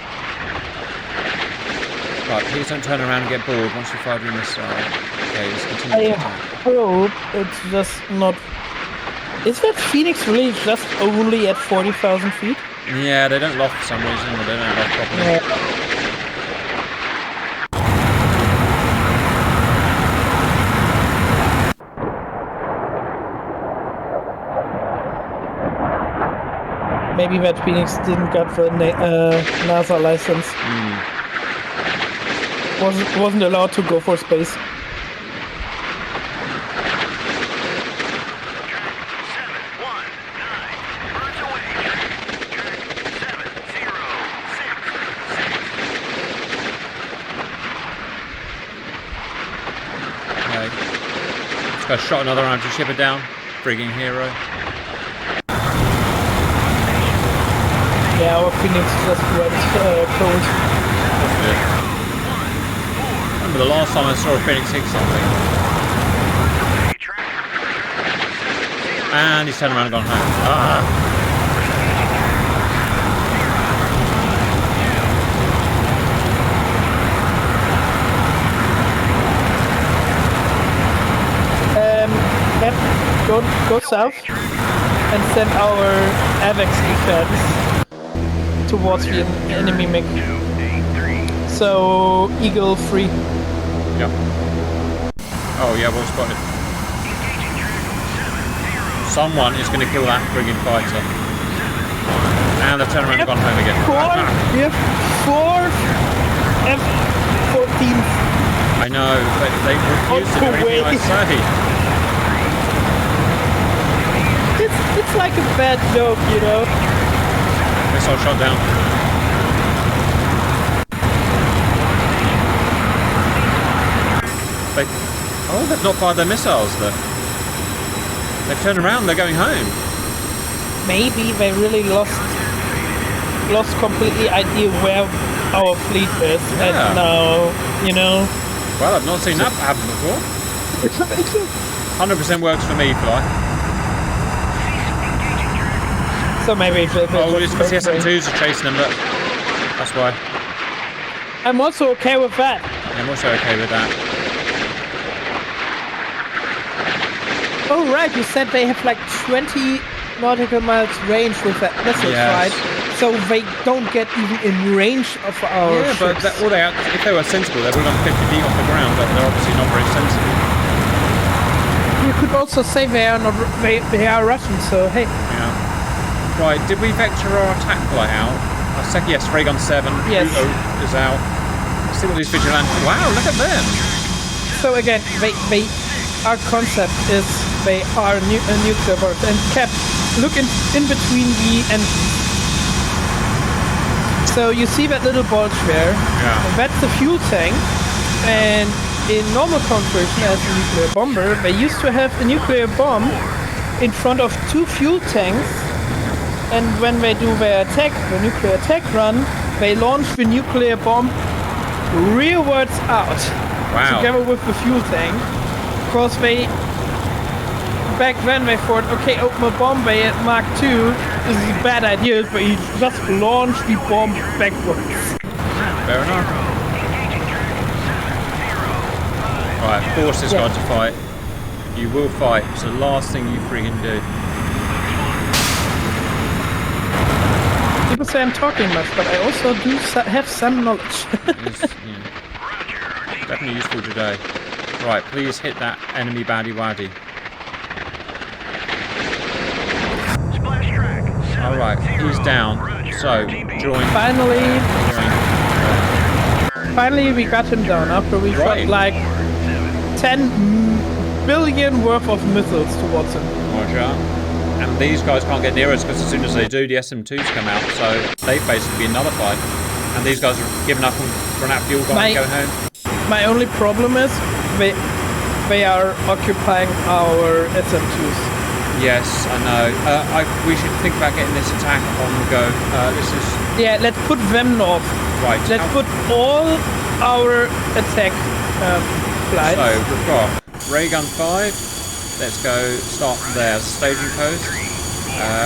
Right, please don't turn around and get bored once you fired your missile. Okay, let's continue I to attack. hope it's just not... Is that Phoenix really just only at 40,000 feet? Yeah, they don't loft for some reason, or they don't loft properly. Yeah. Maybe that Phoenix didn't get the NASA license. Wasn't allowed to go for space. Track 719. Birds away. Track 7066. Okay. This guy shot another anti-shipper down. Frigging hero. Yeah, our Phoenix just went cold. That's good. Remember the last time I saw a Phoenix hit something. And he's turned around and gone home. Ah! Go south and send our AVEX defense towards the enemy MiG. So Eagle 3. Yeah. Oh yeah, well spotted. Someone is going to kill that friggin' fighter. And they've turned around and gone home again. We have 4 F-14s. I know, but they refuse to do anything I say. It's like a bad joke, you know. Missile shot down. They've not fired their missiles though. They've turned around, they're going home. Maybe they really lost completely idea where our fleet is. Yeah. And now, you know. Well, I've not seen that happen before. 100% works for me, Fly. So maybe it's It's because the SM2s are chasing them, but that's why. I'm also okay with that. I'm also okay with that. Oh right, you said they have like 20 nautical miles range with that missile, right? So they don't get even in range of our but ships. if they were sensible, they would have gone 50 feet off the ground, but they're obviously not very sensible. You could also say they are not. They are Russian, so hey. Yeah. Right, did we vector our attack flight out? Yes, ray gun 7. Yes. Uto is out. Let's see what these vigilantes. Wow, look at them. So again, our concept is they are nuclear boats and kept look in between the engines. So you see that little bulge there? Yeah. That's the fuel tank, and in normal configuration as a nuclear bomber, they used to have a nuclear bomb in front of 2 fuel tanks, and when they do their attack, the nuclear attack run, they launch the nuclear bomb rearwards out. Wow. Together with the fuel tank, because back then they thought, okay, open a bomb bay at Mark II, this is a bad idea, but you just launch the bomb backwards. Fair enough. Right, force this guy to fight. You will fight. It's the last thing you freaking do. People say I'm talking much, but I also do have some knowledge. It's definitely useful today. Right, please hit that enemy baddie waddy. Splash track. Alright, he's down. So, join. Finally we got him down after we shot like 10 billion worth of missiles towards him. Roger. And these guys can't get near us because as soon as they do, the SM2s come out. So they basically be another fight. And these guys have given up and run out of fuel, got to go home. My only problem is they are occupying our SM2s. Yes, I know. We should think about getting this attack on the go. This is... Yeah, let's put them north. Right. Let's put all our attack flights. So, we've got Ray Gun 5. Let's go start there. Staging post.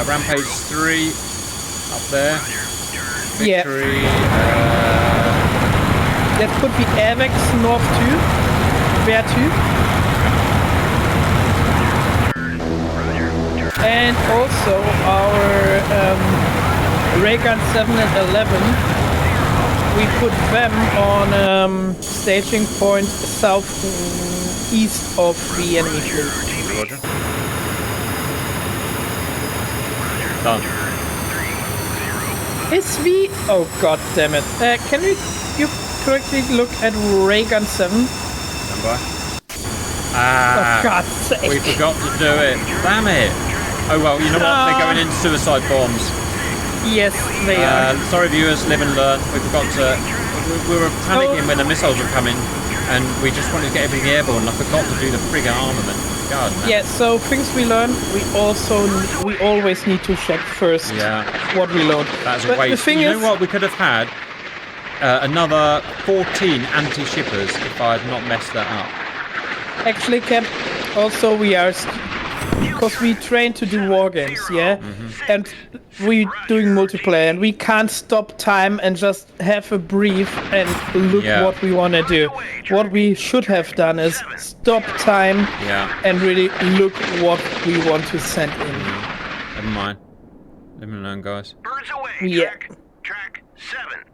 Rampage 3. Up there. Victory. Let's put the AVEX north too. Where too? And also our Raygun 7 and 11, we put them on staging point southeast of the enemy fleet. Roger. Done. Is we... Oh god damn it. Can you quickly look at Raygun 7? Stand by. Oh god's sake. We forgot to do it. Damn it. Oh well, you know what? They're going into suicide bombs. Yes, they are. Sorry viewers, live and learn. We forgot to... We were panicking when the missiles were coming and we just wanted to get everything airborne and I forgot to do the friggin' armament. God, man. Yeah, so things we learn, we always need to check first what we load. That's a waste. You know what? We could have had another 14 anti-shippers if I had not messed that up. Actually, Cap, also we are... Because we train to do war games, yeah? And we're doing multiplayer and we can't stop time and just have a brief and look what we want to do. What we should have done is stop time and really look what we want to send in. Never mind. Live and learn, guys. Birds away. Track 70.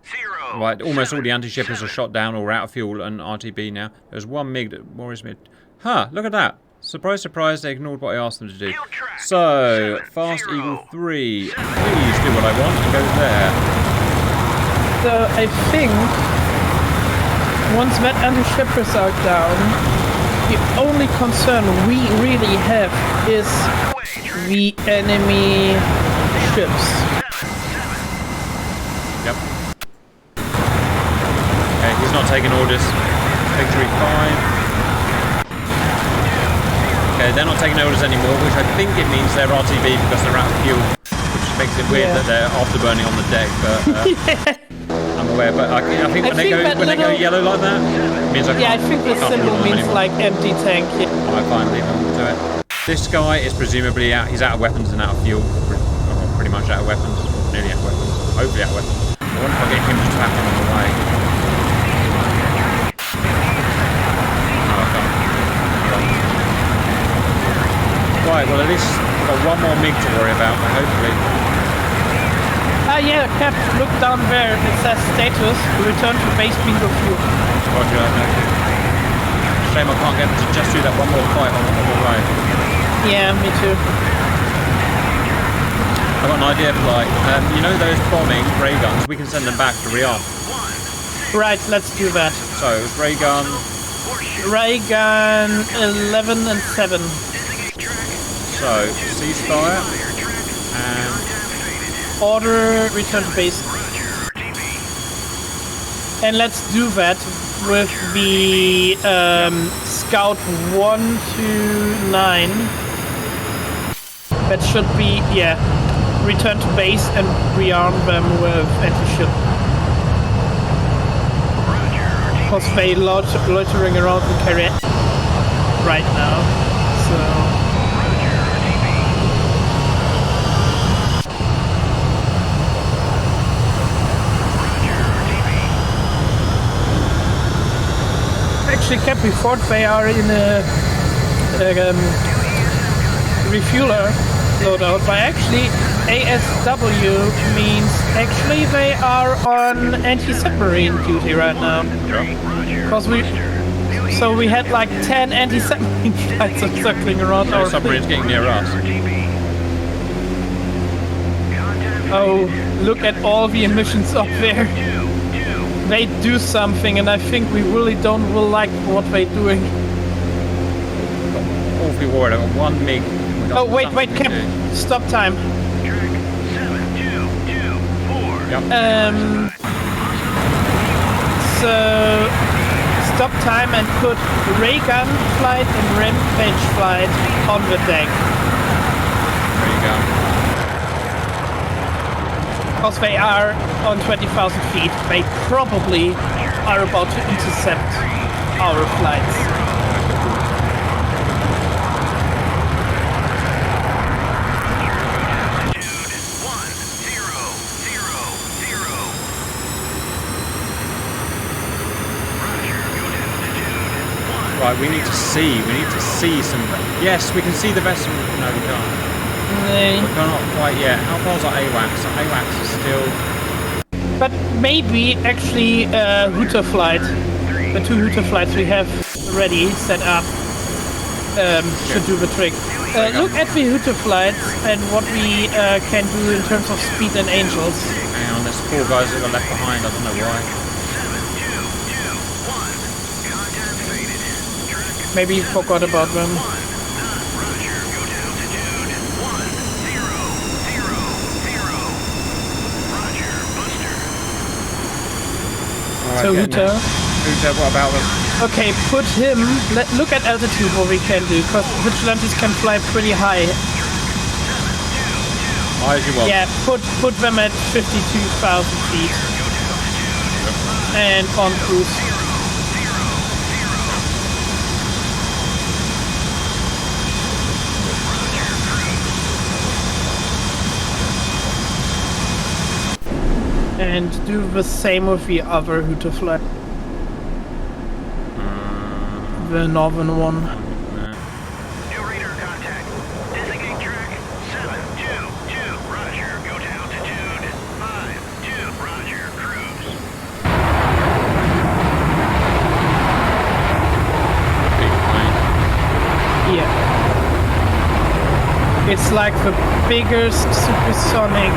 Right, almost all the anti-shippers are shot down or out of fuel and RTB now. There's one MiG that worries me. Huh, look at that. Surprise, surprise, they ignored what I asked them to do. So, Fast Eagle 3, please do what I want and go there. So, I think, once that anti-shippers are down, the only concern we really have is the enemy ships. Yep. Okay, he's not taking orders. Victory 5. Okay, they're not taking orders anymore, which I think it means they're RTB because they're out of fuel, which makes it weird that they're afterburning on the deck, but I'm aware, but I think when they go yellow like that, it means I can't. Yeah, I think the symbol means like empty tank. Alright, fine, leave them to it. This guy is presumably out, he's out of weapons and out of fuel, pretty much out of weapons, nearly out of weapons, hopefully out of weapons. I wonder if I get him to tap him on the way. Right, well at least we've got one more MiG to worry about, but hopefully... Yeah, Cap, look down there, it says status, return to base bingo fuel. Roger, shame I can't get them to just do that one more fight on the way. Yeah, me too. I've got an idea for like, you know those bombing ray guns, we can send them back to rearm. Right, let's do that. So, ray gun 11 and 7. So, ceasefire, and... Order, return to base. And let's do that with the Scout 1 to 9. That should be, return to base and rearm them with anti-ship. Because they loitering around the carrier right now, so... Actually, Cap, before they are in a refueler loadout, but actually ASW means actually they are on anti-submarine duty right now. Because So we had like 10 anti-submarine flights circling around No our submarine's getting near us. Oh, look at all the emissions up there. They do something, and I think we really don't like what they're doing. Awfully worried. I've got 1 MiG. Oh, wait, Cap. Stop time. Yep. So stop time and put ray gun flight and rampage flight on the deck. There you go. Because they are on 20,000 feet. They probably are about to intercept our flights. Right, we need to see some... Yes, we can see the vessel. No, we can't. We cannot quite yet. How far's our AWACS? Our AWACS is still... But maybe actually Hooter flight, the 2 Hooter flights we have ready set up should do the trick. Look at the Hooter flights and what we can do in terms of speed and angels. Hang on, there's 4 guys that got left behind. I don't know why. Maybe you forgot about them. Right, So Hooter. Hooter, what about them? Okay, put him. Look at altitude what we can do, because Vigilantes can fly pretty high. High as you want. Yeah, put them at 52,000 feet. And on cruise. And do the same with the other Hooter flight. The northern one. New radar contact. Designate track 722. Roger. Go to altitude 52. Roger. Cruise. Big plane. Yeah. It's like the biggest supersonic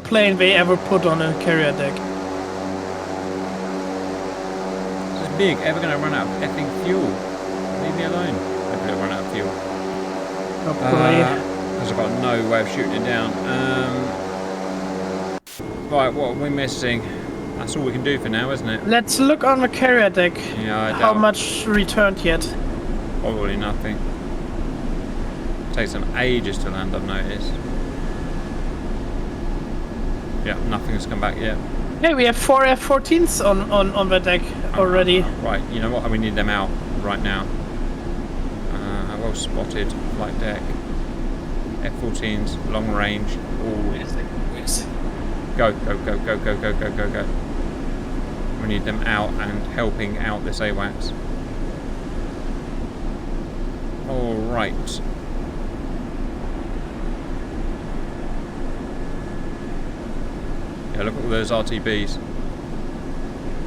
plane they ever put on a carrier deck. This is big. Ever going to run out of effing fuel? Leave me alone. Hopefully it'll run out of fuel. Hopefully. Because I've got no way of shooting it down. Right, what are we missing? That's all we can do for now, isn't it? Let's look on the carrier deck. Yeah, I How doubt much returned yet? probably nothing. Takes them ages to land, I've noticed. Yeah, nothing has come back yet. Hey, we have 4 F-14s on the deck already. Right, you know what? We need them out right now. Well spotted, flight deck. F-14s, long range. Ooh. Go. We need them out and helping out this AWACS. Alright. Yeah, look at all those RTBs.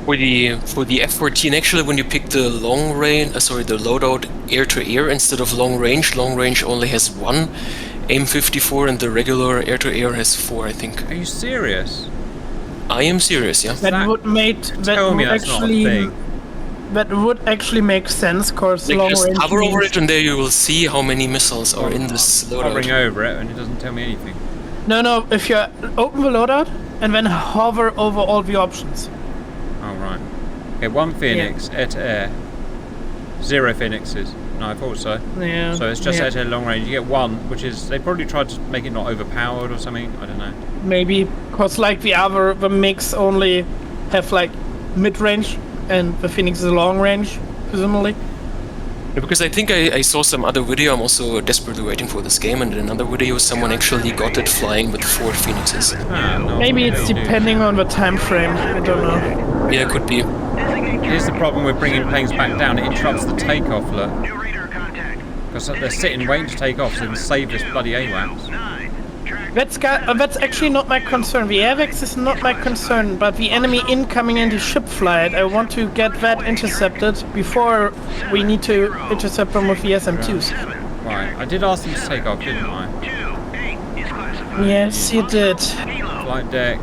For the F-14, actually, when you pick the long range, the loadout air-to-air instead of long range only has 1 AIM-54, and the regular air-to-air has 4, I think. Are you serious? I am serious, yeah. That would actually make sense, cause Like, long just range hover over means- it, and there you will see how many missiles are in this Hovering loadout. over it and it doesn't tell me anything. No, if you open the loadout and then hover over all the options. Oh, right. Okay, 1 Phoenix, air-to-air. 0 Phoenixes. No, I thought so. Yeah. So it's just yeah. air-to-air long range. You get 1, which is... They probably tried to make it not overpowered or something. I don't know. Maybe, cause like the mix only have like mid-range and the Phoenix is long range, presumably. Yeah, because I think I saw some other video, I'm also desperately waiting for this game, and in another video someone actually got it flying with 4 Phoenixes. Ah, no, Maybe it's they do. depending on the time frame. I don't know. Yeah, could be. Here's the problem with bringing planes back down. It interrupts the takeoff, look. New radar contact. Because they're sitting waiting to take off so they can save this bloody AWACS. 9. Track That's actually not my concern. The airbags is not my concern, but the enemy incoming into ship flight, I want to get that intercepted before we need to intercept them with the SM2s. Right, I did ask them to take off, didn't I? 2-8 is classified. Yes, you did. Flight deck.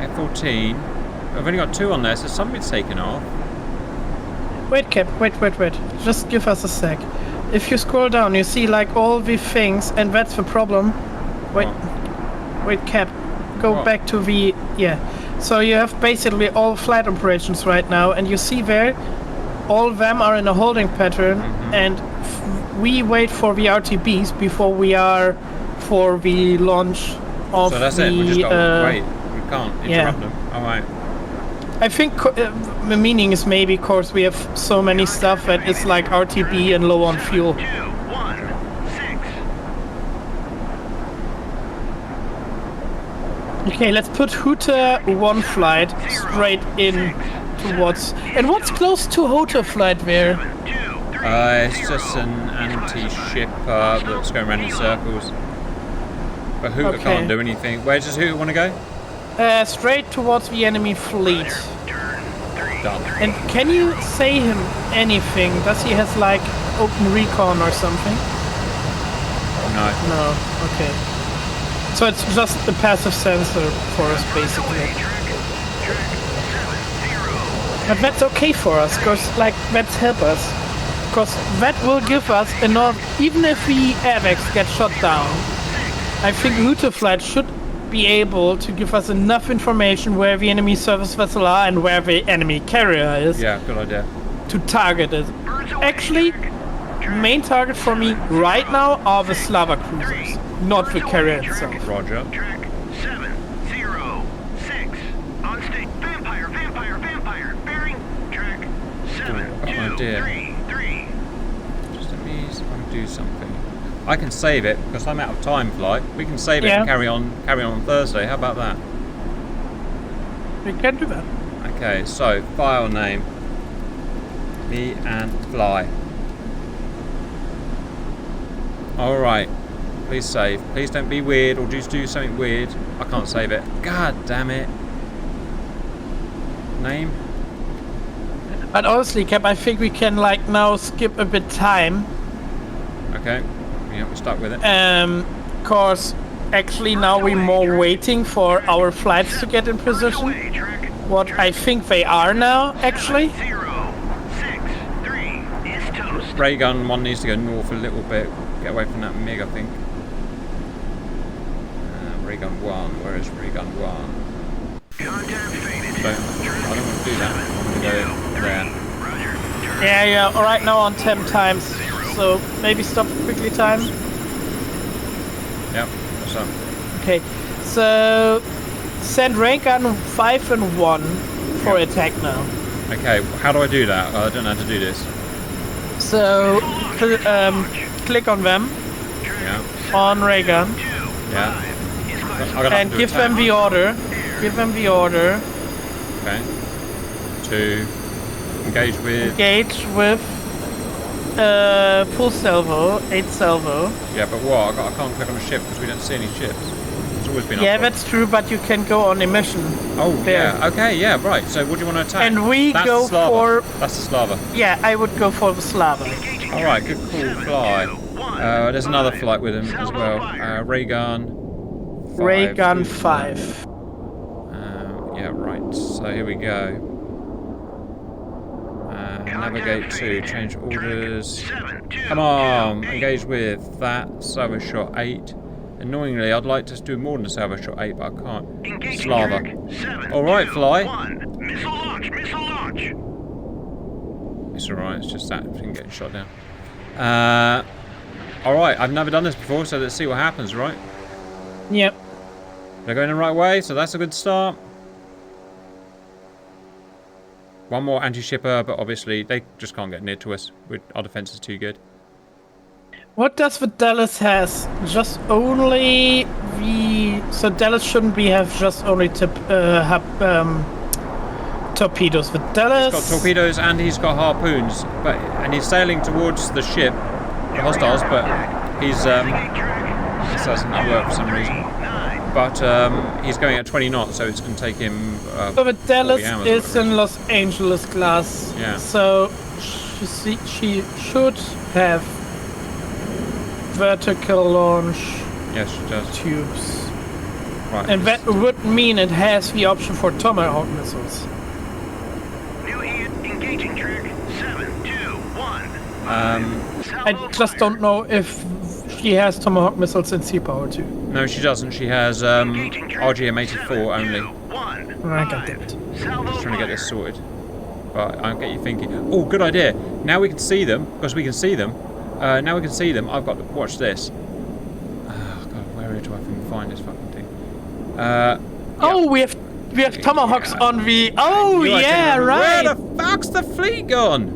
F-14. I've only got 2 on there, so something's taken off. Wait, Cap, wait. Just give us a sec. If you scroll down, you see like all the things, and that's the problem. Wait, Cap, go What? back to the... Yeah. So you have basically all flight operations right now, and you see there, all of them are in a holding pattern, and we wait for the RTBs before we are for the launch of So that's the... it, we just got to wait. We can't interrupt them. Alright. I think the meaning is maybe because we have so many stuff that it's like RTB and low on fuel. 2-1-6. Okay, let's put Huta 1 flight straight in towards... And what's close to Huta flight there? 2-3. It's just an anti-ship that's going around in circles. But Hooter Okay. can't do anything. Where does Hooter want to go? Straight towards the enemy fleet. Turn 3. Done. And can you say him anything? Does he has like open recon or something? No. No. Okay. So it's just a passive sensor for us basically. But that's okay for us, because like that's help us. Because that will give us enough, even if the airbags get shot down, I think Huta flight should be able to give us enough information where the enemy surface vessel are and where the enemy carrier is Yeah, good idea. to target it. Actually, main target for me right now are the Slava cruisers, not the carrier itself. Roger. Track 706. On state. Vampire. Bearing. Track I've got an idea. 723. Just let me see if I can do something. I can save it because I'm out of time, flight. We can save it Yeah. and carry on Thursday. How about that? We can do that. Okay, so file name. Me and fly. Alright. Please save. Please don't be weird or just do something weird. I can't save it. God damn it. Name? But honestly, Cap, I think we can like now skip a bit time. Okay. Yeah, we're stuck with it. Cause actually now we're more waiting for our flights to get in position. Track What I think they are now, actually. 063 is toast. Ray gun 1 needs to go north a little bit. Get away from that MiG, I think. Ray gun 1. Where is Ray gun 1? Contact faded. I don't want to do that. I want to go there. Roger. Turn Yeah, right now on 10 times. So maybe stop quickly time. Yep. What's up? Okay, so send ray gun 5 and 1 for attack now. Okay, how do I do that? I don't know how to do this. So click on them Yeah. on ray gun Yeah. I'm gonna have and to give attack. them the order. Give them the order. Okay. To engage with. Engage with full salvo, 8 salvo. Yeah, but what? I can't click on a ship because we don't see any ships. It's always been. Yeah, up. that's true, but you can go on a mission. Oh there. yeah. Okay. Yeah. Right. So what do you want to attack? And we That's go the Slava. for... That's the Slava. Yeah, I would go for the Slava. All right. Good call. Fly. There's another flight with him as well. Ray gun. Ray gun Good. 5. Yeah. Right. So here we go. Navigate to change orders. Come on, engage with that. Salvo shot 8. Annoyingly, I'd like to do more than a salvo shot 8, but I can't. Slava. Alright, fly. Missile launch. It's alright, it's just that thing getting shot down. Alright, I've never done this before, so let's see what happens, right? Yep. They're going the right way, so that's a good start. One more anti-shipper, but obviously they just can't get near to us. Our defense is too good. What does the Dallas has? Just only the... So Dallas shouldn't be have just only torpedoes. The Dallas... He's got torpedoes and he's got harpoons, and he's sailing towards the ship, the hostiles, but he's this doesn't work for some reason. But he's going at 20 knots, so it's going to take him. So the Dallas 40 hours, is whatever. in Los Angeles class. Yeah. So she should have vertical launch Yes, she does. tubes. Right. And that would mean it has the option for Tomahawk missiles. New heat engaging track 721. I just don't know if she has Tomahawk missiles in sea power too. No, she doesn't. She has RGM-84 only. I got that. Just trying to get this sorted. Right, I'll get you thinking. Oh, good idea. Now we can see them, because we can see them. Now we can see them. I've got to watch this. Oh, God, where do I find this fucking thing? Oh, we have Tomahawks on the. Oh You yeah, reckon- right. Where the fuck's the fleet gone?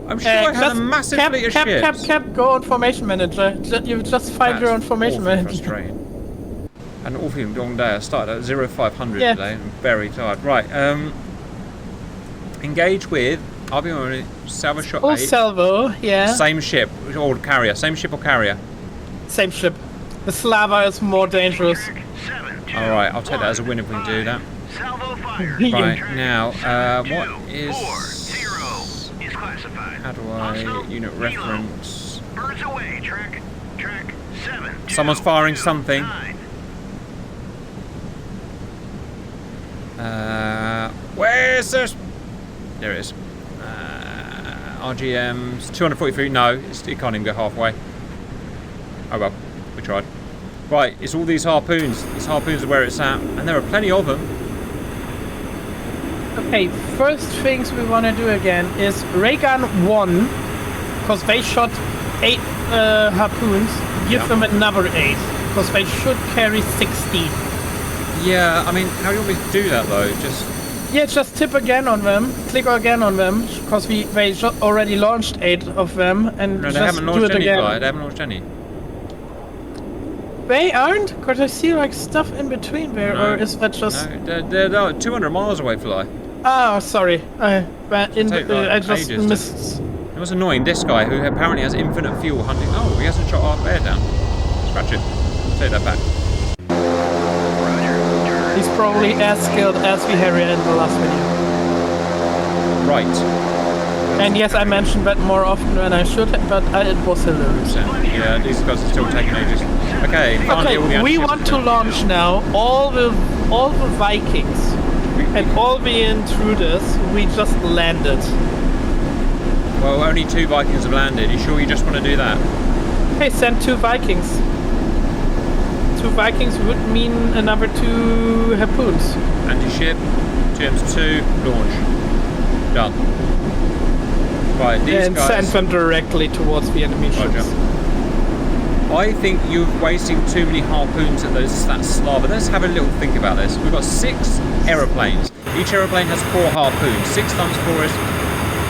I'm sure I had a massive fleet of ships. Cap, go on formation manager. You just find your own formation awfully manager. frustrating. An awfully long day. I started at 0500 Yeah. today. I'm very tired. Right, engage with. I'll be on Salvo Shot Oh, 8. salvo, yeah. Same ship or carrier. Same ship or carrier. Same ship. The Slava is more dangerous. All right, I'll take that as a win if we can do that. Salvo fire. Right now, what is? 40 is classified. How do I unit reference? Birds away, track 7. Someone's firing something. Where's this? There it is. RGM's 243. No, it can't even go halfway. Oh well, we tried. Right, it's all these harpoons. These harpoons are where it's at, and there are plenty of them. Okay, first things we want to do again is ray gun 1, because they shot 8 harpoons. Give them another 8, because they should carry 16. Yeah, I mean, how do you want me to do that though? Just tip again on them, click again on them, because they already launched 8 of them, and No, they just haven't do launched it any. again. They haven't launched any. They aren't? Because I see like stuff in between there, No, or is that just... No, they're 200 miles away, Fly. Oh, sorry. I just ages to- missed... It was annoying. This guy, who apparently has infinite fuel hunting. Oh, he hasn't shot our bear down. Scratch it. Take that back. He's probably as skilled as the Harrier in the last video. Right. And yes, I mentioned that more often than I should, but it was hilarious. Yeah, these guys are still taking ages. Okay, finally all the Okay, we anti-ships want are to done. launch now all the Vikings and all the intruders. We just landed. Well, only 2 Vikings have landed. You sure you just want to do that? Hey, send 2 Vikings. 2 Vikings would mean another 2 harpoons. Anti-ship, GMs2, launch. Done. Right, these And guys... send them directly towards the enemy Roger. ships. I think you're wasting too many harpoons at that Slava. Let's have a little think about this. We've got 6 aeroplanes. Each aeroplane has 4 harpoons. 6 times 4 is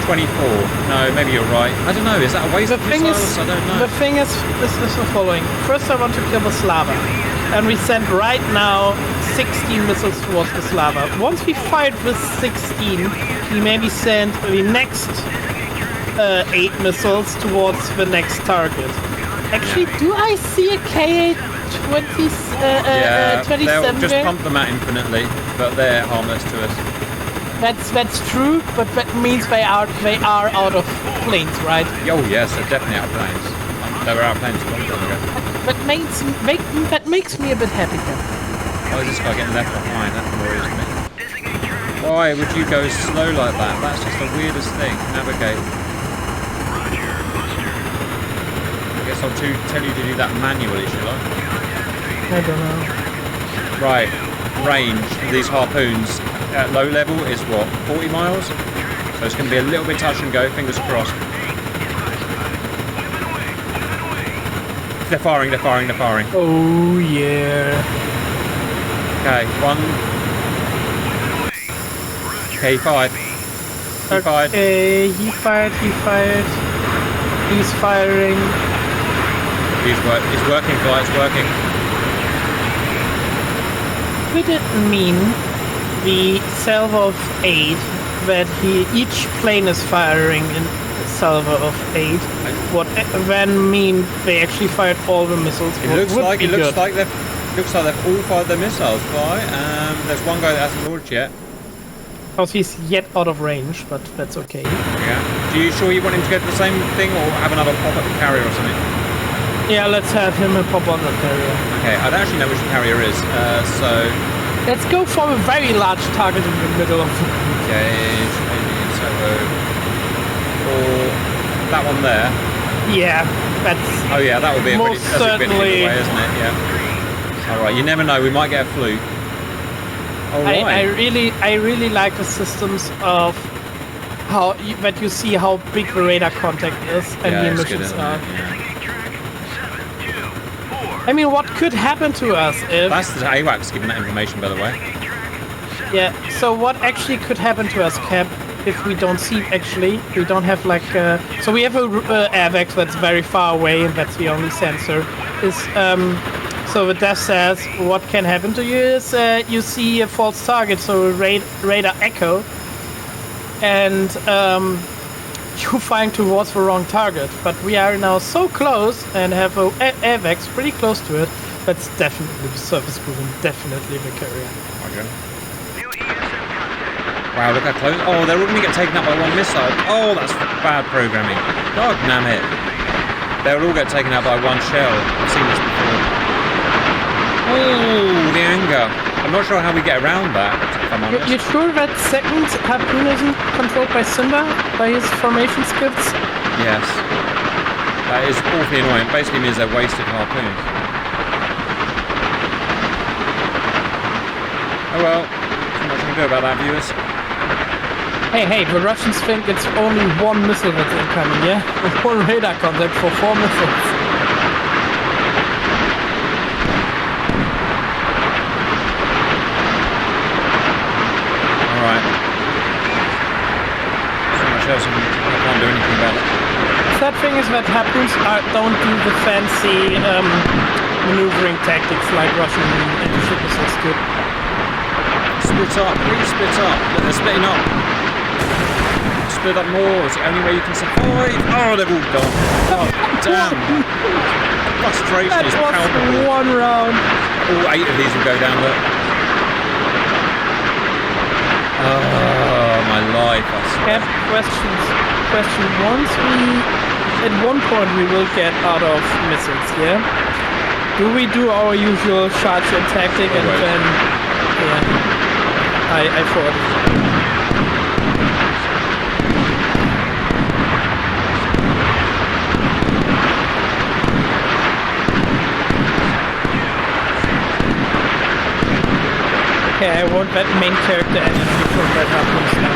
24. No, maybe you're right. I don't know. Is that a waste of missiles? I don't know. The thing is the following. First, I want to kill the Slava, and we send right now 16 missiles towards the Slava. Once we fired with 16, we maybe send the next 8 missiles towards the next target. Actually, do I see a KA-20, Yeah, 27 they'll just there? pump them out infinitely, but they're harmless to us. That's true, but that means they are out of planes, right? Oh yes, they're definitely out of planes. They were out of planes a long time ago. That makes me a bit happy then. Why is this guy getting left behind? That worries me. Why would you go slow like that? That's just the weirdest thing. Navigate. I guess I'll tell you to do that manually, shall I? I don't know. Right. Range of these harpoons at low level is what? 40 miles? So it's going to be a little bit touch and go, fingers crossed. They're firing. Oh yeah. Okay, 1. Okay, 5. He fired. Okay, he fired. He's firing. It's working, Fly, it's working. Could it mean the salvo of 8 that each plane is firing in salvo of 8. What then mean they actually fired all the missiles? It looks like they've all fired their missiles. Right? There's one guy that hasn't launched yet. Because he's yet out of range, but that's okay. Yeah. Do you sure you want him to go for the same thing, or have another pop at the carrier or something? Yeah, let's have him pop on the carrier. Okay, I don't actually know which the carrier is, so... Let's go for a very large target in the middle of the... Gauge, so... Or that one there. Yeah, that's... Oh yeah, that would be a most pretty certainly... way, isn't it? Yeah. Alright, you never know, we might get a fluke. Alright. I really like the systems of that you see how big the radar contact is and the emissions are. Yeah. I mean, what could happen to us if... That's the AWACS giving that information, by the way. Yeah, so what actually could happen to us, Cap, if we don't see, actually, we don't have like... so we have a AVAX that's very far away, and that's the only sensor. So the dev says, what can happen to you is you see a false target, so a radar echo, and you're flying towards the wrong target. But we are now so close and have a AVAX pretty close to it. That's definitely the surface group and definitely the carrier. Okay. Wow, look how close. Oh, they're all going to get taken up by one missile. Oh, that's bad programming. God damn it. They'll all get taken out by one shell. I've seen this before. Oh, the anger. I'm not sure how we get around that, if I'm honest. You're sure that second harpoon isn't controlled by Simba, by his formation scripts? Yes. That is awfully annoying. It basically means they're wasted harpoons. Oh well. There's not much we can do about that, viewers. Hey, the Russians think it's only one missile that's incoming, yeah? One radar contact for 4 missiles. Alright. So much else I can't do anything about it. Sad thing is that harpoons don't do the fancy maneuvering tactics like Russian anti-ship missiles do. Split up, please split up. They're splitting up. Split up more, it's the only way you can survive. Oh, they've all gone. Oh, damn. Frustration That is was palpable. one round. All 8 of these will go down, look. Oh, my life. I Have questions. Once at one point we will get out of missiles, yeah? Do we do our usual charge and tactic and Always. then... Yeah. I thought... Okay, I want that main character energy from that happens now.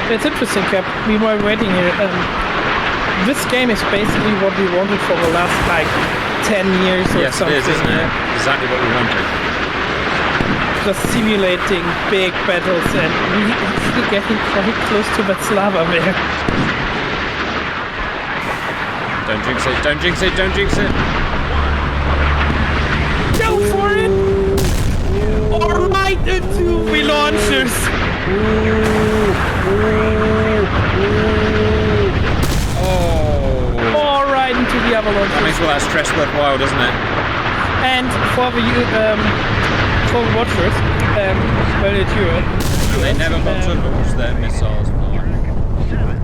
It's interesting, Cap. We were waiting here. This game is basically what we wanted for the last, like, 10 years or yes, something. it is, isn't it? Exactly what we wanted. Just simulating big battles, and we actually getting quite close to Vatslava there. Don't jinx it, don't jinx it, don't jinx it. Go for it! Or right into the launchers! Oh. Or right into the other launchers. That makes all that stress worthwhile, doesn't it? And for the watchers, well, it's you. They never got to launch their missiles.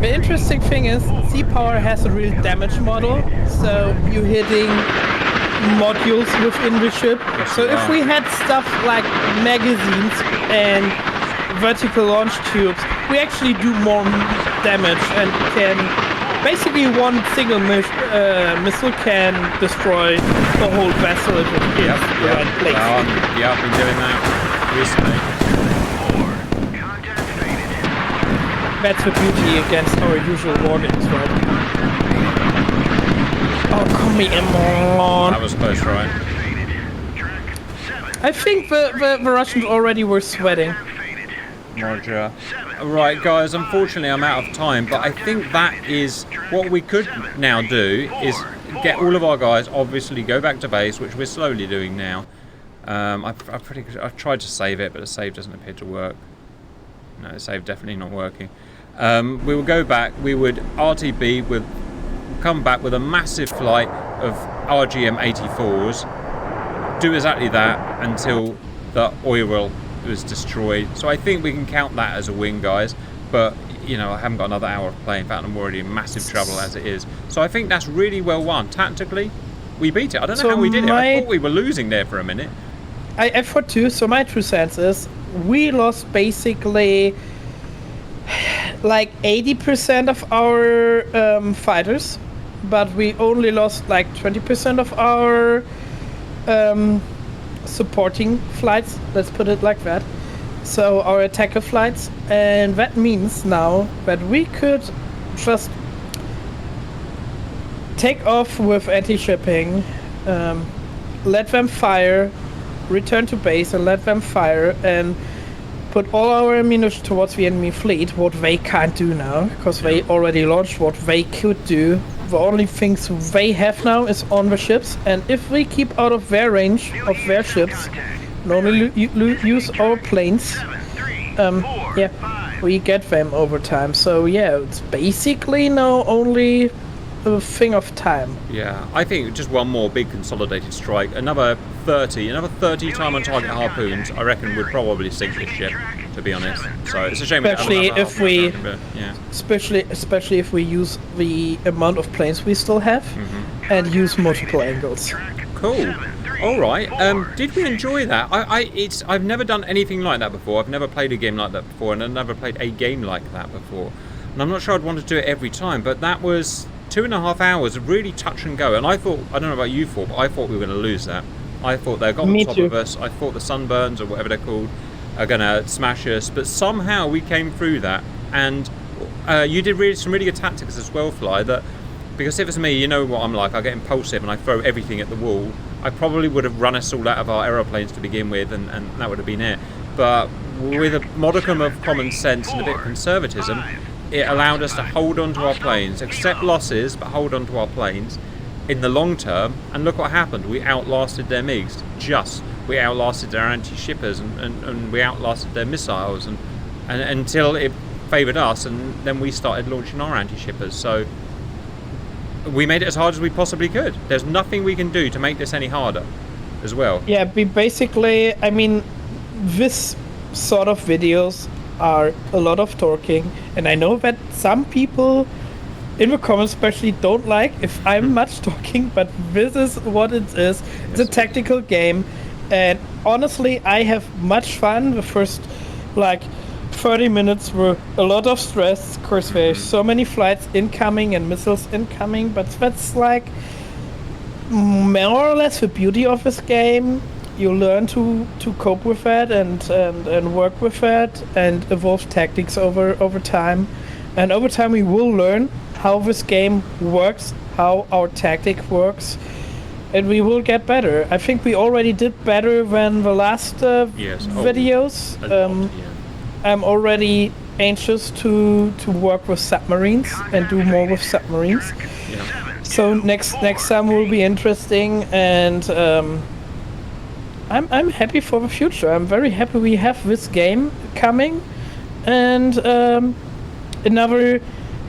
The interesting thing is, C-Power has a real damage model, so you're hitting modules within the ship. Yes, So you if are. we had stuff like magazines and vertical launch tubes, we actually do more damage and can... Basically, one single missile can destroy the whole vessel if it hits the right place. Yeah, I've been doing that recently. That's the beauty against our usual war games, right? Oh, come on! That was close, right? I think the Russians already were sweating. Roger. Right, guys, unfortunately I'm out of time, but I think that is what we could now do is get all of our guys, obviously go back to base, which we're slowly doing now. I've tried to save it, but the save doesn't appear to work. No, the save definitely not working. We will go back, we would RTB, with come back with a massive flight of RGM-84s, do exactly that until the Orel was destroyed. So I think we can count that as a win, guys, but you know, I haven't got another hour of play. In fact, I'm already in massive trouble as it is. So I think that's really well won. Tactically, we beat it. I don't know how we did it. I thought we were losing there for a minute. I thought too, so my true sense is we lost basically like 80% of our fighters, but we only lost like 20% of our supporting flights, let's put it like that. So our attacker flights, and that means now that we could just take off with anti-shipping, let them fire, return to base and let them fire, and put all our ammunition towards the enemy fleet, what they can't do now, because they already launched what they could do. The only things they have now is on the ships, and if we keep out of their range of their ships, and only use our planes, yeah, we get them over time. So yeah, it's basically now only a thing of time. Yeah, I think just one more big consolidated strike, another 30 time on target harpoons, I reckon would probably sink this ship, to be honest. So it's a shame. Especially if we, yeah. especially if we use the amount of planes we still have, and use multiple angles. Cool. All right. Did we enjoy that? I've never done anything like that before. I've never played a game like that before, and I've never played a game like that before. And I'm not sure I'd want to do it every time, but that was 2.5 hours of really touch and go. And I thought, I don't know about you four, but I thought we were going to lose that. I thought they got on top of us. I thought the sunburns, or whatever they're called, are going to smash us. But somehow we came through that. And you did some really good tactics as well, Fly. That because if it's me, you know what I'm like. I get impulsive and I throw everything at the wall. I probably would have run us all out of our aeroplanes to begin with, and that would have been it. But with a modicum of common sense and a bit of conservatism, it allowed us to hold on to our planes, accept losses, but hold on to our planes in the long term. And look what happened. We outlasted their MiGs. We outlasted their anti-shippers, and we outlasted their missiles, and until it favoured us, and then we started launching our anti-shippers. So we made it as hard as we possibly could. There's nothing we can do to make this any harder as well. Yeah, we basically, I mean, this sort of videos are a lot of talking, and I know that some people in the comments especially don't like if I'm much talking, but this is what it is. It's a tactical game, and honestly I have much fun. The first like 30 minutes were a lot of stress, of course there's so many flights incoming and missiles incoming, but that's like more or less the beauty of this game. You learn to cope with that and work with that and evolve tactics over time. And over time we will learn how this game works, how our tactic works, and we will get better. I think we already did better than the last videos. I'm already anxious to work with submarines and do more with submarines. Yeah. So next time will be interesting, and I'm happy for the future. I'm very happy we have this game coming, and another,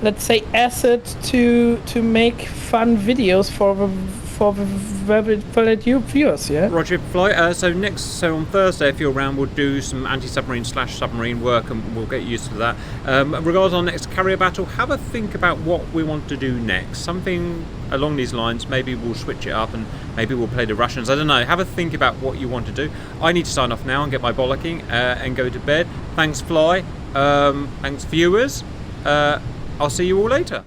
let's say, asset to make fun videos for the viewers. Yeah. Roger, Fly. So on Thursday, if you're around, we'll do some anti-submarine / submarine work, and we'll get used to that. Regarding our next carrier battle, have a think about what we want to do next. Something along these lines. Maybe we'll switch it up, and maybe we'll play the Russians. I don't know. Have a think about what you want to do. I need to sign off now and get my bollocking and go to bed. Thanks, Fly. Thanks, viewers. I'll see you all later.